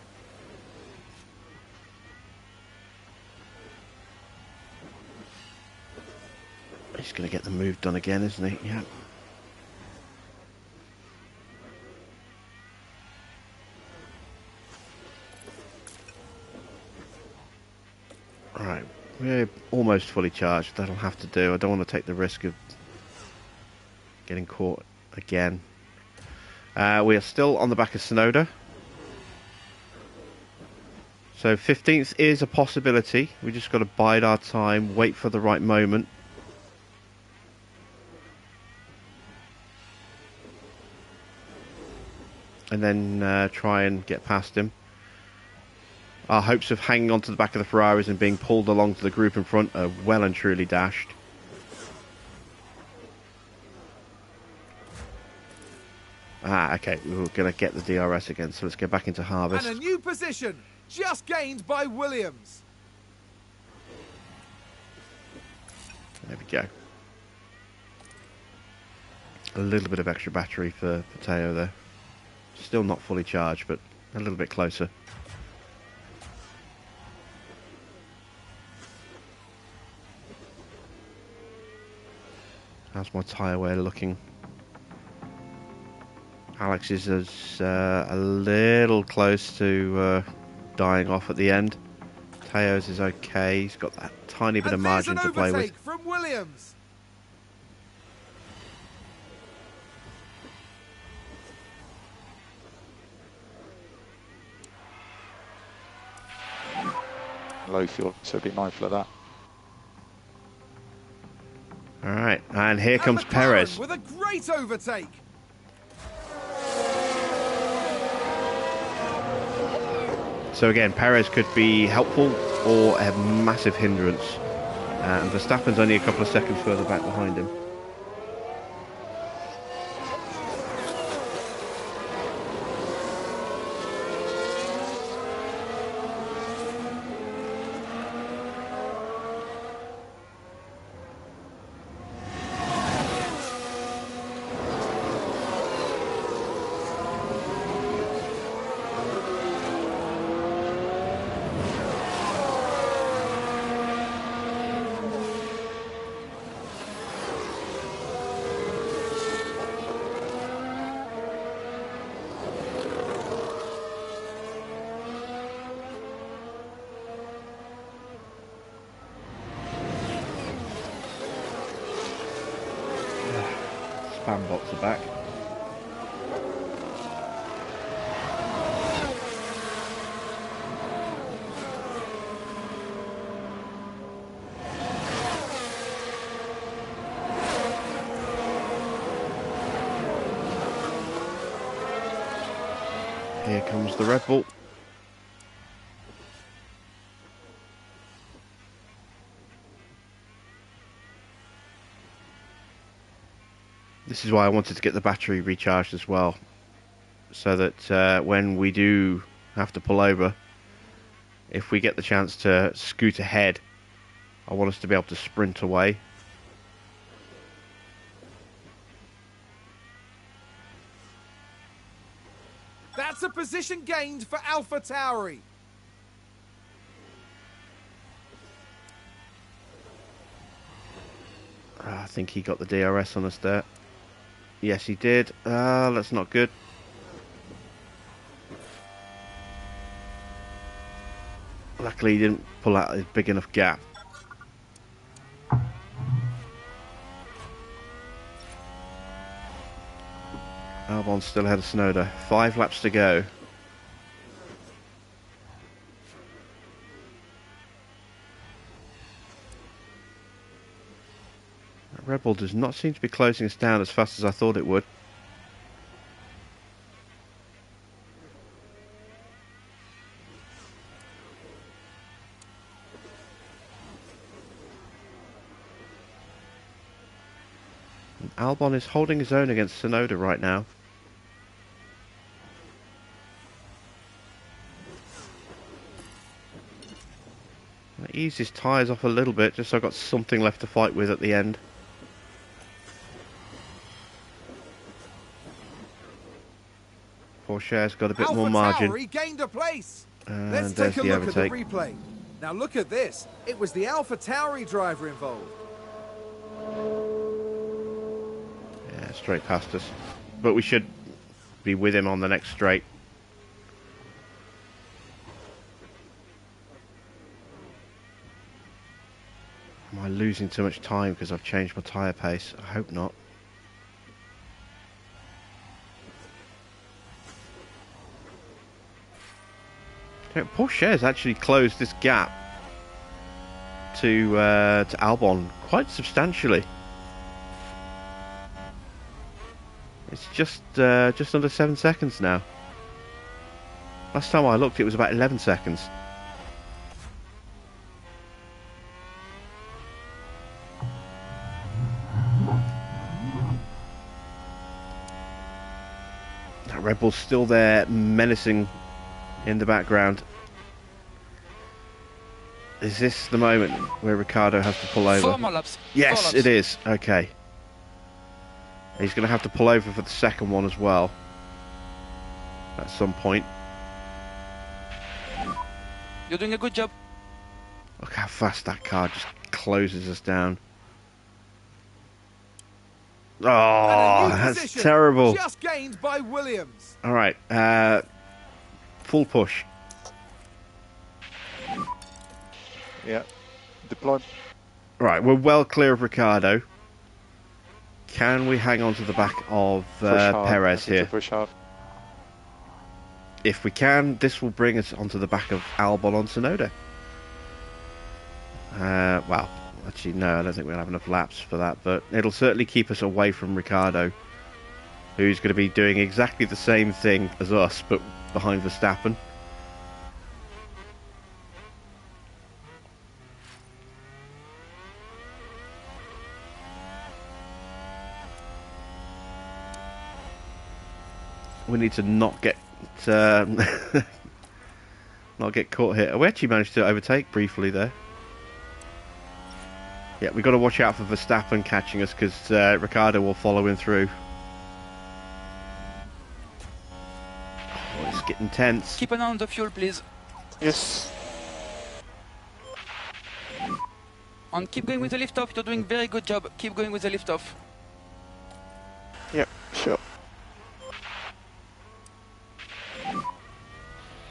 He's going to get the move done again, isn't he? Yeah. Right, we're almost fully charged. That'll have to do. I don't want to take the risk of getting caught again. We are still on the back of Sonoda. So 15th is a possibility. We just got to bide our time, wait for the right moment. And then try and get past him. Our hopes of hanging on to the back of the Ferraris and being pulled along to the group in front are well and truly dashed. Ah, okay, we were going to get the DRS again, so let's get back into harvest. And a new position, just gained by Williams. There we go. A little bit of extra battery for Teo there. Still not fully charged, but a little bit closer. How's my tyre wear looking? Alex is a little close to dying off at the end. Teo's is okay. He's got that tiny bit of margin to play with. From Williams. Low fuel, so be mindful of that. All right, and here comes McLaren Perez. With a great overtake. So again, Perez could be helpful or a massive hindrance. And Verstappen's only a couple of seconds further back behind him. Spam bots are back. Here comes the Red Bull. This is why I wanted to get the battery recharged as well, so that when we do have to pull over, if we get the chance to scoot ahead, I want us to be able to sprint away. That's a position gained for AlphaTauri. I think he got the DRS on us there. Yes, he did. That's not good. Luckily, he didn't pull out a big enough gap. Albon's still ahead of Tsunoda. 5 laps to go. Red Bull does not seem to be closing us down as fast as I thought it would. And Albon is holding his own against Tsunoda right now. Ease his tyres off a little bit just so I've got something left to fight with at the end. Porsche's got a bit Alpha more margin. Tauri gained a place. And Let's there's take a the look at the overtake. replay. Now look at this. It was the Alpha Tauri driver involved. Yeah, straight past us. But we should be with him on the next straight. Am I losing too much time because I've changed my tyre pace? I hope not. Porsche's actually closed this gap to Albon quite substantially. It's just under 7 seconds now. Last time I looked, it was about 11 seconds. That Red Bull's still there, menacing in the background. Is this the moment where Ricciardo has to pull over? 4 more laps. Yes, 4 laps. it is. Okay. He's going to have to pull over for the second one as well. At some point. You're doing a good job. Look how fast that car just closes us down. Oh, And a new that's position, terrible. Just gained by Williams. All right. Full push. Yeah. Deploy. Right, we're well clear of Ricciardo. Can we hang on to the back of Push hard. Perez I need to here? Push hard. If we can, this will bring us onto the back of Albon on Tsunoda. Well, actually, no, I don't think we'll have enough laps for that, but it'll certainly keep us away from Ricciardo, who's going to be doing exactly the same thing as us, but behind Verstappen. We need to not get not get caught here. We actually managed to overtake briefly there. Yeah, we've got to watch out for Verstappen catching us because Ricciardo will follow him through. Oh, it's getting tense. Keep an eye on the fuel, please. Yes. And keep going with the lift off. You're doing very good job. Keep going with the lift off. Yep, sure.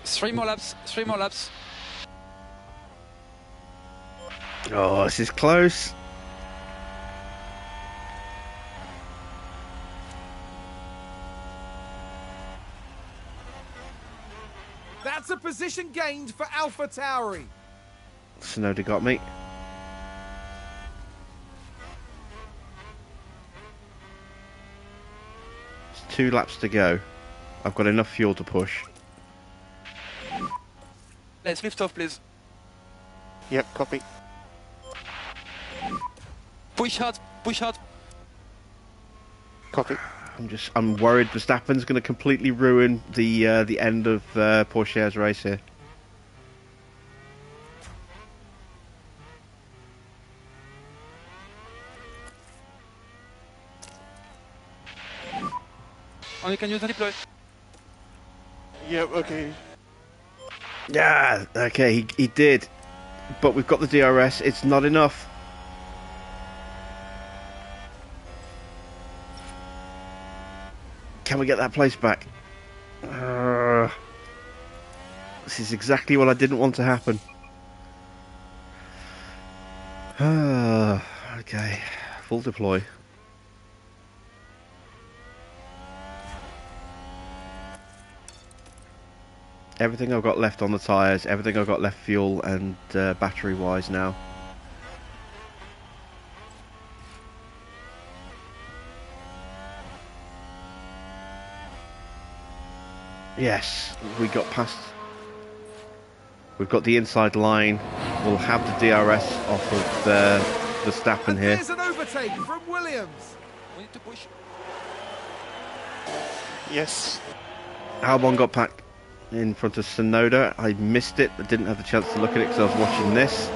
3 more laps. 3 more laps. Oh, this is close. That's a position gained for Alpha Tauri. Tsunoda got me. It's 2 laps to go. I've got enough fuel to push. Let's lift off, please. Yep, copy. Push hard. Push hard. Copy. I'm worried Verstappen's going to completely ruin the end of Porsche's race here. And you can use the deploy. Yep, okay. Yeah, okay, he did. But we've got the DRS, it's not enough. Can we get that place back? This is exactly what I didn't want to happen. Okay, full deploy. Everything I've got left on the tyres, everything I've got left fuel and battery wise now. Yes, we got past. We've got the inside line. We'll have the DRS off of Verstappen And here. there's an overtake from Williams. We need to push. Yes. Albon got back in front of Tsunoda. I missed it. I didn't have the chance to look at it because I was watching this.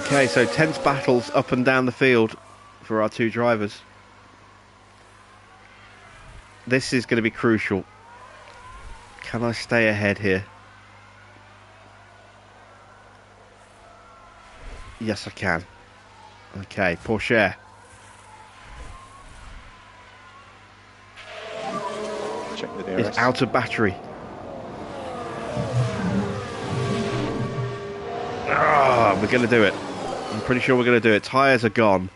Okay, so tense battles up and down the field for our two drivers. This is going to be crucial. Can I stay ahead here? Yes, I can. Okay, Porsche. Check the DRS. It's out of battery. Ah, we're going to do it. I'm pretty sure we're going to do it. Tyres are gone.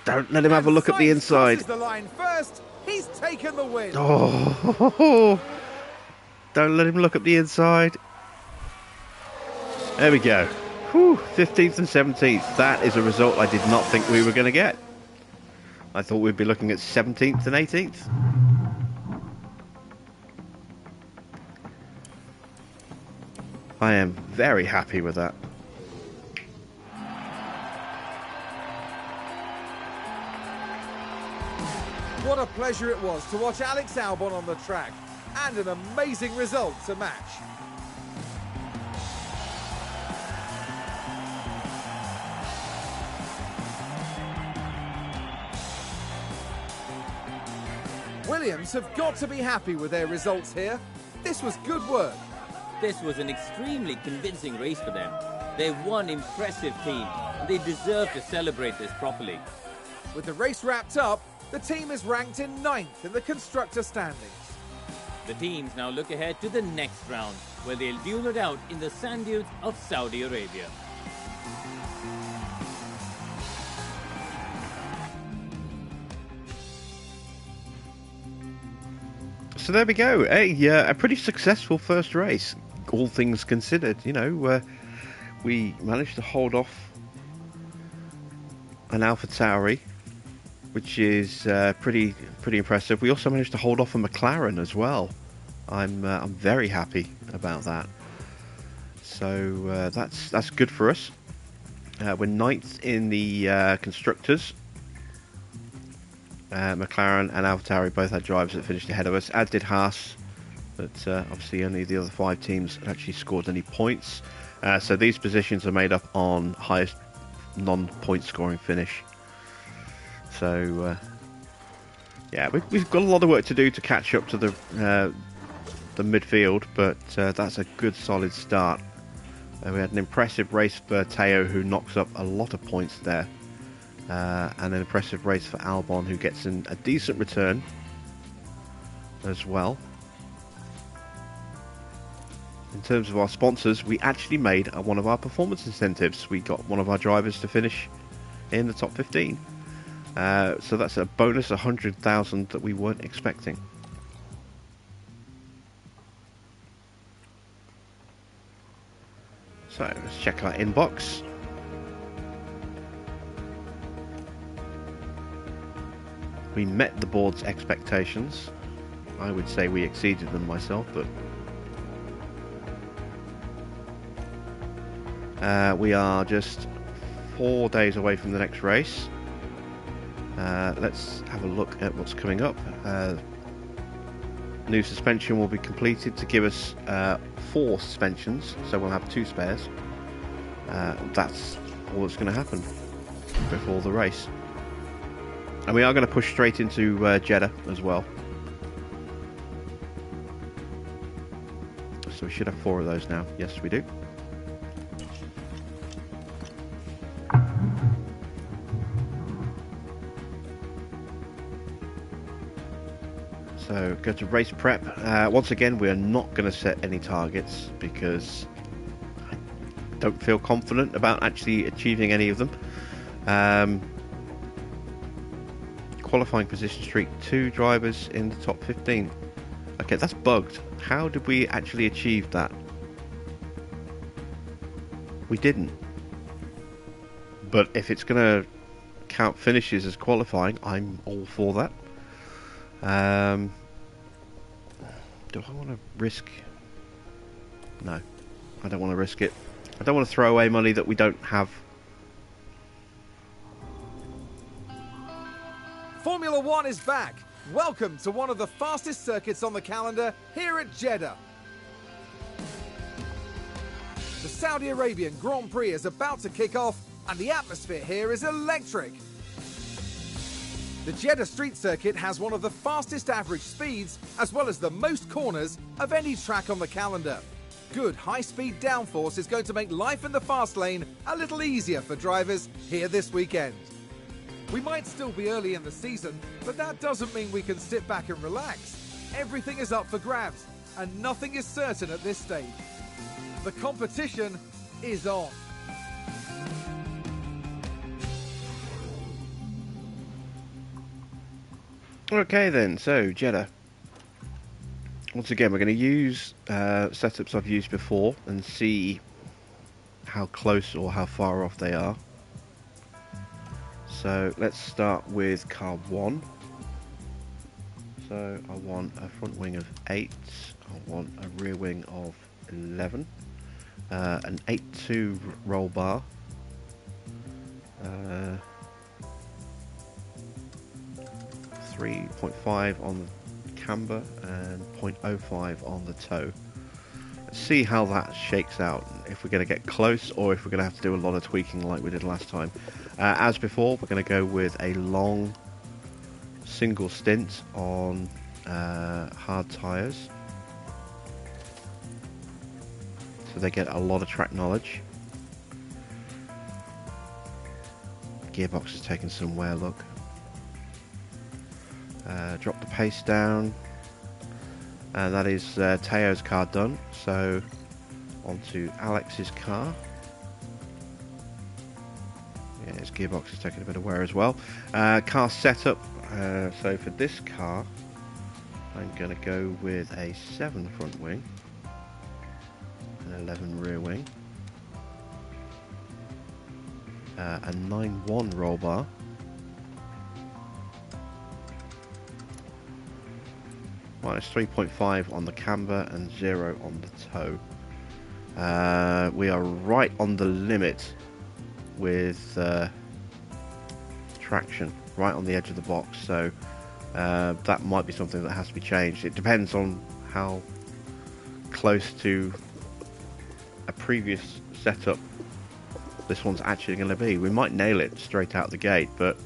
Don't let him have a look at the inside. The line first. He's taken the win. Oh, don't let him look at the inside. There we go. Whew, 15th and 17th. That is a result I did not think we were going to get. I thought we'd be looking at 17th and 18th. I am very happy with that. What a pleasure it was to watch Alex Albon on the track, and an amazing result to match. Williams have got to be happy with their results here. This was good work. This was an extremely convincing race for them. They're one impressive team, and they deserve to celebrate this properly. With the race wrapped up, the team is ranked in 9th in the constructor standings. The teams now look ahead to the next round, where they'll duel it out in the sand dunes of Saudi Arabia. So there we go. A pretty successful first race, all things considered. You know, we managed to hold off an AlphaTauri, which is pretty impressive. We also managed to hold off a McLaren as well. I'm very happy about that. So that's good for us. We're 9th in the constructors. McLaren and AlphaTauri both had drivers that finished ahead of us, as did Haas, but obviously only the other 5 teams had actually scored any points. So these positions are made up on highest non-point scoring finish. So yeah, we've got a lot of work to do to catch up to the midfield, but that's a good solid start. We had an impressive race for Teo, who knocks up a lot of points there. And an impressive race for Albon, who gets a decent return as well. In terms of our sponsors, we actually made one of our performance incentives. We got one of our drivers to finish in the top 15. So that's a bonus 100,000 that we weren't expecting. So let's check our inbox. We met the board's expectations. I would say we exceeded them myself, but we are just 4 days away from the next race. Let's have a look at what's coming up. New suspension will be completed to give us 4 suspensions, so we'll have 2 spares. That's all that's going to happen before the race. And we are going to push straight into Jeddah as well. So we should have 4 of those now. Yes, we do. So go to race prep. Once again, we are not going to set any targets because I don't feel confident about actually achieving any of them. Qualifying position streak, 2 drivers in the top 15. Okay, that's bugged. How did we actually achieve that? We didn't. But if it's going to count finishes as qualifying, I'm all for that. Do I want to risk? No, I don't want to risk it. I don't want to throw away money that we don't have. Formula One is back. Welcome to one of the fastest circuits on the calendar here at Jeddah. The Saudi Arabian Grand Prix is about to kick off, and the atmosphere here is electric. The Jeddah street circuit has one of the fastest average speeds, as well as the most corners of any track on the calendar. Good high-speed downforce is going to make life in the fast lane a little easier for drivers here this weekend. We might still be early in the season, but that doesn't mean we can sit back and relax. Everything is up for grabs, and nothing is certain at this stage. The competition is on. Okay then, so Jeddah. Once again, we're going to use setups I've used before and see how close or how far off they are. So let's start with car 1. So I want a front wing of 8, I want a rear wing of 11, an 8.2 roll bar, 3.5 on the camber and 0.05 on the toe. Let's see how that shakes out, if we're going to get close or if we're going to have to do a lot of tweaking like we did last time. As before, we're going to go with a long single stint on hard tyres, so they get a lot of track knowledge. Gearbox has taken some wear, look. Drop the pace down, and that is Teo's car done. So onto Alex's car. Yeah, his gearbox has taken a bit of wear as well. Car setup. So for this car, I'm going to go with a 7 front wing, an 11 rear wing, a 9.1 roll bar, minus 3.5 on the camber and 0 on the toe. We are right on the limit with traction, right on the edge of the box, so that might be something that has to be changed. It depends on how close to a previous setup this one's actually going to be. We might nail it straight out the gate, but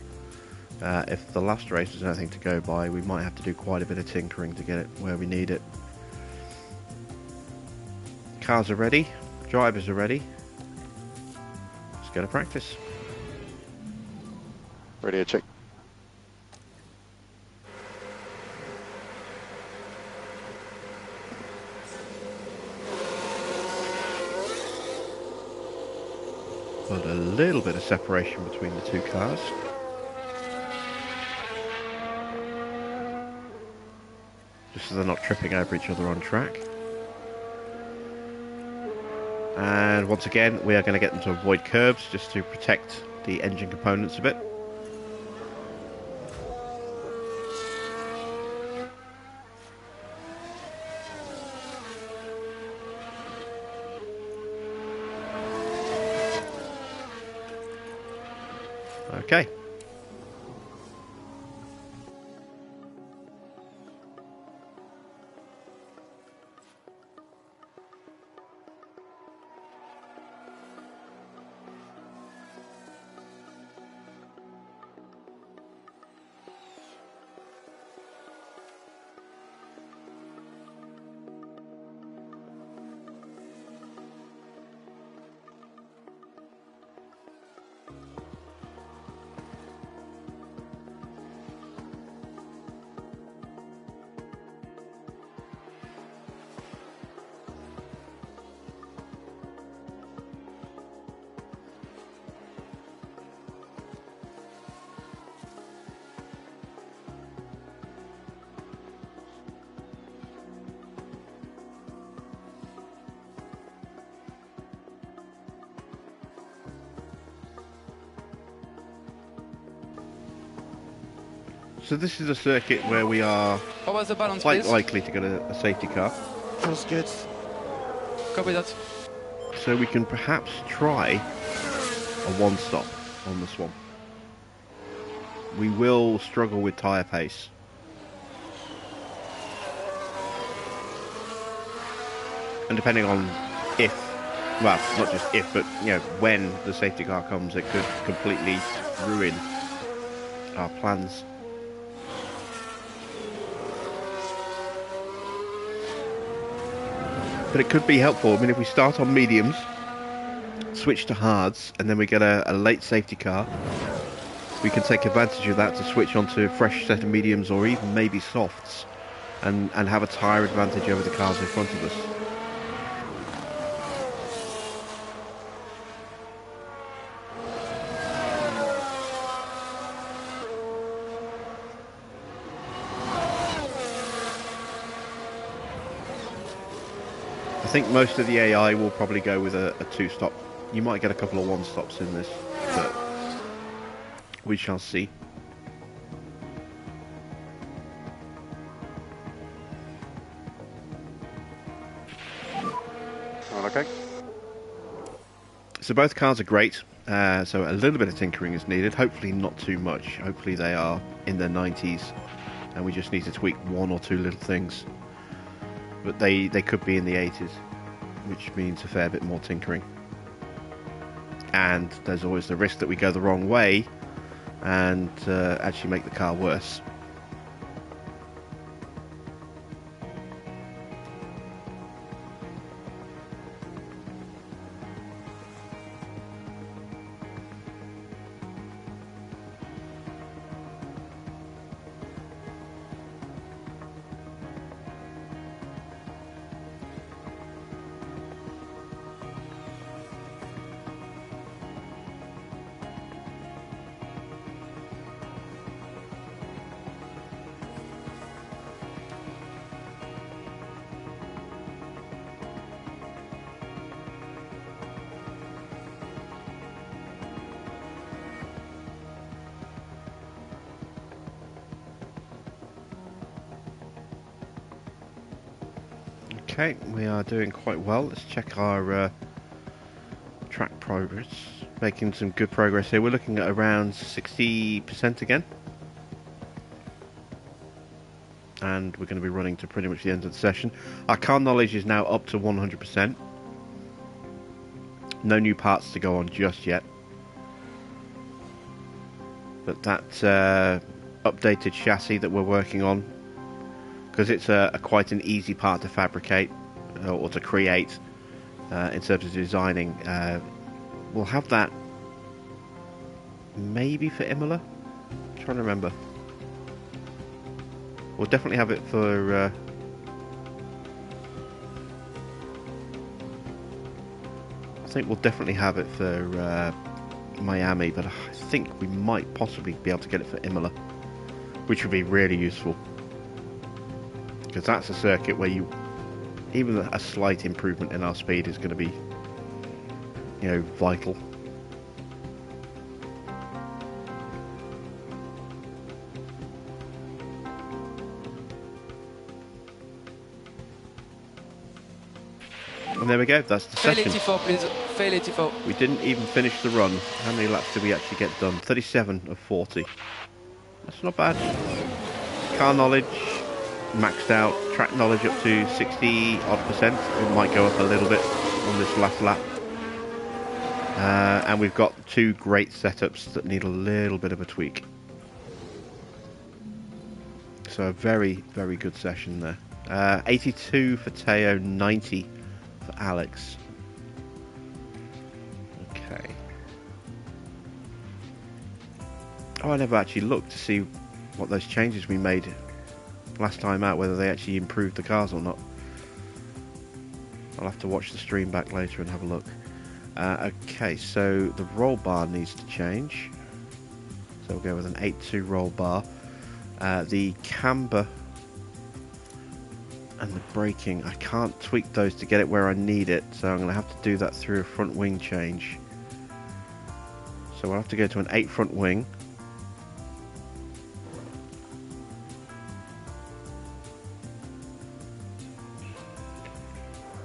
if the last race was anything to go by, we might have to do quite a bit of tinkering to get it where we need it. Cars are ready, drivers are ready. Let's go to practice. Ready to check. Got a little bit of separation between the two cars. Just so they're not tripping over each other on track. And once again, we are going to get them to avoid curbs just to protect the engine components a bit. Okay. So this is a circuit where we are How was the balance, quite please? likely to get a safety car. Feels good. Copy that. So we can perhaps try a one-stop on this one. We will struggle with tyre pace. And depending on if, well, not just if, but you know, when the safety car comes, it could completely ruin our plans. But it could be helpful. I mean, if we start on mediums, switch to hards, and then we get a late safety car, we can take advantage of that to switch onto a fresh set of mediums or even maybe softs, and have a tyre advantage over the cars in front of us. I think most of the AI will probably go with a 2-stop. You might get a couple of 1-stops in this, but we shall see. Okay. So both cars are great. So a little bit of tinkering is needed. Hopefully not too much. Hopefully they are in their 90s, and we just need to tweak 1 or 2 little things. But they could be in the 80s, which means a fair bit more tinkering. And there's always the risk that we go the wrong way and actually make the car worse. Okay, we are doing quite well. Let's check our track progress. Making some good progress here. We're looking at around 60% again. And we're going to be running to pretty much the end of the session. Our car knowledge is now up to 100%. No new parts to go on just yet. But that updated chassis that we're working on, because it's quite an easy part to fabricate or to create in terms of designing. We'll have that maybe for Imola. I'm trying to remember. We'll definitely have it for I think we'll definitely have it for Miami, but I think we might possibly be able to get it for Imola, which would be really useful. Because that's a circuit where even a slight improvement in our speed is going to be, vital. And there we go, that's the session. 84, please. Fail 84. We didn't even finish the run. How many laps did we actually get done? 37 of 40. That's not bad. Car knowledge maxed out, track knowledge up to 60 odd percent. It might go up a little bit on this last lap. And we've got 2 great setups that need a little bit of a tweak. So a very, very good session there. 82 for Teo, 90 for Alex. Okay. Oh, I never actually looked to see what those changes we made last time out, whether they actually improved the cars or not. I'll have to watch the stream back later and have a look. Okay, so the roll bar needs to change. So we'll go with an 8.2 roll bar. The camber and the braking, I can't tweak those to get it where I need it, so I'm going to have to do that through a front wing change. So we'll have to go to an 8 front wing.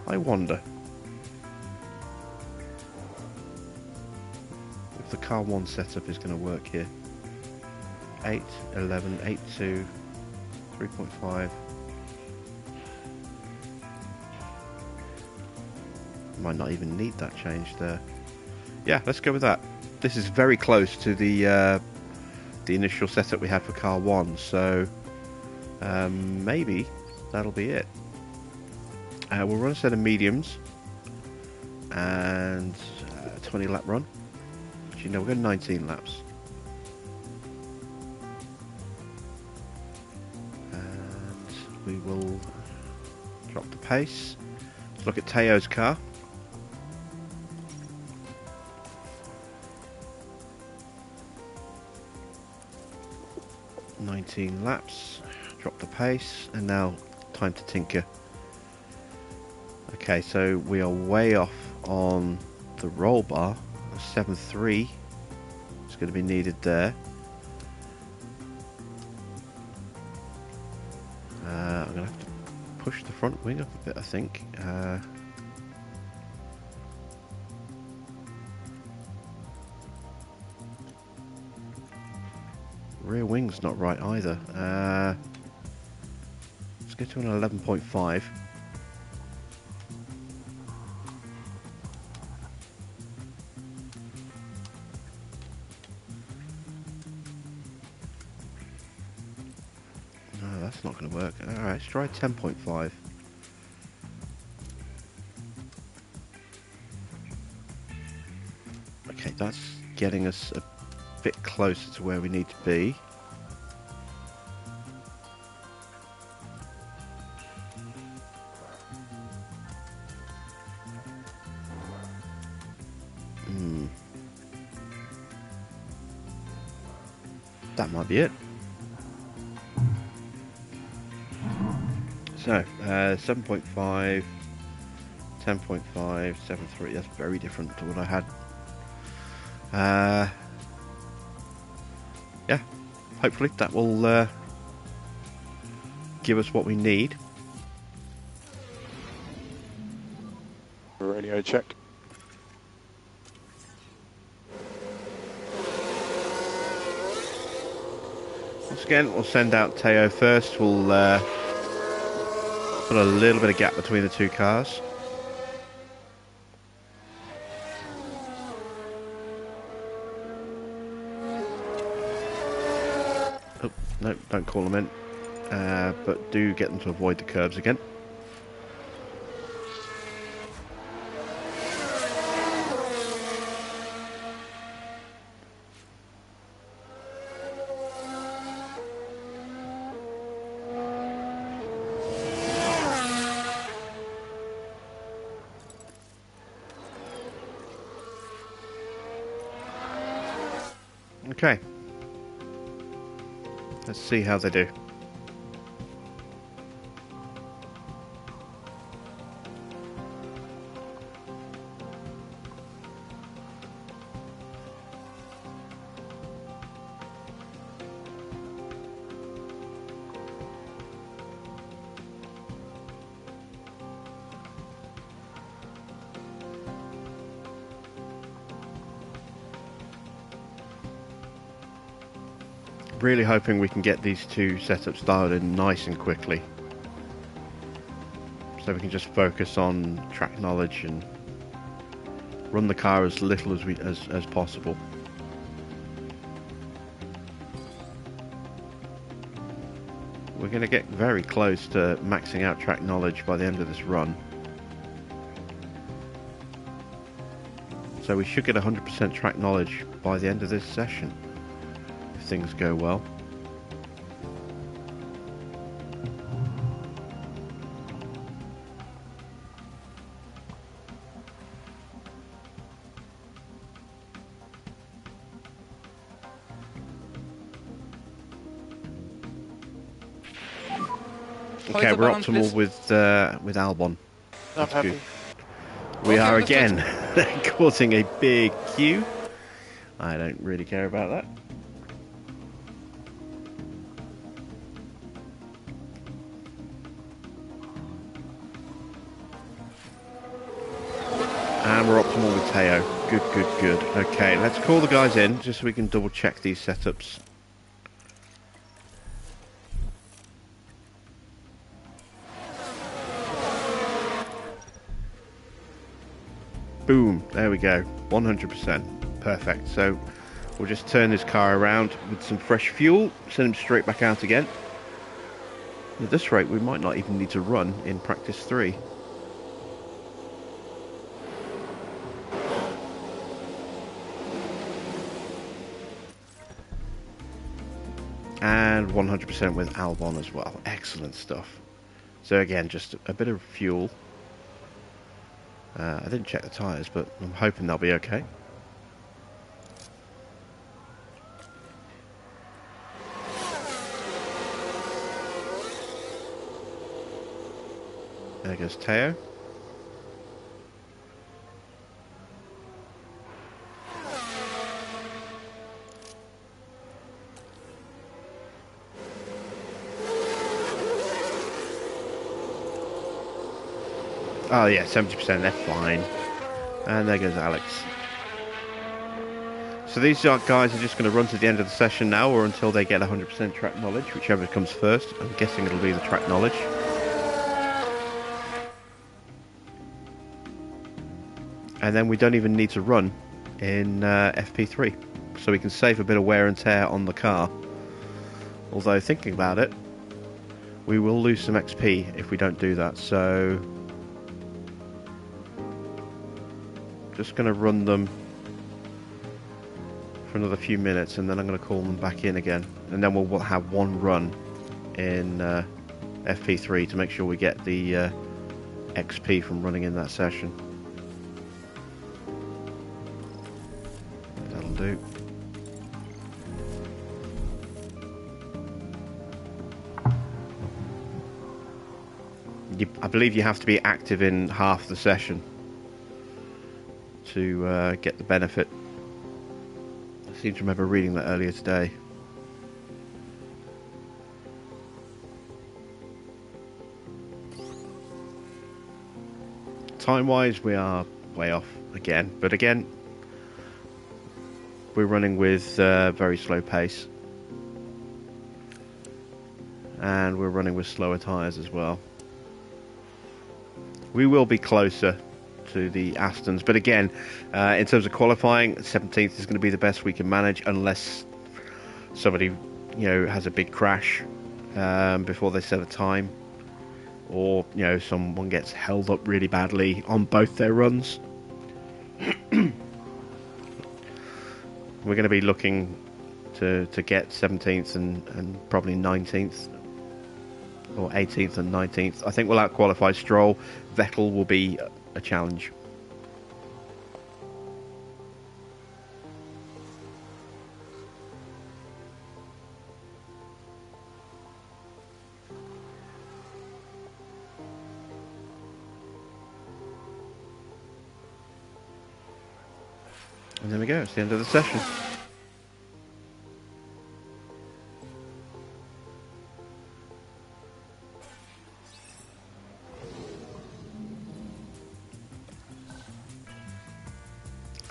I wonder if the car 1 setup is going to work here. 8, 11, 8, 2, 3.5. Might not even need that change there. Yeah, let's go with that. This is very close to the initial setup we had for car 1, so maybe that'll be it. We'll run a set of mediums and 20 lap run. Actually, no, we're going 19 laps. And we will drop the pace. Let's look at Teo's car. Laps, drop the pace, and now time to tinker. Okay, so we are way off on the roll bar. 7.3 is going to be needed there. I'm going to have to push the front wing up a bit, I think. Rear wing's not right either. Let's go to an 11.5. No, that's not going to work. Alright, let's try 10.5. Okay, that's getting us a bit closer to where we need to be. That might be it. So 7.5, 10.5, 7.3. That's very different to what I had. Yeah, hopefully that will give us what we need. Radio check. Once again, we'll send out Teo first. We'll put a little bit of gap between the two cars. Oh, no, don't call them in. But do get them to avoid the curbs again. Okay. Let's see how they do. Really hoping we can get these two setups dialed in nice and quickly, so we can just focus on track knowledge and run the car as little as possible. We're going to get very close to maxing out track knowledge by the end of this run, so we should get 100% track knowledge by the end of this session. Things go well. Okay, we're optimal with Albon. I'm happy. Good. We are again causing a big queue. I don't really care about that. And we're optimal with Teo. Good, good, good. Okay, let's call the guys in just so we can double check these setups. Boom, there we go. 100%. Perfect. So we'll just turn this car around with some fresh fuel, send him straight back out again. At this rate, we might not even need to run in practice 3. and 100% with Albon as well. Excellent stuff. So again, just a bit of fuel. I didn't check the tyres, but I'm hoping they'll be okay. There goes Teo. Oh yeah, 70%, they're fine. And there goes Alex. So these guys are just going to run to the end of the session now, or until they get 100% track knowledge, whichever comes first. I'm guessing it'll be the track knowledge. And then we don't even need to run in FP3. So we can save a bit of wear and tear on the car. Although, thinking about it, we will lose some XP if we don't do that. So just going to run them for another few minutes, and then I'm going to call them back in again, and then we'll have one run in FP3 to make sure we get the XP from running in that session. That'll do. I believe you have to be active in half the session to get the benefit. I seem to remember reading that earlier today. Time-wise, we are way off again, but again, we're running with very slow pace, and we're running with slower tyres as well. We will be closer to the Astons, but again, in terms of qualifying, 17th is going to be the best we can manage, unless somebody, has a big crash before they set a time, or someone gets held up really badly on both their runs. We're going to be looking to get 17th and probably 19th. Or 18th and 19th. I think we'll out-qualify Stroll. Vettel will be a challenge. And there we go, it's the end of the session.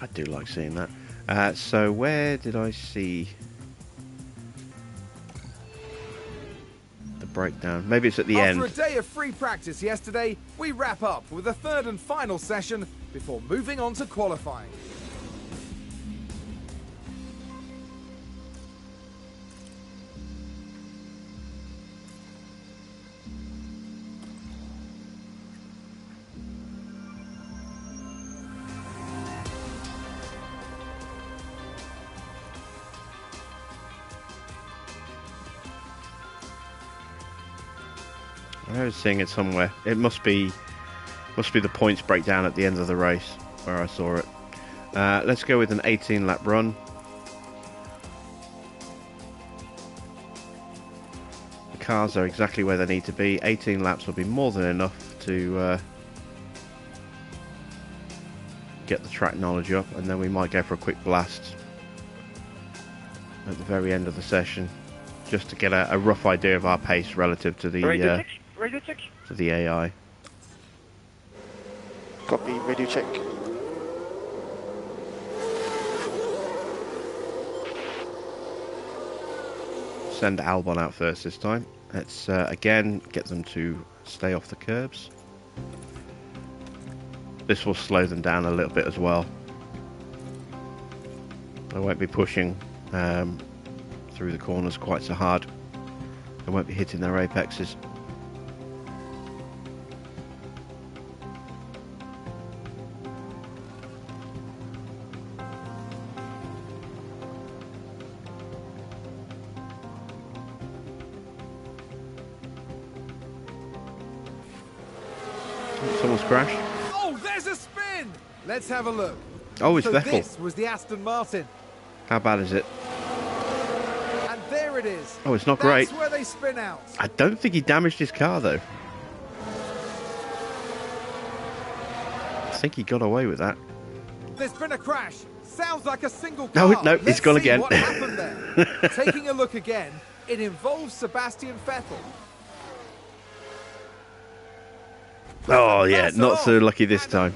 I do like seeing that. So where did I see the breakdown? Maybe it's at the end. After a day of free practice yesterday, we wrap up with the third and final session before moving on to qualifying. I was seeing it somewhere. It must be the points breakdown at the end of the race where I saw it. Let's go with an 18 lap run. The cars are exactly where they need to be. 18 laps will be more than enough to get the track knowledge up, and then we might go for a quick blast at the very end of the session, just to get a rough idea of our pace relative to the to the AI. Copy, radio check. Send Albon out first this time. Let's again get them to stay off the curbs. This will slow them down a little bit as well. They won't be pushing through the corners quite so hard. They won't be hitting their apexes. Someone's crashed. Oh, there's a spin! Let's have a look. Oh, it's So Vettel. this was the Aston Martin. How bad is it? And there it is. Oh, it's not great. That's where they spin out. I don't think he damaged his car, though. I think he got away with that. There's been a crash. Sounds like a single No, car. no, it's Let's gone see again. What happened there? Taking a look again, it involves Sebastian Vettel. Oh, yeah, That's not off. so lucky this time.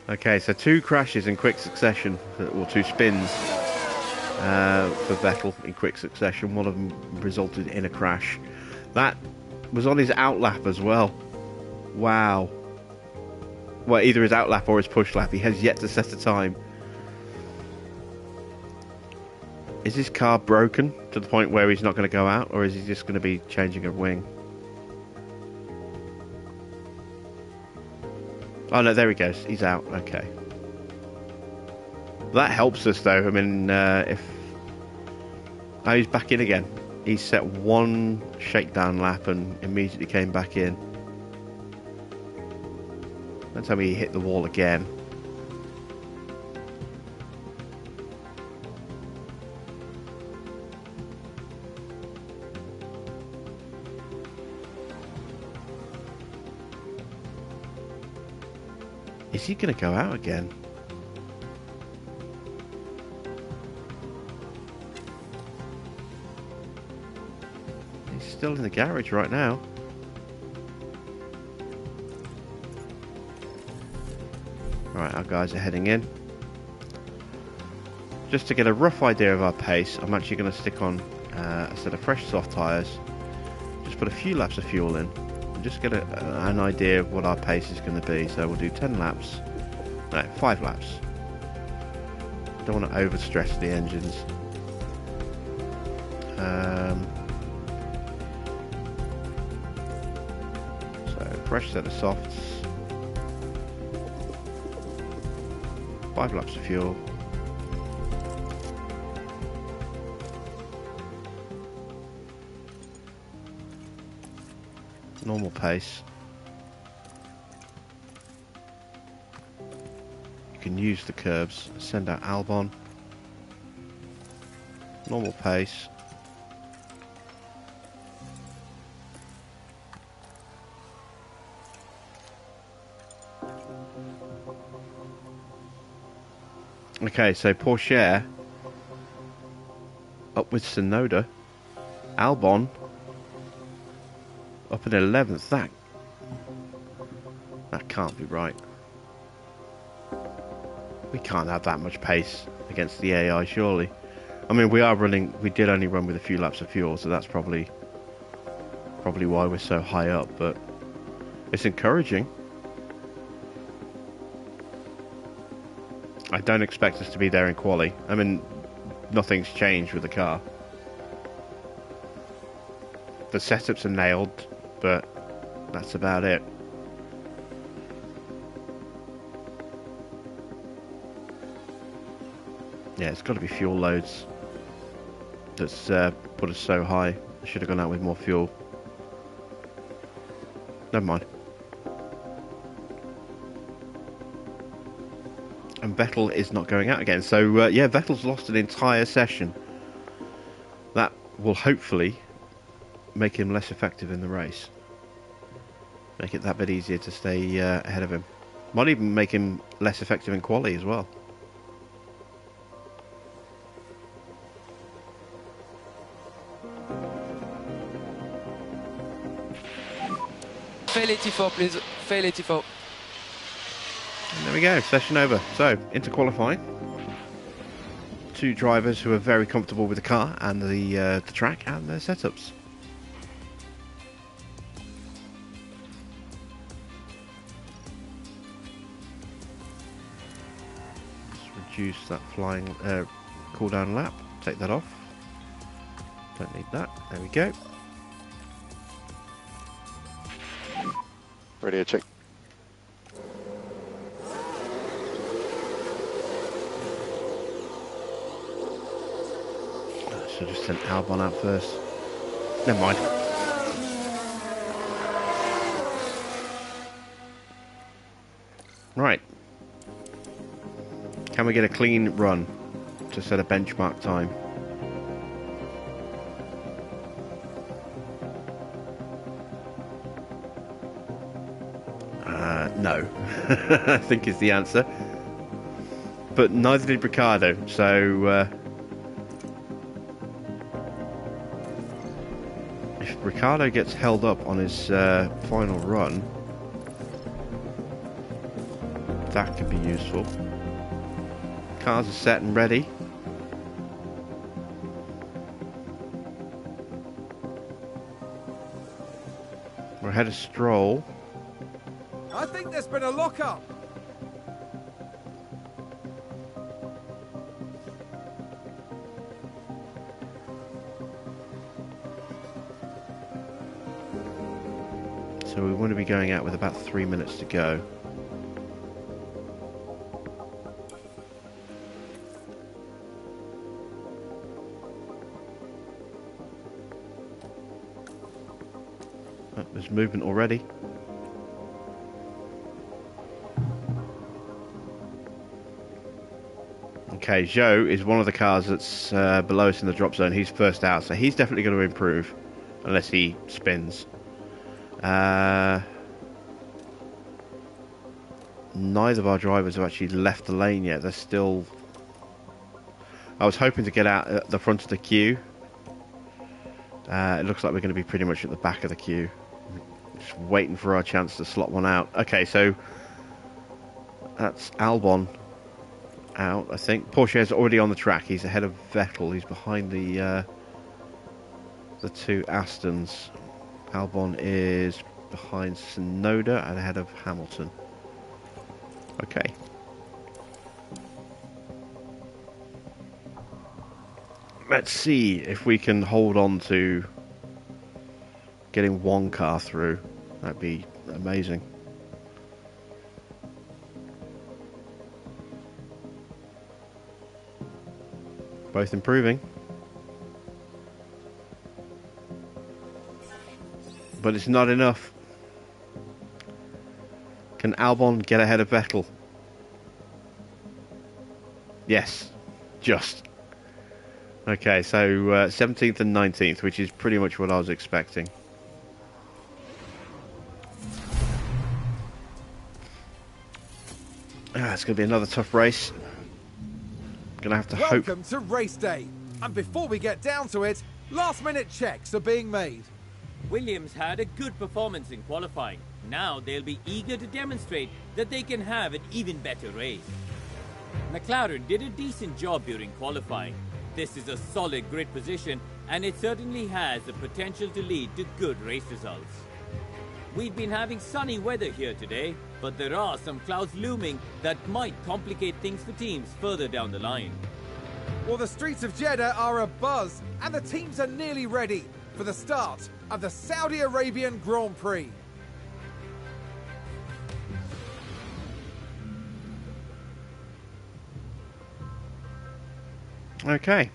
Okay, so 2 crashes in quick succession, or 2 spins for Vettel in quick succession. One of them resulted in a crash. That was on his outlap as well. Wow. Well, either his outlap or his push lap. He has yet to set a time. Is his car broken to the point where he's not going to go out, or is he just going to be changing a wing? Oh no, there he goes. He's out. Okay. That helps us though. I mean, if... Oh, he's back in again. He set 1 shakedown lap and immediately came back in. Don't tell me he hit the wall again. Is he going to go out again? He's still in the garage right now. Right, our guys are heading in. Just to get a rough idea of our pace, I'm actually going to stick on a set of fresh soft tyres. Just put a few laps of fuel in. And just get an idea of what our pace is going to be. So we'll do 10 laps. No, 5 laps. Don't want to overstress the engines. So fresh set of softs. 5 laps of fuel. Normal pace. You can use the curbs. Send out Albon. Normal pace. Okay, so Porsche up with Sonoda. Albon up in 11th. That can't be right. We can't have that much pace against the AI, surely. I mean, we did only run with a few laps of fuel, so that's probably why we're so high up, but it's encouraging. I don't expect us to be there in quali. I mean, nothing's changed with the car. The setups are nailed, but that's about it. Yeah, it's got to be fuel loads that's put us so high. I should have gone out with more fuel. Never mind. And Vettel is not going out again. So, yeah, Vettel's lost an entire session. That will hopefully make him less effective in the race. Make it that bit easier to stay ahead of him. Might even make him less effective in quali as well. Fail 84, please. Fail 84. And there we go, session over. So, into qualifying. 2 drivers who are very comfortable with the car and the track and their setups. Let's reduce that flying cooldown lap. Take that off. Don't need that. There we go. Radio check. Should have just sent Albon out first. Never mind. Right. Can we get a clean run to set a benchmark time? No. I think is the answer. But neither did Ricardo, so if Ricardo gets held up on his final run, that could be useful. Cars are set and ready. We're ahead of Stroll. I think there's been a lock-up. So we want to be going out with about 3 minutes to go. Oh, there's movement already. Okay, Zhou is one of the cars that's below us in the drop zone. He's first out, so he's definitely going to improve, unless he spins. Neither of our drivers have actually left the lane yet. They're still... I was hoping to get out at the front of the queue. It looks like we're going to be pretty much at the back of the queue. Just waiting for our chance to slot one out. Okay, so that's Albon out, I think. Porsche's already on the track. He's ahead of Vettel. He's behind the two Astons. Albon is behind Tsunoda and ahead of Hamilton. Okay. Let's see if we can hold on to getting one car through. That'd be amazing. Both improving. But it's not enough. Can Albon get ahead of Vettel? Yes. Just. Okay, so 17th and 19th, which is pretty much what I was expecting. It's going to be another tough race. Going to have to hope. Welcome to race day. And before we get down to it, last-minute checks are being made. Williams had a good performance in qualifying. Now they'll be eager to demonstrate that they can have an even better race. McLaren did a decent job during qualifying. This is a solid grid position, and it certainly has the potential to lead to good race results. We've been having sunny weather here today, but there are some clouds looming that might complicate things for teams further down the line. Well, the streets of Jeddah are abuzz, and the teams are nearly ready for the start of the Saudi Arabian Grand Prix. Okay.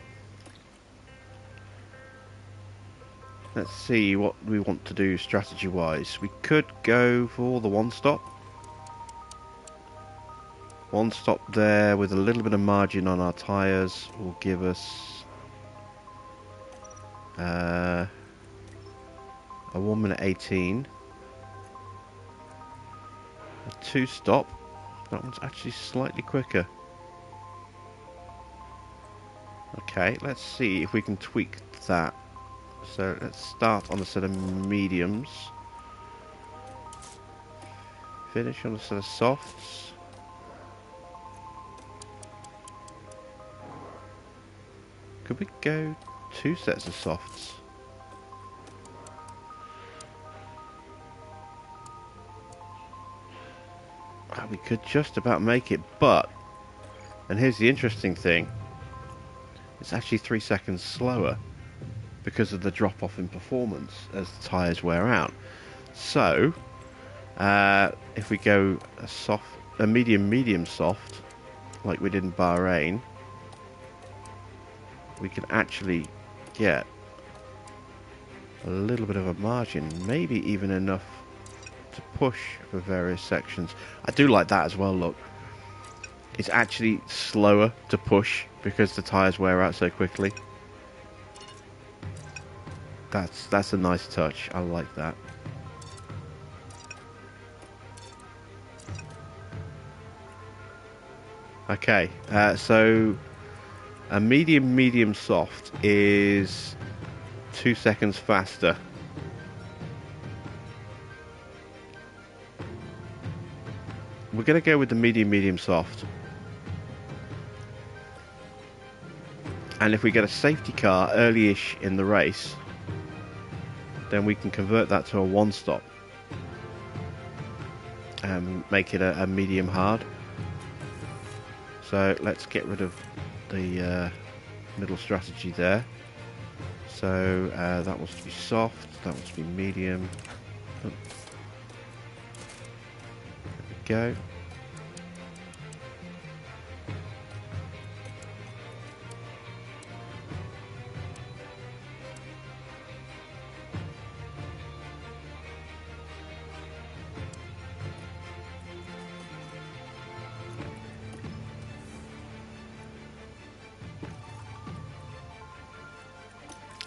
Let's see what we want to do strategy-wise. We could go for the one stop. One stop there with a little bit of margin on our tyres will give us a 1 minute 18. A two stop. That one's actually slightly quicker. Okay, let's see if we can tweak that. So let's start on a set of mediums. Finish on a set of softs. Could we go 2 sets of softs? We could just about make it, but, and here's the interesting thing, it's actually 3 seconds slower because of the drop off in performance as the tyres wear out. So if we go a medium soft like we did in Bahrain, we can actually get a little bit of a margin, maybe even enough to push for various sections. I do like that as well, look. It's actually slower to push because the tyres wear out so quickly. That's a nice touch. I like that. Okay, so a medium soft is 2 seconds faster. We're going to go with the medium soft. And if we get a safety car early-ish in the race, then we can convert that to a one-stop and make it a medium hard. So let's get rid of the middle strategy there. So that wants to be soft, that wants to be medium. Oh. There we go.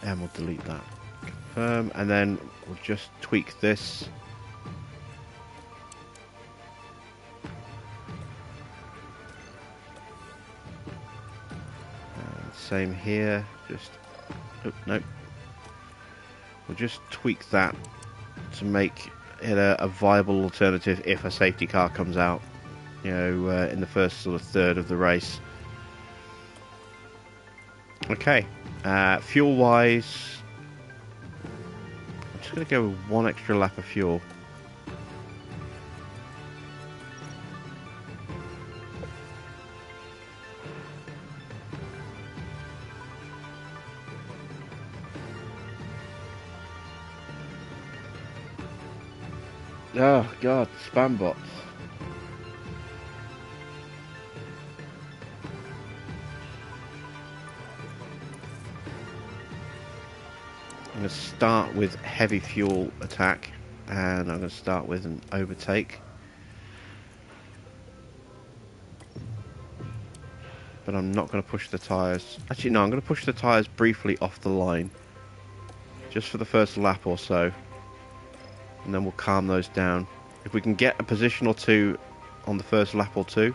And we'll delete that. Confirm, and then we'll just tweak this. And same here. Just nope. We'll just tweak that to make it a viable alternative if a safety car comes out. You know, in the first sort of third of the race. Okay. Fuel wise, I'm just going to go with 1 extra lap of fuel. Oh god, spam bots. I'm going to start with heavy fuel attack, and I'm going to start with an overtake. But I'm not going to push the tyres. Actually, no, I'm going to push the tyres briefly off the line. Just for the first lap or so. And then we'll calm those down. If we can get a position or two on the first lap or two,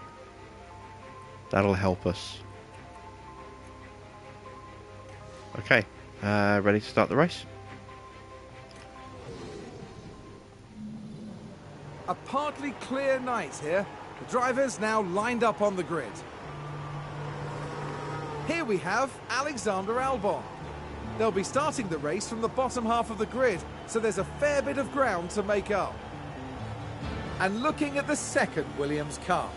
that'll help us. Okay. Ready to start the race? A partly clear night here. The drivers now lined up on the grid. Here we have Alexander Albon. They'll be starting the race from the bottom half of the grid, so there's a fair bit of ground to make up. And looking at the second Williams car.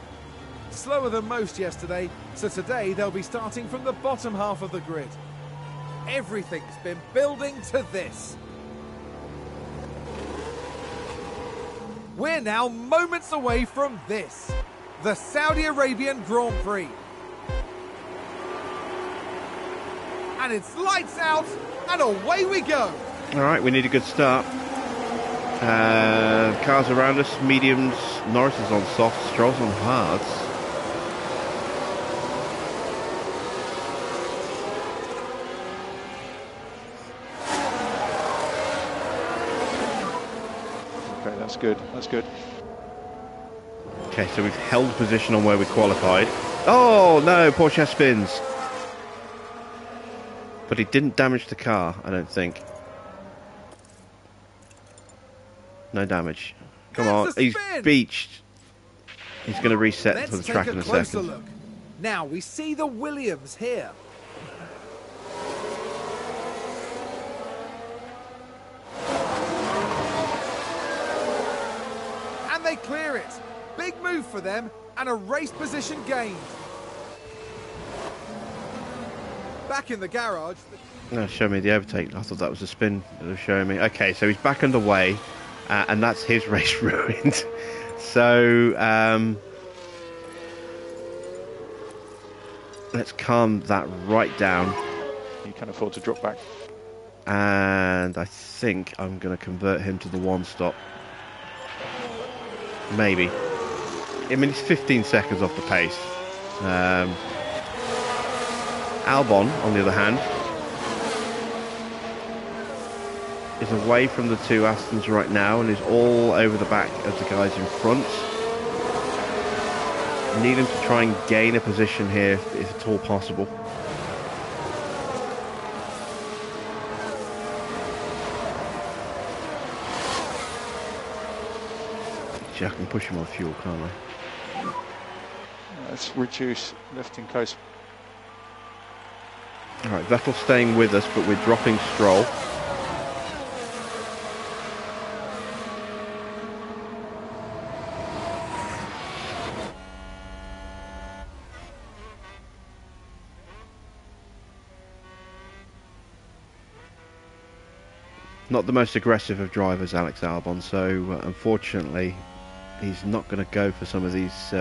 Slower than most yesterday, so today they'll be starting from the bottom half of the grid. Everything's been building to this. We're now moments away from this. The Saudi Arabian Grand Prix. And it's lights out, and away we go. Alright, we need a good start. Cars around us, mediums, Norris is on soft, Stroll's on hards. Okay, that's good. That's good. Okay, so we've held position on where we qualified. Oh no, Porsche spins. But he didn't damage the car, I don't think. No damage. Come on, he's beached. He's going to reset to the track in a second. Look. Now we see the Williams here. And they clear it. Big move for them and a race position gained. Back in the garage. No, show me the overtake. I thought that was a spin that was showing me. Okay, so he's back underway, and that's his race ruined. So let's calm that right down. You can afford to drop back. And I think I'm going to convert him to the one stop. Maybe. I mean, he's 15 seconds off the pace. Albon, on the other hand, is away from the two Astons right now and is all over the back of the guys in front. Need him to try and gain a position here if at all possible. Gee, I can push him on fuel, can't I? Let's reduce lifting close. Alright, Vettel staying with us, but we're dropping Stroll. Not the most aggressive of drivers, Alex Albon, so unfortunately he's not going to go for some of these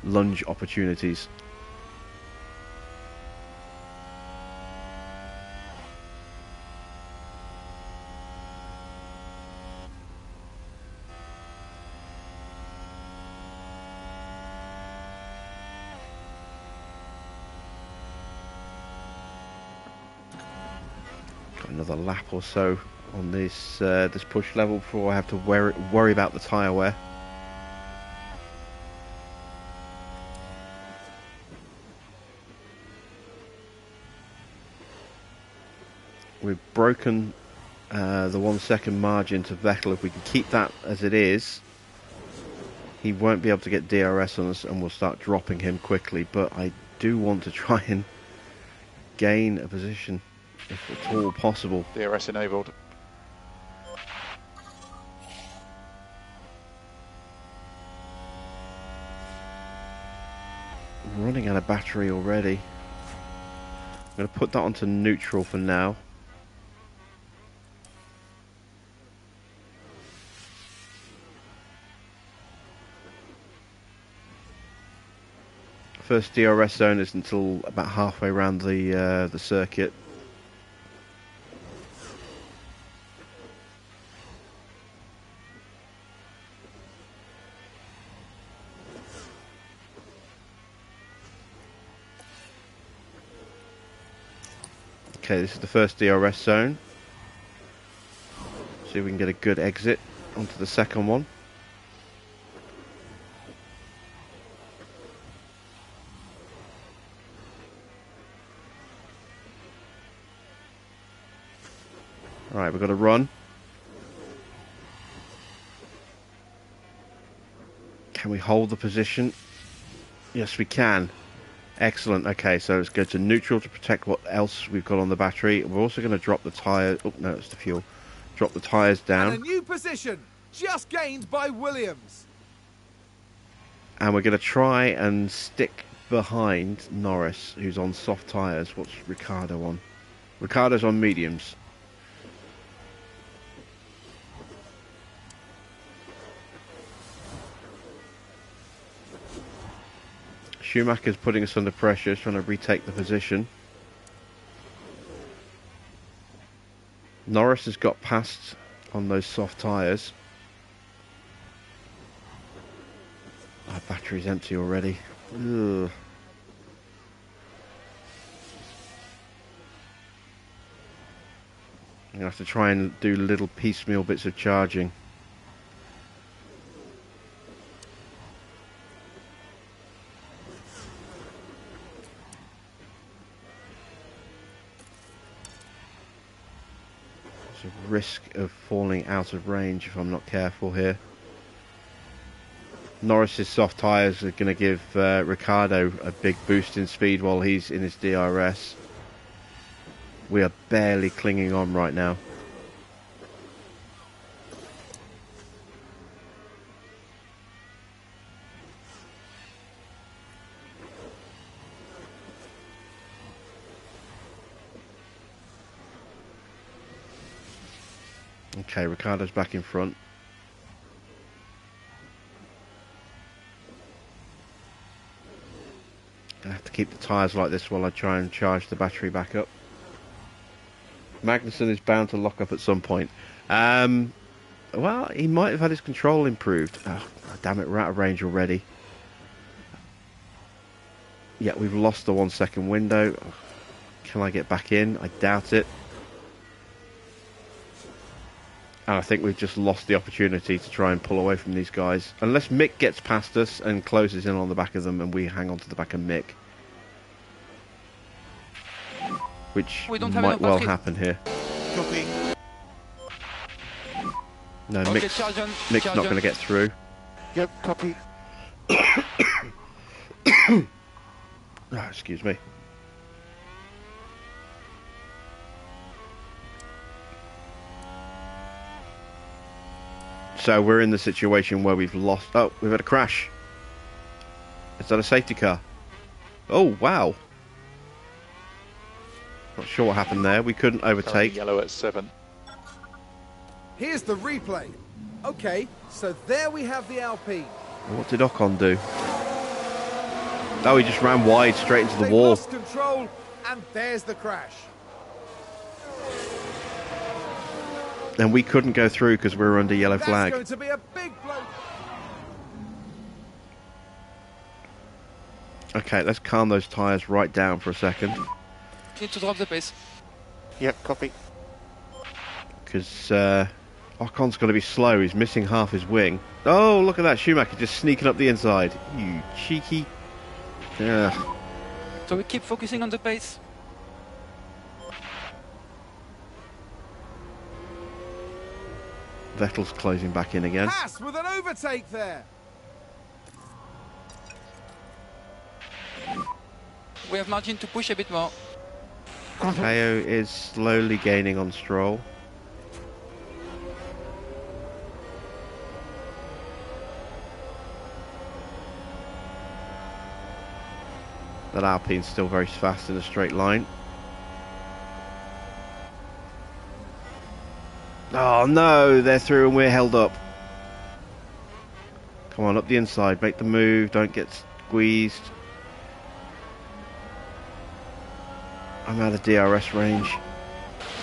lunge opportunities. Another lap or so on this this push level before I have to worry about the tyre wear. We've broken the 1 second margin to Vettel. If we can keep that as it is, he won't be able to get DRS on us and we'll start dropping him quickly, but I do want to try and gain a position if at all possible. DRS enabled. I'm running out of battery already. I'm going to put that onto neutral for now. First DRS zone is until about halfway around the circuit. Okay, this is the first DRS zone. See if we can get a good exit onto the second one. Alright, we've got to run. Can we hold the position? Yes, we can. Excellent. Okay, so let's go to neutral to protect what else we've got on the battery. We're also going to drop the tyre. Oh, no, it's the fuel. Drop the tyres down. And a new position, just gained by Williams. And we're going to try and stick behind Norris, who's on soft tyres. What's Ricciardo on? Ricciardo's on mediums. Schumacher's putting us under pressure, trying to retake the position. Norris has got past on those soft tyres. Our battery's empty already. Ugh. I'm going to have to try and do little piecemeal bits of charging. Risk of falling out of range if I'm not careful here. Norris's soft tyres are going to give Ricciardo a big boost in speed while he's in his DRS. We are barely clinging on right now. Okay, Ricciardo's back in front. I have to keep the tyres like this while I try and charge the battery back up. Magnussen is bound to lock up at some point. Well, he might have had his control improved. Oh, damn it, we're out of range already. Yeah, we've lost the 1 second window. Can I get back in? I doubt it. And I think we've just lost the opportunity to try and pull away from these guys. Unless Mick gets past us and closes in on the back of them and we hang on to the back of Mick. Which might well happen here. Copy. No, Okay, Mick's charge on, not charge going to on. get through. Yep, copy. Oh, excuse me. So we're in the situation where we've lost... Oh, we've had a crash. Is that a safety car? Oh, wow. Not sure what happened there. We couldn't Currently overtake. yellow at 7. Here's the replay. Okay, so there we have the Alpine. What did Ocon do? Oh, he just ran wide straight into the They've wall. lost control, and there's the crash. And we couldn't go through because we were under yellow That's flag. going to be a big blow. Okay, let's calm those tyres right down for a second. Need to drop the pace. Yep, copy. Because Ocon's got to be slow. He's missing half his wing. Oh, look at that. Schumacher just sneaking up the inside. You cheeky... Yeah. So we keep focusing on the pace. Vettel's closing back in again. Haas with an overtake there. We have margin to push a bit more. Teo is slowly gaining on Stroll. That Alpine's still very fast in a straight line. Oh no, they're through and we're held up. Come on, up the inside, make the move, don't get squeezed. I'm out of DRS range.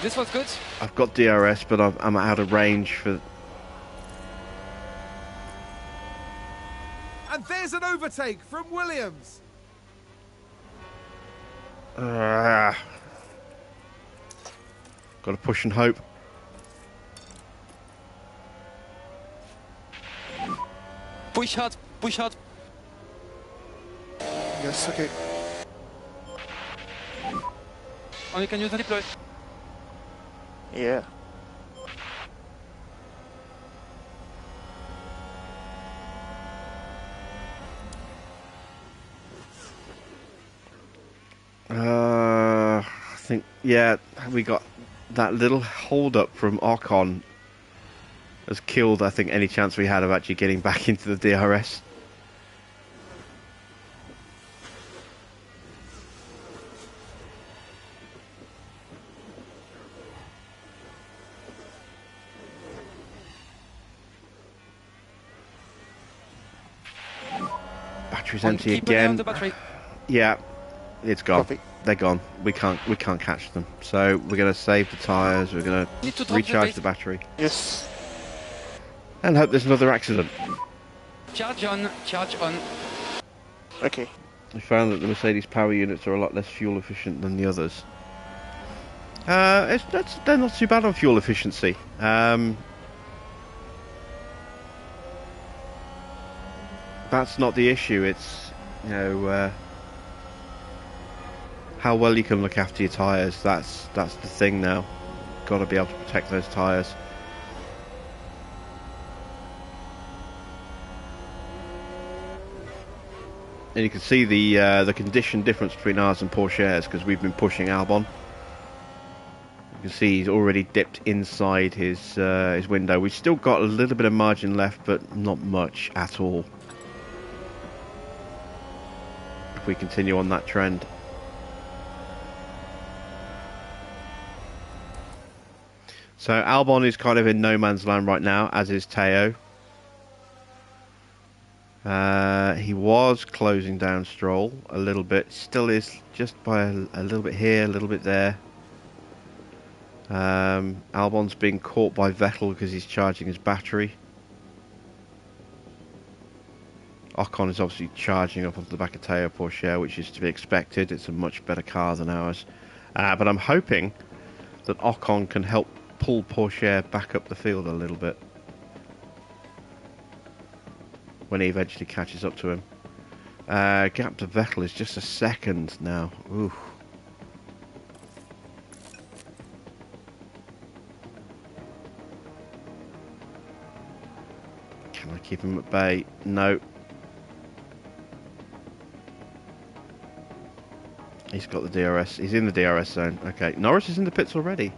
This was good. I've got DRS, but I'm out of range for... And there's an overtake from Williams. Got to push and hope. Push hard, push hard. Yes, okay. And you can use the deploy. Yeah. I think, yeah, we got that little hold up from Ocon has killed, I think, any chance we had of actually getting back into the DRS. Battery's empty Keep running on again. the battery. Yeah, it's gone. Copy. They're gone. We can't catch them. So we're going to save the tyres. We're going Need to to drop recharge the the battery Yes. and hope there's another accident. Charge on, charge on. Okay. We found that the Mercedes power units are a lot less fuel efficient than the others. They're not too bad on fuel efficiency. That's not the issue. It's, you know, how well you can look after your tyres. That's the thing now. Got to be able to protect those tyres. And you can see the condition difference between ours and Porsche's because we've been pushing Albon. You can see he's already dipped inside his window. We've still got a little bit of margin left, but not much at all. If we continue on that trend. So Albon is kind of in no man's land right now, as is Teo. He was closing down Stroll a little bit, still is just by a little bit here, a little bit there. Albon's being caught by Vettel because he's charging his battery. Ocon is obviously charging up off the back of Teo Porsche, which is to be expected. It's a much better car than ours. But I'm hoping that Ocon can help pull Porsche back up the field a little bit when he eventually catches up to him. Gap to Vettel is just a second now. Ooh. Can I keep him at bay? No. He's got the DRS. He's in the DRS zone. Okay, Norris is in the pits already.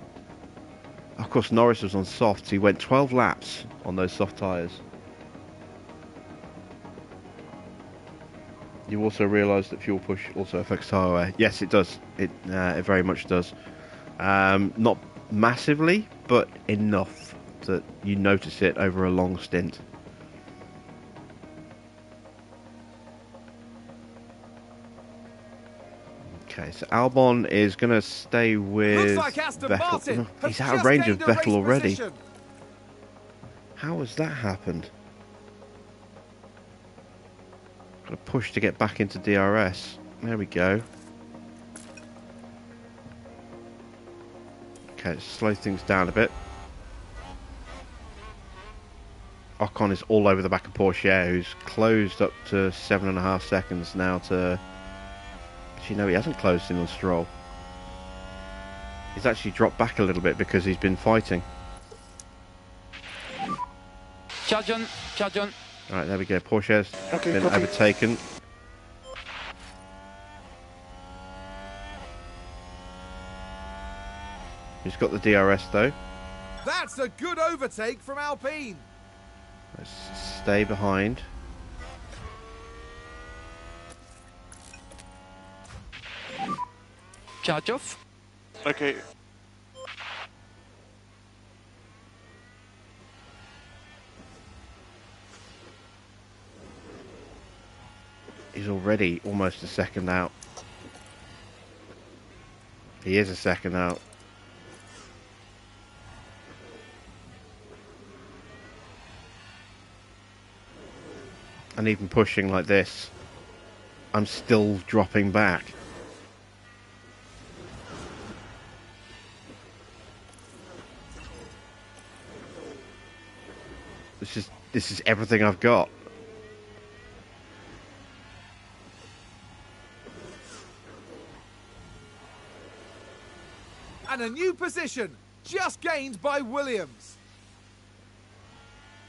Of course, Norris was on softs. He went 12 laps on those soft tyres. You also realise that fuel push also affects tyre wear. Yes, it does. It very much does. Not massively, but enough that you notice it over a long stint. Okay, so Albon is going to stay with Looks like Aston Martin Vettel. He's out of range of Vettel already. How has that happened? Got to push to get back into DRS. There we go. Okay, let's slow things down a bit. Ocon is all over the back of Porsche, who's closed up to 7.5 seconds now to... Actually, no, he hasn't closed in on Stroll. He's actually dropped back a little bit because he's been fighting. Charge on, charge on. Alright, there we go. Porsche's been copy. overtaken. He's got the DRS though. That's a good overtake from Alpine. Let's stay behind. Charge off. Okay. He's already almost a second out. He is a second out. And even pushing like this, I'm still dropping back. This is everything I've got. And a new position, just gained by Williams.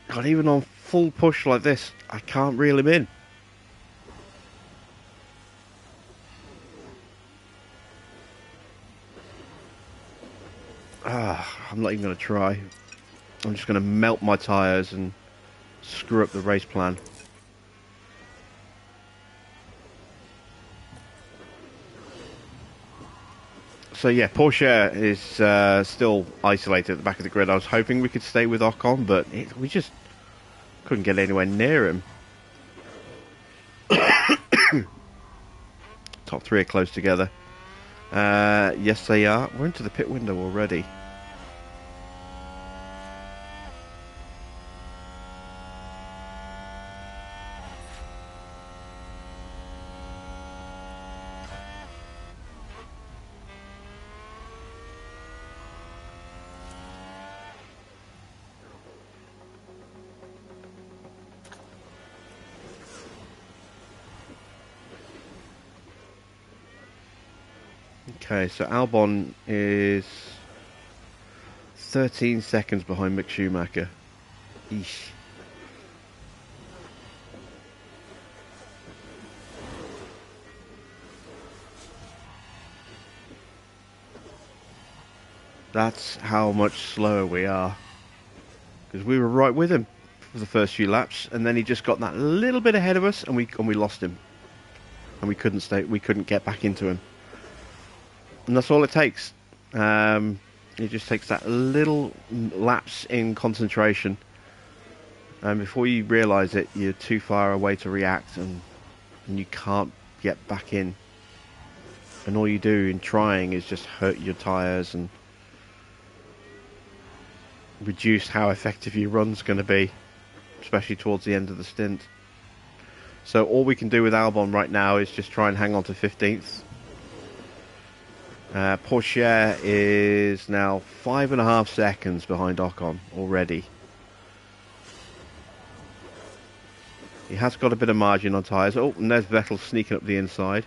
God, even on full push like this, I can't reel him in. I'm not even going to try. I'm just going to melt my tyres and screw up the race plan. So yeah, Porsche is still isolated at the back of the grid. I was hoping we could stay with Ocon, but we just couldn't get anywhere near him. Top three are close together. Yes, they are. We're into the pit window already. Okay, so Albon is 13 seconds behind Mick Schumacher. Eesh. That's how much slower we are. Because we were right with him for the first few laps, and then he just got that little bit ahead of us, and we lost him. And we couldn't get back into him. And that's all it takes. It just takes that little lapse in concentration. And before you realise it, you're too far away to react, and you can't get back in. And all you do in trying is just hurt your tyres and reduce how effective your run's going to be, especially towards the end of the stint. So all we can do with Albon right now is just try and hang on to 15th. Porsche is now 5.5 seconds behind Ocon already. He has got a bit of margin on tyres. Oh, and there's Vettel sneaking up the inside.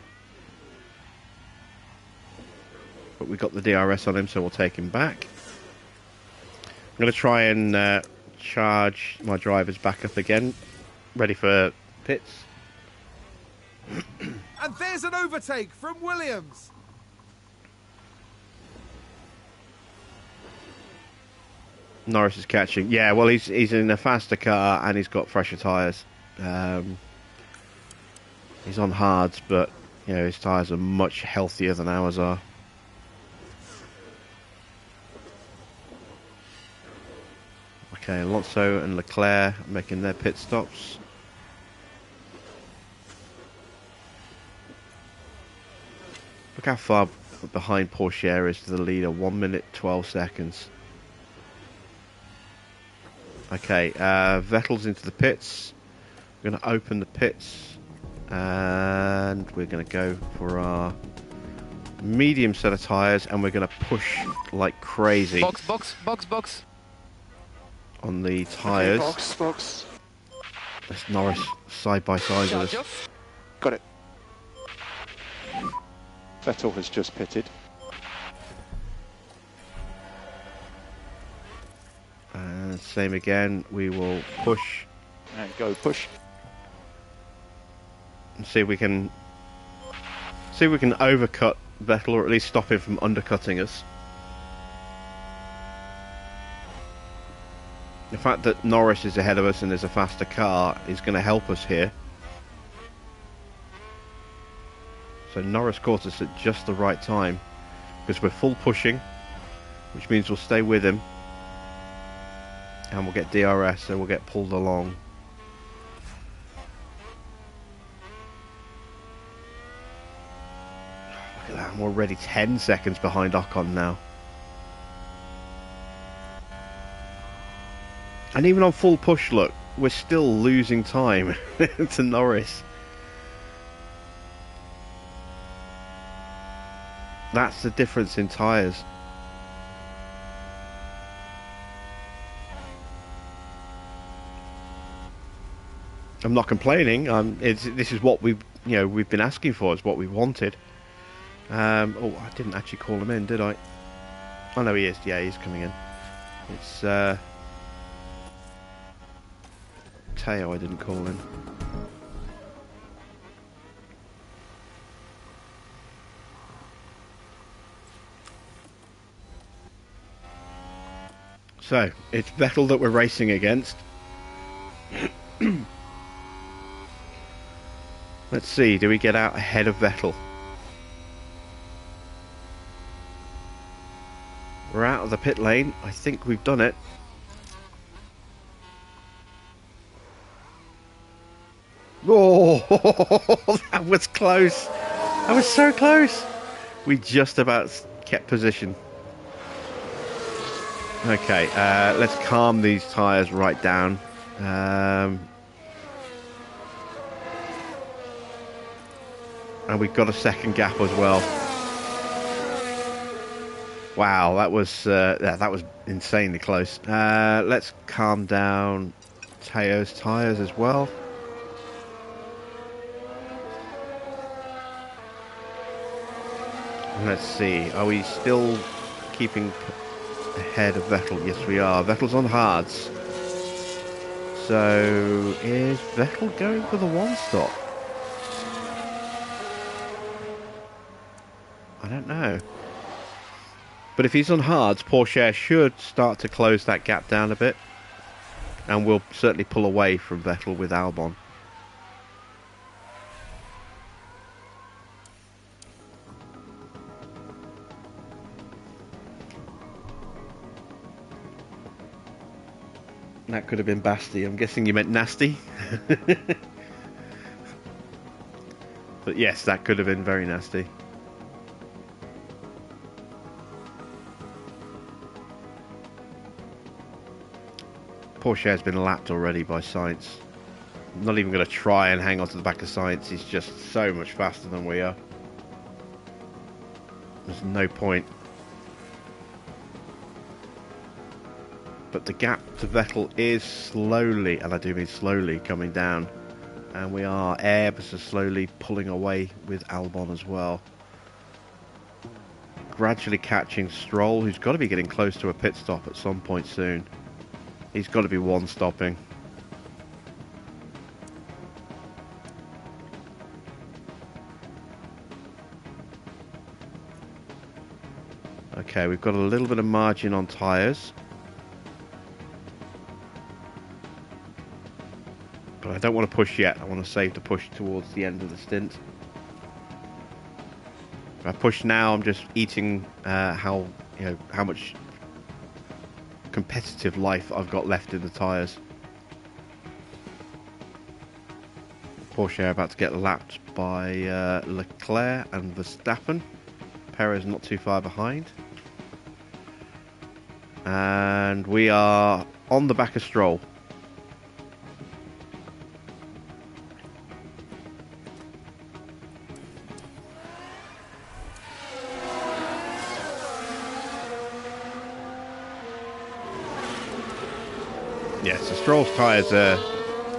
But we got the DRS on him, so we'll take him back. I'm going to try and charge my drivers back up again. Ready for pits. And there's an overtake from Williams. Norris is catching. Yeah, well, he's in a faster car and he's got fresher tyres. He's on hards, but you know his tyres are much healthier than ours are. Okay, Alonso and Leclerc making their pit stops. Look how far behind Porsche is to the leader. 1 minute 12 seconds. Okay, Vettel's into the pits. We're going to open the pits and we're going to go for our medium set of tyres and we're going to push like crazy. Box. On the tyres. Okay, box. That's Norris side by side with us. Got it. Vettel has just pitted. And same again, we will push And go push. and see if we can overcut Vettel or at least stop him from undercutting us. The fact that Norris is ahead of us and there's a faster car is going to help us here. So Norris caught us at just the right time because we're full pushing, which means we'll stay with him and we'll get DRS, so we'll get pulled along. Look at that, I'm already 10 seconds behind Ocon now. And even on full push, look, we're still losing time to Norris. That's the difference in tyres. I'm not complaining. This is what we've been asking for. It's what we wanted. Oh, I didn't actually call him in, did I? Oh no, he is. Yeah, he's coming in. It's Teo. I didn't call in. So it's Vettel that we're racing against. Let's see, do we get out ahead of Vettel? We're out of the pit lane. I think we've done it. Oh, that was close. That was so close. We just about kept position. Okay, let's calm these tyres right down. And we've got a second gap as well. Wow, that was insanely close. Let's calm down Teo's tyres as well. Let's see, are we still keeping ahead of Vettel? Yes, we are. Vettel's on hards. So, is Vettel going for the one stop? I don't know. But if he's on hards, Porsche should start to close that gap down a bit. And we'll certainly pull away from Vettel with Albon. That could have been Basti. I'm guessing you meant nasty. But yes, that could have been very nasty. Pourchaire's been lapped already by Sainz. I'm not even going to try and hang on to the back of Sainz. He's just so much faster than we are. There's no point. But the gap to Vettel is slowly, and I do mean slowly, coming down. And we are ever so slowly pulling away with Albon as well. Gradually catching Stroll, who's got to be getting close to a pit stop at some point soon. He's got to be one stopping. Okay, we've got a little bit of margin on tyres. But I don't want to push yet. I want to save the push towards the end of the stint. If I push now, I'm just eating how much competitive life I've got left in the tyres. Porsche about to get lapped by Leclerc and Verstappen. Perez not too far behind. And we are on the back of Stroll. Yeah, so Stroll's tyres are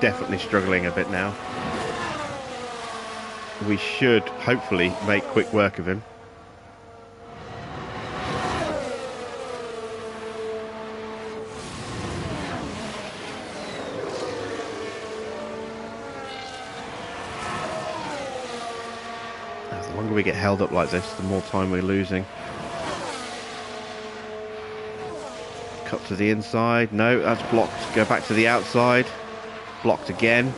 definitely struggling a bit now. We should hopefully make quick work of him. The longer we get held up like this, the more time we're losing. Cut to the inside. No, that's blocked. Go back to the outside. Blocked again.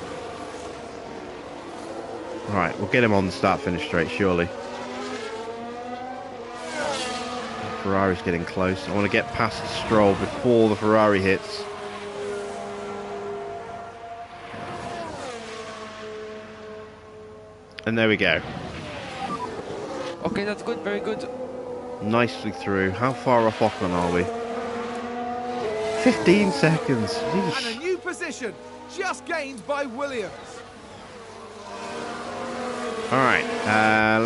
Right, we'll get him on the start-finish straight, surely. Ferrari's getting close. I want to get past Stroll before the Ferrari hits. And there we go. Okay, that's good, very good. Nicely through. How far off Ocon are we? 15 seconds. Yeesh. And a new position just gained by Williams. Alright,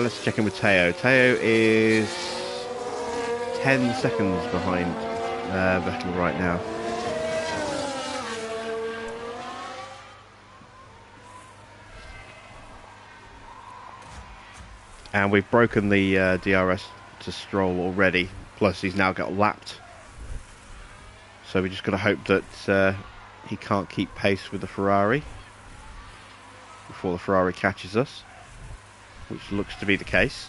let's check in with Teo. Teo is 10 seconds behind Vettel right now. And we've broken the DRS to Stroll already. Plus he's now got lapped. So we just got to hope that he can't keep pace with the Ferrari before the Ferrari catches us, which looks to be the case.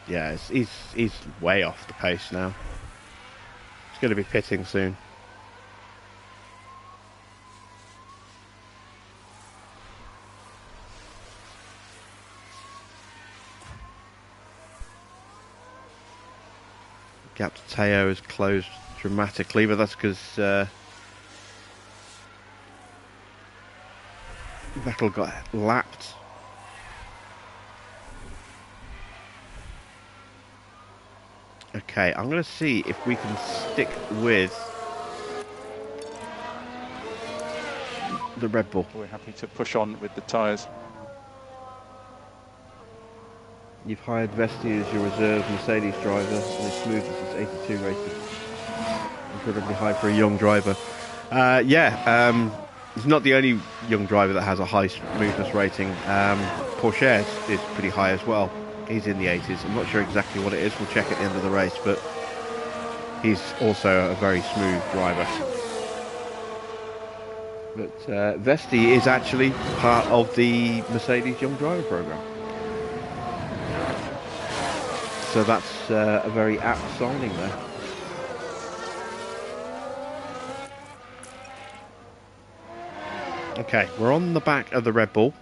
Yeah, he's way off the pace now. He's going to be pitting soon. Gap to Teo is closed dramatically, but that's because Vettel got lapped. Okay, I'm going to see if we can stick with the Red Bull. We're happy to push on with the tyres. You've hired Vesti as your reserve Mercedes driver, and his smoothness is 82 rated. Incredibly high for a young driver. He's not the only young driver that has a high smoothness rating. Porsche is pretty high as well. He's in the 80s. I'm not sure exactly what it is. We'll check at the end of the race, but he's also a very smooth driver. But Vesti is actually part of the Mercedes Young Driver Program. So that's a very apt signing there. Okay, we're on the back of the Red Bull,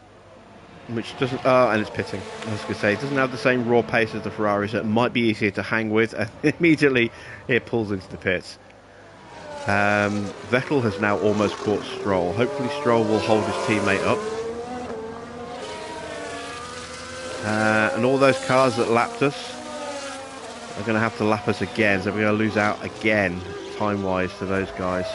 which doesn't... and it's pitting. I was going to say, it doesn't have the same raw pace as the Ferrari, so it might be easier to hang with, and immediately it pulls into the pits. Vettel has now almost caught Stroll. Hopefully Stroll will hold his teammate up. And all those cars that lapped us are going to have to lap us again, so we're going to lose out again, time-wise, to those guys.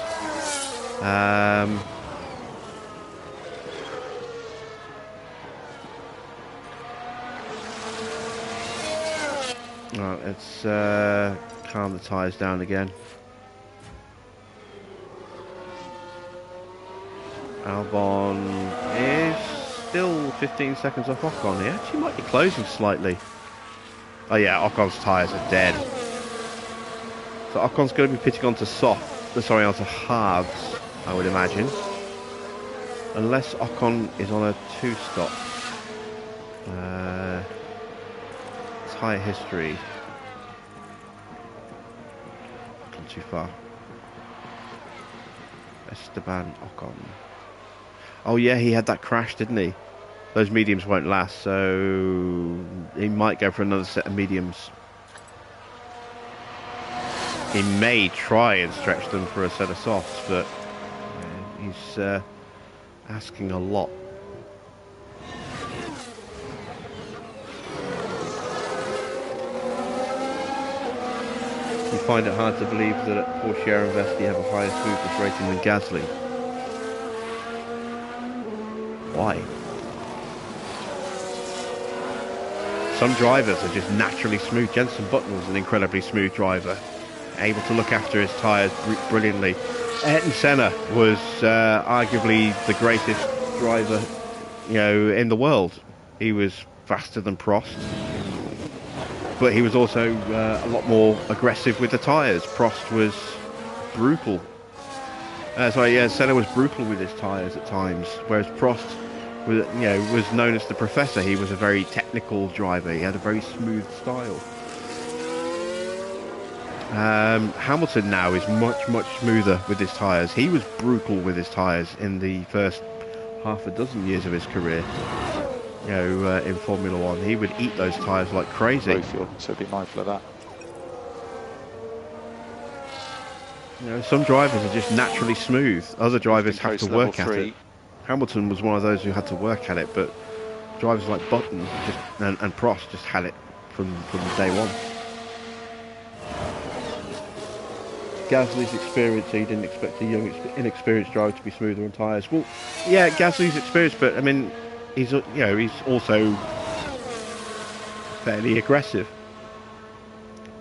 Right, let's calm the tyres down again. Albon is still 15 seconds off Ocon. He actually might be closing slightly. Oh yeah, Ocon's tyres are dead. So Ocon's going to be pitching onto onto hards, I would imagine. Unless Ocon is on a 2-stop. Tyre history. Gone too far. Esteban Ocon. Oh yeah, he had that crash, didn't he? Those mediums won't last, so he might go for another set of mediums. He may try and stretch them for a set of softs, but he's asking a lot. You find it hard to believe that Porsche and Vesti have a higher smoothness rating than Gasly. Why? Some drivers are just naturally smooth. Jenson Button was an incredibly smooth driver, able to look after his tyres brilliantly. Ayrton Senna was arguably the greatest driver, in the world. He was faster than Prost, but he was also a lot more aggressive with the tyres. Prost was brutal. Senna was brutal with his tyres at times, whereas Prost was known as the professor. He was a very technical driver. He had a very smooth style. Hamilton now is much smoother with his tyres. He was brutal with his tyres in the first half a dozen years of his career. In Formula One, he would eat those tyres like crazy. Low fuel, so be mindful of that. Some drivers are just naturally smooth. Other drivers have to work at it. Hamilton was one of those who had to work at it, but drivers like Button and Prost just had it from day one. Gasly's experience, so you didn't expect a young, inexperienced driver to be smoother on tyres. Well, yeah, Gasly's experienced, but I mean, he's also fairly aggressive.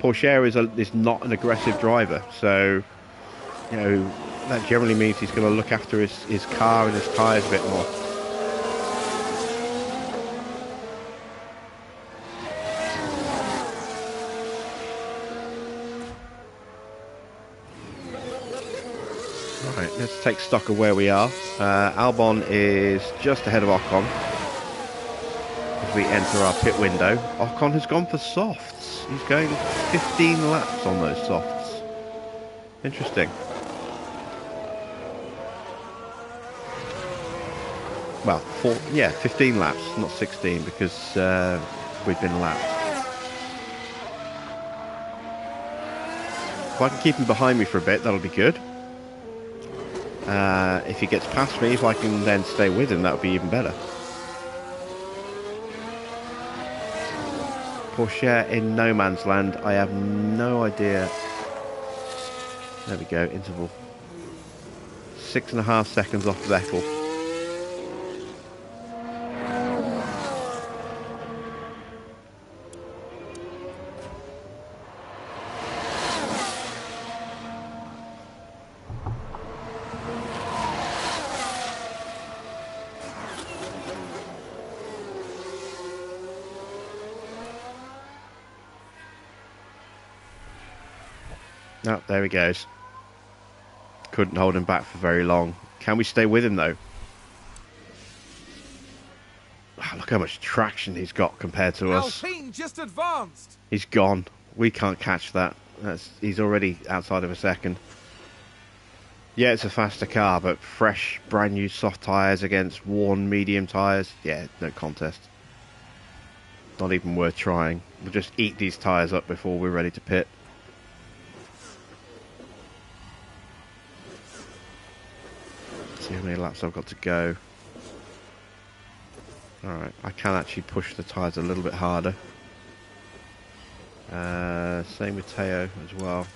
Porsche is not an aggressive driver, so that generally means he's going to look after his car and his tyres a bit more. Right, let's take stock of where we are. Albon is just ahead of Ocon as we enter our pit window. Ocon has gone for softs. He's going 15 laps on those softs. Interesting. Well, 15 laps, not 16, because we've been lapped. If I can keep him behind me for a bit, that'll be good. If he gets past me, if I can then stay with him, that would be even better. Porsche in no man's land. I have no idea. There we go, interval. 6.5 seconds off Vettel. Oh, there he goes. Couldn't hold him back for very long. Can we stay with him, though? Oh, look how much traction he's got compared to us. Alpine just advanced. He's gone. We can't catch that. He's already outside of a second. Yeah, it's a faster car, but fresh, brand new soft tyres against worn medium tyres. Yeah, no contest. Not even worth trying. We'll just eat these tyres up before we're ready to pit. See how many laps I've got to go. Alright, I can actually push the tyres a little bit harder. Same with Teo as well.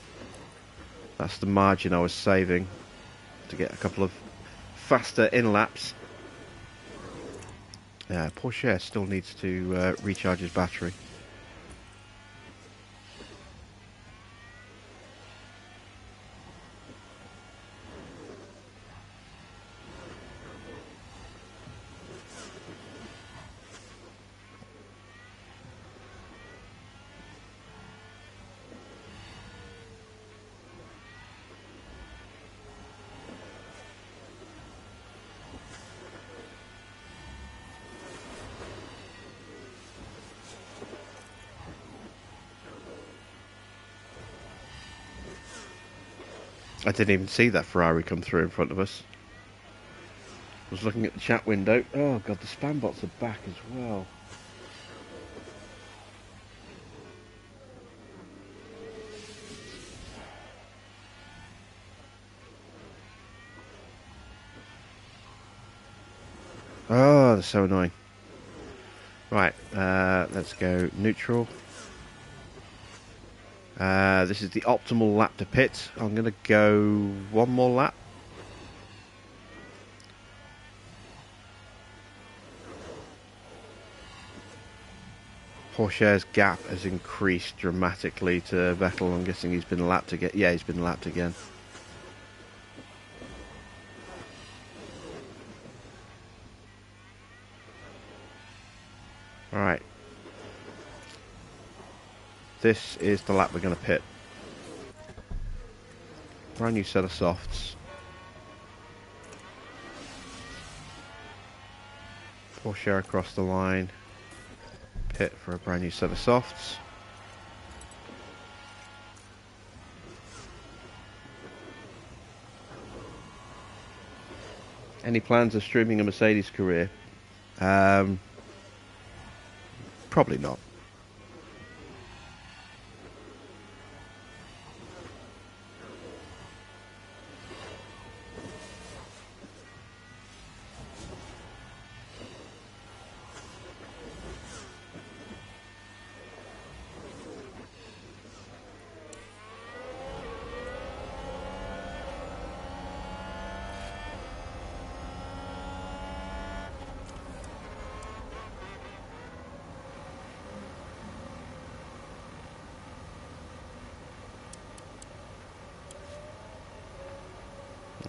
That's the margin I was saving to get a couple of faster in-laps. Porsche still needs to recharge his battery. I didn't even see that Ferrari come through in front of us. I was looking at the chat window. Oh god, the spam bots are back as well. Oh, they're so annoying. Right, let's go neutral. This is the optimal lap to pit. I'm going to go one more lap. Porsche's gap has increased dramatically to Vettel. I'm guessing he's been lapped again. Yeah, he's been lapped again. Alright. This is the lap we're going to pit. Brand new set of softs. Porsche across the line. Pit for a brand new set of softs. Any plans of streaming a Mercedes career? Probably not.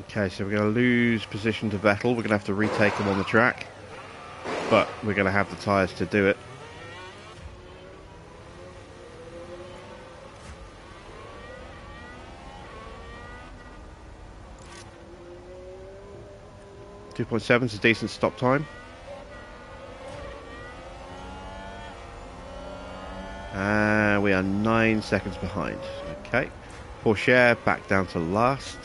Okay, so we're going to lose position to Vettel. We're going to have to retake him on the track. But we're going to have the tyres to do it. .7 is a decent stop time. We are 9 seconds behind. Okay. Porsche back down to last.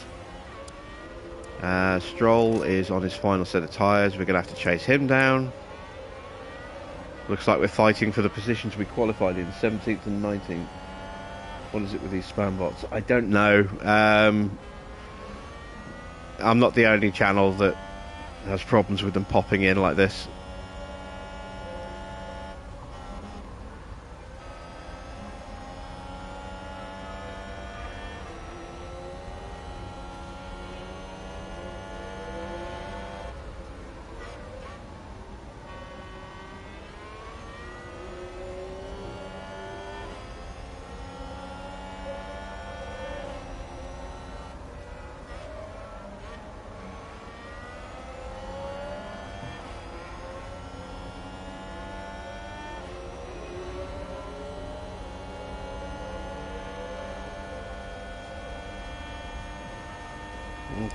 Stroll is on his final set of tyres. We're going to have to chase him down. Looks like we're fighting for the position to be qualified in, 17th and 19th. What is it with these spam bots? I don't know. I'm not the only channel that has problems with them popping in like this.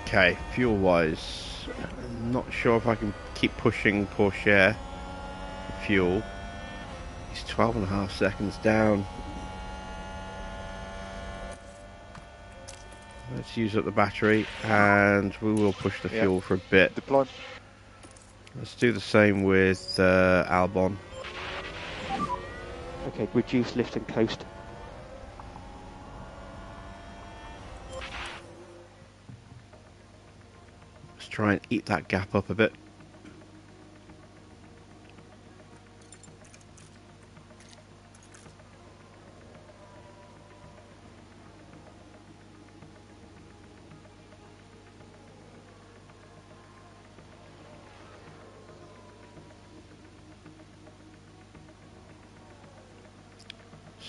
Okay, fuel-wise, I'm not sure if I can keep pushing Porsche for fuel. He's 12.5 seconds down. Let's use up the battery, and we will push the fuel for a bit. Deploy. Let's do the same with Albon. Okay, reduce lift and coast. Try and eat that gap up a bit.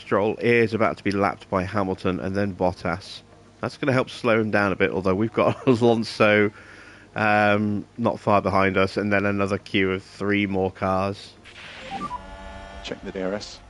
Stroll is about to be lapped by Hamilton and then Bottas. That's going to help slow him down a bit, although we've got Alonso not far behind us, and then another queue of 3 more cars. Check the DRS.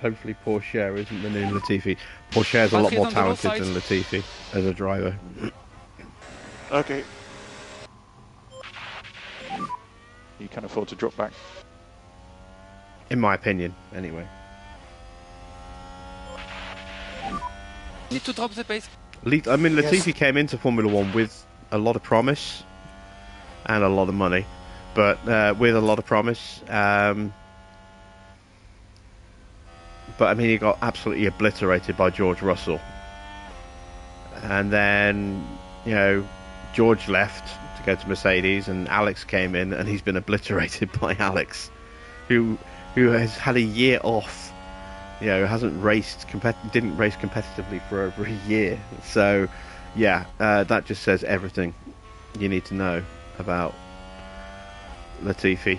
Hopefully Porsche isn't the new Latifi. Porsche's a lot more talented than Latifi as a driver. Okay. You can afford to drop back. In my opinion, anyway. Need to drop the pace. I mean, Latifi came into Formula 1 with a lot of promise and a lot of money, but with a lot of promise. But I mean, he got absolutely obliterated by George Russell. And then, you know, George left to go to Mercedes, and Alex came in, and he's been obliterated by Alex, who has had a year off. You know, hasn't raced, didn't race competitively for over a year. So, yeah, that just says everything you need to know about Latifi.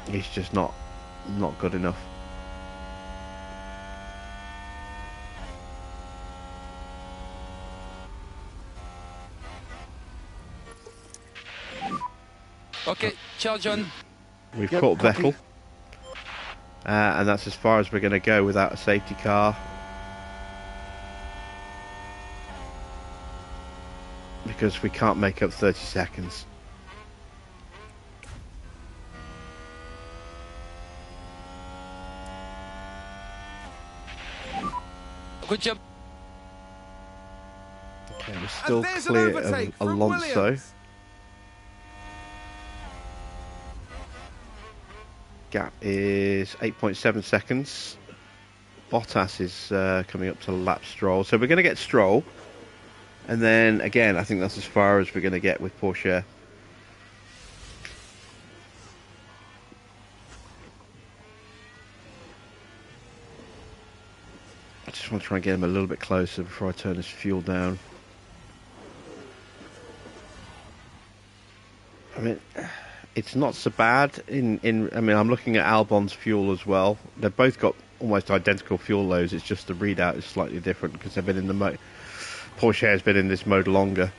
He's just not good enough. Okay, ciao, John. We've caught Vettel. And that's as far as we're going to go without a safety car. Because we can't make up 30 seconds. Good job. Okay, we're still clear of Alonso. Gap is 8.7 seconds. Bottas is coming up to lap Stroll. So we're going to get Stroll. And then, again, I think that's as far as we're going to get with Porsche. I just want to try and get him a little bit closer before I turn his fuel down. I mean, it's not so bad. I mean, I'm looking at Albon's fuel as well. They've both got almost identical fuel loads. It's just the readout is slightly different because they've been in the mode. Porsche has been in this mode longer.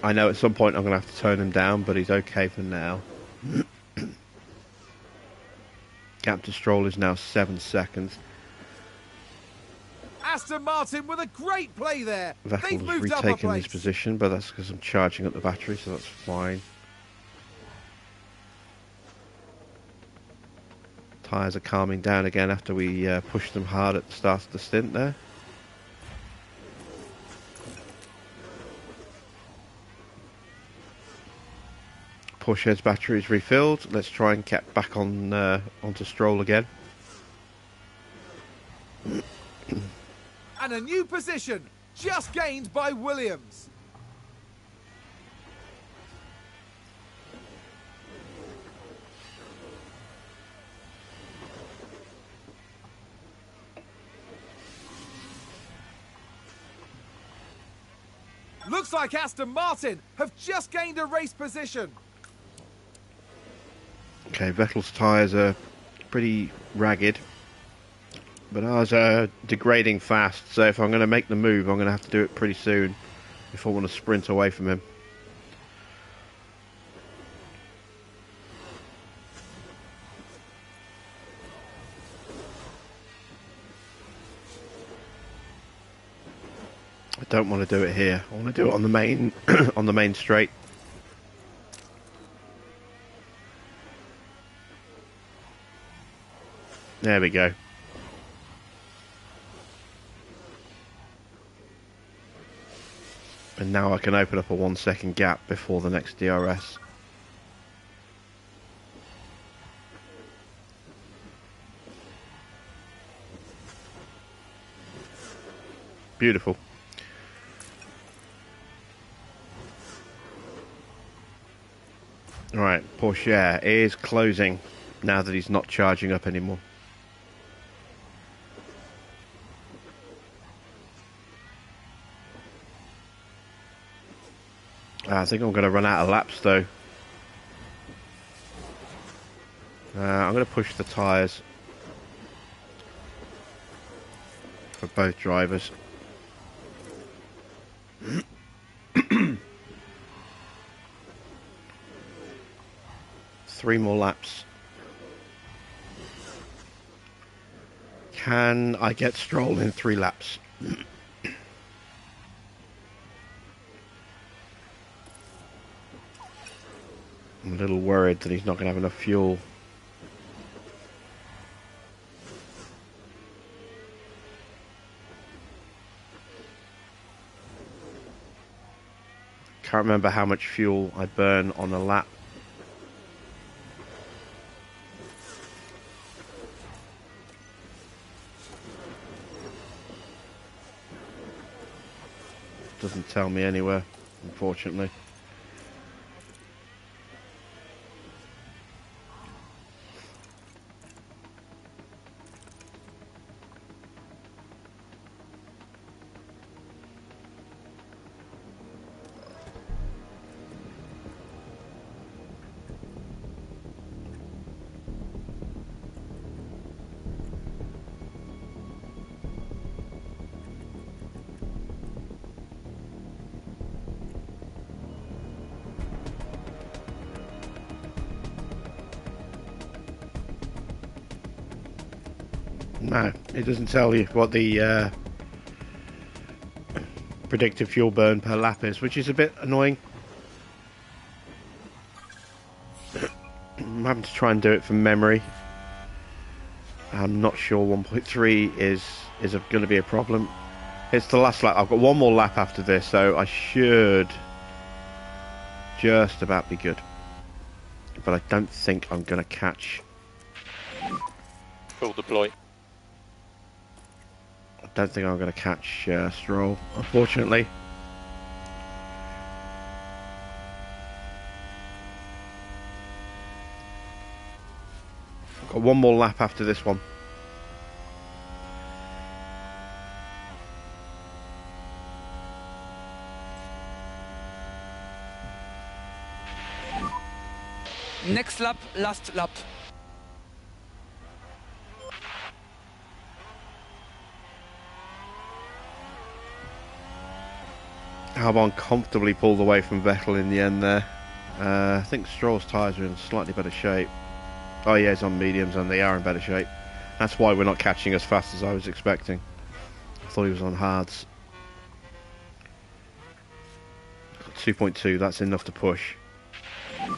I know at some point I'm going to have to tone him down, but he's okay for now. Gap to Stroll is now 7 seconds. Aston Martin with a great play there. Vettel's retaken this position, but that's because I'm charging up the battery, so that's fine. Tyres are calming down again after we pushed them hard at the start of the stint there. Porsche's battery is refilled. Let's try and get back on onto Stroll again. And a new position, just gained by Williams. Looks like Aston Martin have just gained a race position. Okay, Vettel's tyres are pretty ragged. But ours are degrading fast, so if I'm going to make the move, I'm going to have to do it pretty soon if I want to sprint away from him. I don't want to do it here. I want to do it on the main on the main straight. There we go. And now I can open up a 1 second gap before the next DRS. Beautiful. Right, Porsche is closing now that he's not charging up anymore. I think I'm going to run out of laps though. I'm going to push the tyres for both drivers. 3 more laps. Can I get Stroll in 3 laps? I'm a little worried that he's not going to have enough fuel. Can't remember how much fuel I burn on a lap. Doesn't tell me anywhere, unfortunately. No, it doesn't tell you what the predicted fuel burn per lap is, which is a bit annoying. I'm having to try and do it from memory. I'm not sure 1.3 is going to be a problem. It's the last lap. I've got 1 more lap after this, so I should just about be good. But I don't think I'm going to catch. Full deploy. I don't think I'm going to catch Stroll, unfortunately. I've got 1 more lap after this one. Next lap, last lap. Albon comfortably pulled away from Vettel in the end there. I think Stroll's tyres are in slightly better shape. Oh yeah, he's on mediums and they are in better shape. That's why we're not catching as fast as I was expecting. I thought he was on hards. 2.2, that's enough to push. I'm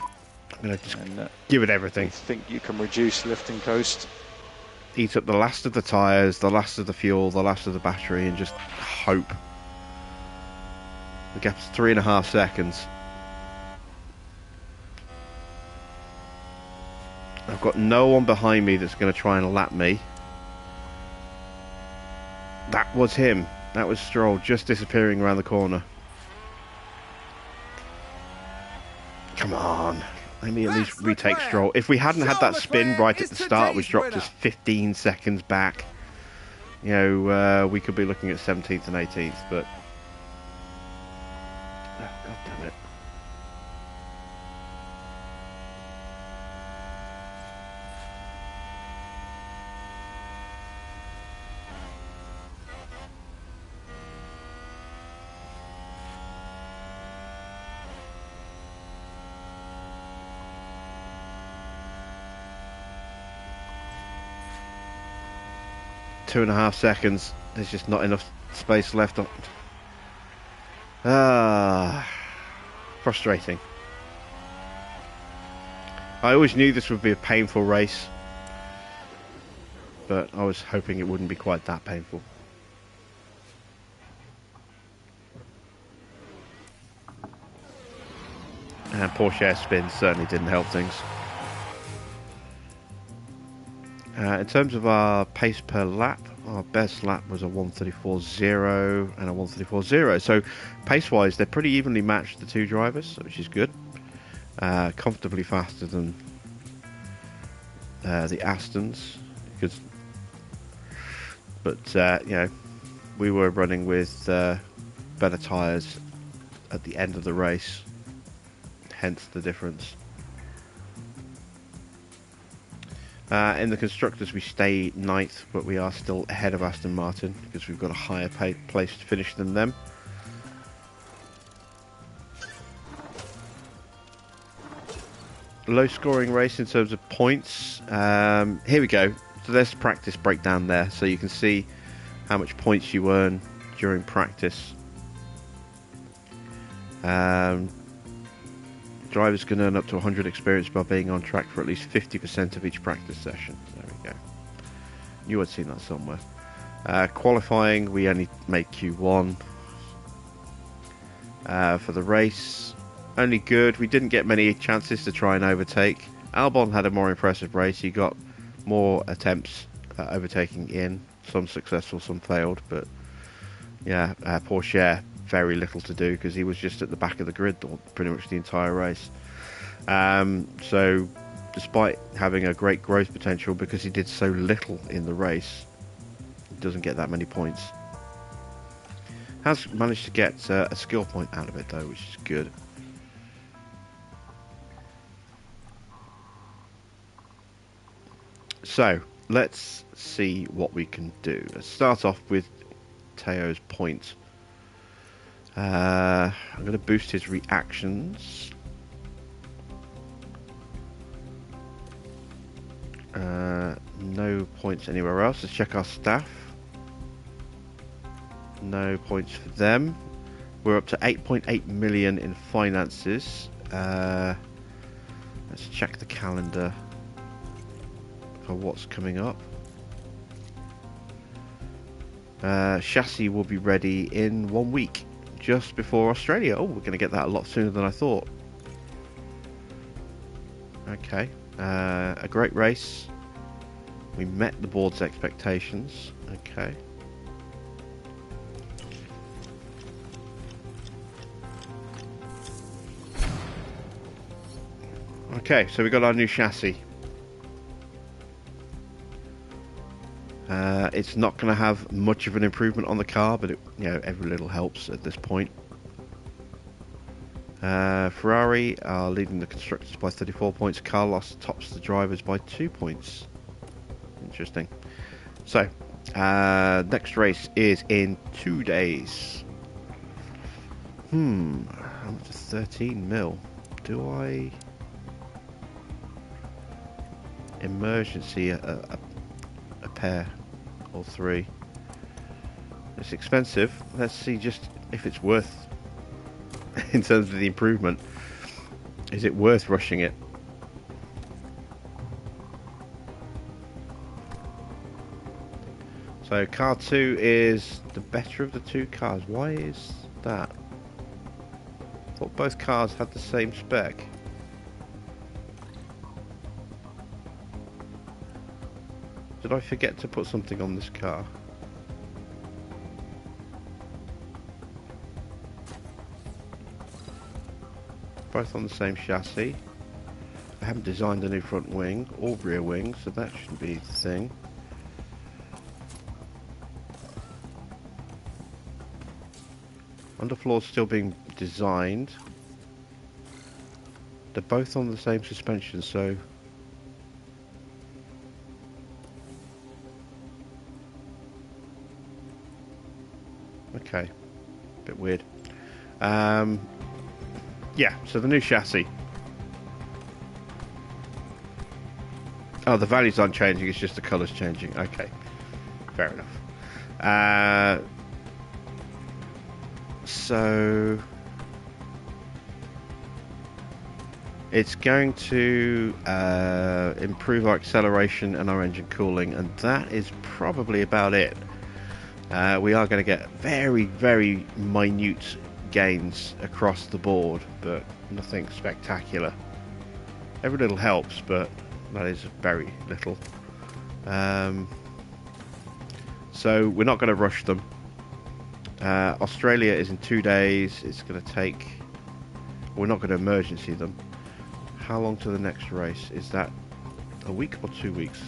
going to just give it everything. I think you can reduce lift and coast. Eat up the last of the tyres, the last of the fuel, the last of the battery, and just hope. The gap's 3.5 seconds. I've got no one behind me that's going to try and lap me. That was him. That was Stroll just disappearing around the corner. Come on. Let me at least retake Stroll. If we hadn't had that spin right at the start, which dropped us 15 seconds back, you know, we could be looking at 17th and 18th, but... Oh, God damn it. Two and a half seconds. There's just not enough space left. Frustrating. I always knew this would be a painful race, but I was hoping it wouldn't be quite that painful. And Porsche spin certainly didn't help things. In terms of our pace per lap, our best lap was a 1:34.0 and a 1:34.0. So pace-wise, they're pretty evenly matched, the two drivers, which is good. comfortably faster than the Astons, but you know, we were running with better tyres at the end of the race, hence the difference. In the constructors we stay 9th, but we are still ahead of Aston Martin because we've got a higher place to finish than them. Low scoring race in terms of points. Here we go. So there's the practice breakdown there, so you can see how much points you earn during practice. Drivers can earn up to 100 experience by being on track for at least 50% of each practice session. There we go. You had seen that somewhere. Qualifying, we only made Q1. For the race, only good. We didn't get many chances to try and overtake. Albon had a more impressive race. He got more attempts at overtaking in. Some successful, some failed. But yeah, Porsche, very little to do because he was just at the back of the grid pretty much the entire race. So despite having a great growth potential, because he did so little in the race, he doesn't get that many points. Has managed to get a skill point out of it though, which is good. So let's see what we can do. Let's start off with Teo's point. I'm going to boost his reactions. No points anywhere else. Let's check our staff. No points for them. We're up to 8.8 million in finances. Let's check the calendar for what's coming up. Chassis will be ready in 1 week, just before Australia. Oh, we're going to get that a lot sooner than I thought. Okay, a great race. We met the board's expectations. Okay. Okay, so we got our new chassis. It's not going to have much of an improvement on the car, but every little helps at this point. Ferrari are leading the constructors by 34 points. Carlos tops the drivers by 2 points. Interesting. So, next race is in 2 days. I'm up to 13 mil. Do I emergency a pair or 3? It's expensive. Let's see just if it's worth, in terms of the improvement, is it worth rushing it? So car 2 is the better of the 2 cars. Why is that? I thought both cars had the same spec. Did I forget to put something on this car? Both on the same chassis. I haven't designed a new front wing or rear wing, so that shouldn't be the thing. Underfloor's still being designed. They're both on the same suspension, so okay, bit weird. Yeah, so the new chassis. Oh, the values aren't changing, it's just the colours changing. Okay, fair enough. So it's going to improve our acceleration and our engine cooling, and that is probably about it. We are going to get very, very minute gains across the board, but nothing spectacular. Every little helps, but that is very little. So we're not going to rush them. Australia is in 2 days. It's going to take... We're not going to emergency them. How long to the next race? Is that a week or 2 weeks?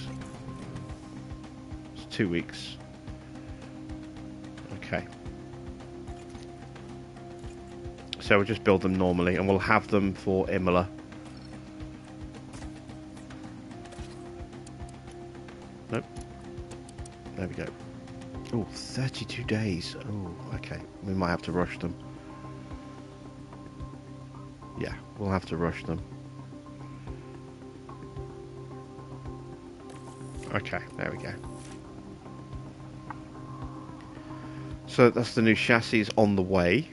It's 2 weeks. Okay. So we'll just build them normally, and we'll have them for Imola. Nope. There we go. Oh, 32 days. Oh, okay. We might have to rush them. Yeah, we'll have to rush them. Okay, there we go. So that's the new chassis on the way.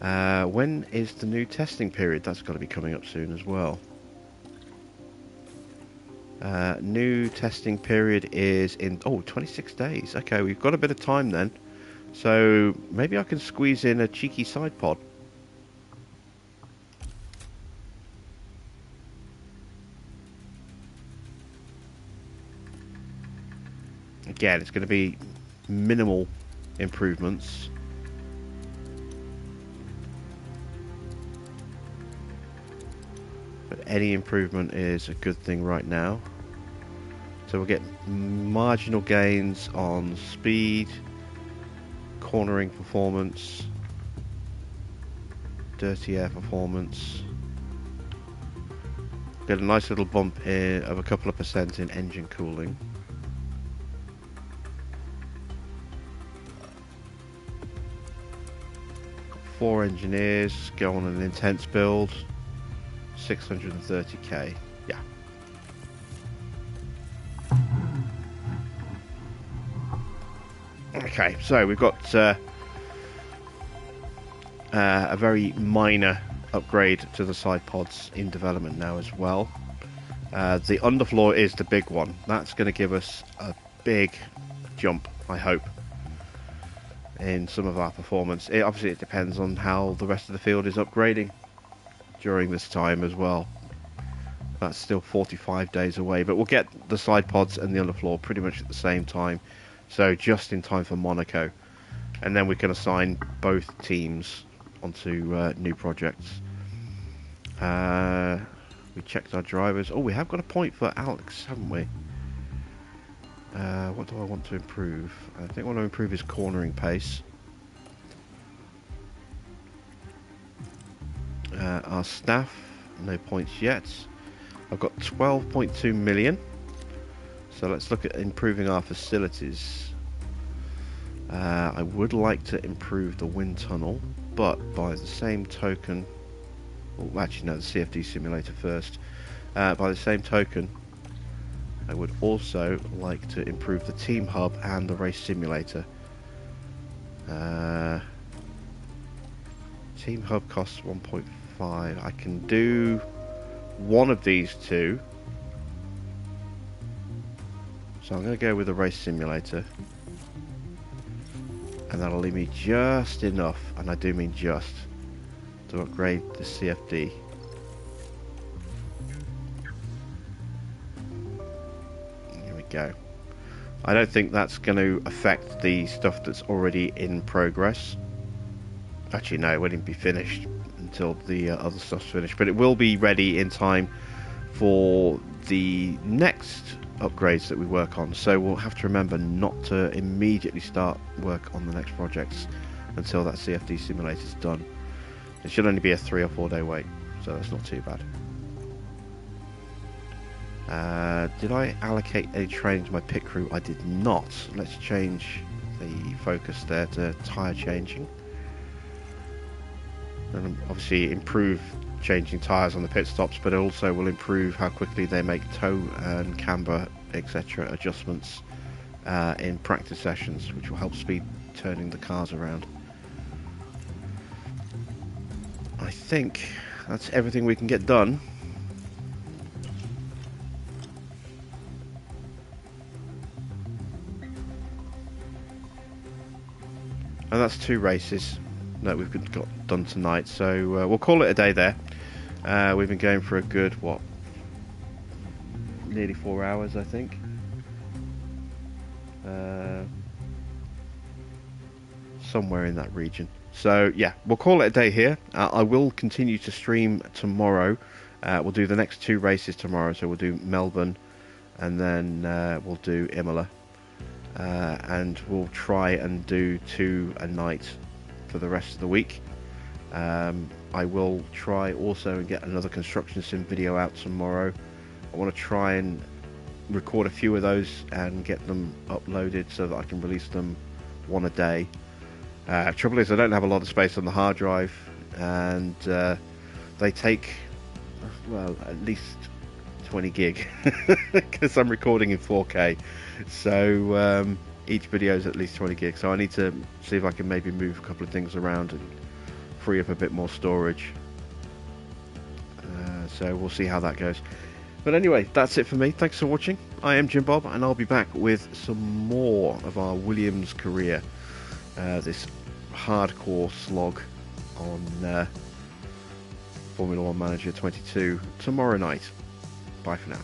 When is the new testing period? That's got to be coming up soon as well. New testing period is in 26 days. Okay, we've got a bit of time then. So maybe I can squeeze in a cheeky side pod. Again, it's going to be minimal improvements. But any improvement is a good thing right now. So we'll get marginal gains on speed, cornering performance, dirty air performance. Get a nice little bump of a couple of % in engine cooling. Got 4 engineers, go on an intense build, 630k. Yeah. Okay, so we've got a very minor upgrade to the side pods in development now as well. The underfloor is the big one. That's going to give us a big jump, I hope, in some of our performance. Obviously it depends on how the rest of the field is upgrading during this time as well. That's still 45 days away, but we'll get the side pods and the underfloor pretty much at the same time. So just in time for Monaco, and then we can assign both teams onto new projects. We checked our drivers. Oh, we have got a point for Alex, haven't we? What do I want to improve? I think I want to improve his cornering pace. Our staff, no points yet. I've got 12.2 million. So let's look at improving our facilities. I would like to improve the wind tunnel, but by the same token... Well, actually no, the CFD simulator first. By the same token, I would also like to improve the team hub and the race simulator. Team hub costs 1.5. I can do one of these two. So I'm going to go with the race simulator. And that'll leave me just enough, and I do mean just, to upgrade the CFD. Here we go. I don't think that's going to affect the stuff that's already in progress. Actually, no, it won't be finished until the other stuff's finished. But it will be ready in time for the next upgrades that we work on. So we'll have to remember not to immediately start work on the next projects until that CFD simulator is done. It should only be a 3 or 4 day wait, so that's not too bad. Did I allocate any training to my pit crew? I did not. Let's change the focus there to tyre changing. And obviously improve changing tyres on the pit stops, but it also will improve how quickly they make toe and camber, etc. adjustments in practice sessions, which will help speed turning the cars around. I think that's everything we can get done. And that's 2 races that we've got done tonight, so we'll call it a day there. We've been going for a good, what, nearly 4 hours, I think. Somewhere in that region. So yeah, we'll call it a day here. I will continue to stream tomorrow. We'll do the next 2 races tomorrow. So we'll do Melbourne, and then we'll do Imola, and we'll try and do 2 a night for the rest of the week. I will try also and get another construction sim video out tomorrow. I want to try and record a few of those and get them uploaded so that I can release them 1 a day. Trouble is I don't have a lot of space on the hard drive, and they take, well, at least 20 gig because I'm recording in 4K, so each video is at least 20 gig, so I need to see if I can maybe move a couple of things around and free up a bit more storage. So we'll see how that goes. But anyway, that's it for me. Thanks for watching. I am Jim Bob, and I'll be back with some more of our Williams career, this hardcore slog on Formula 1 Manager 22 tomorrow night. Bye for now.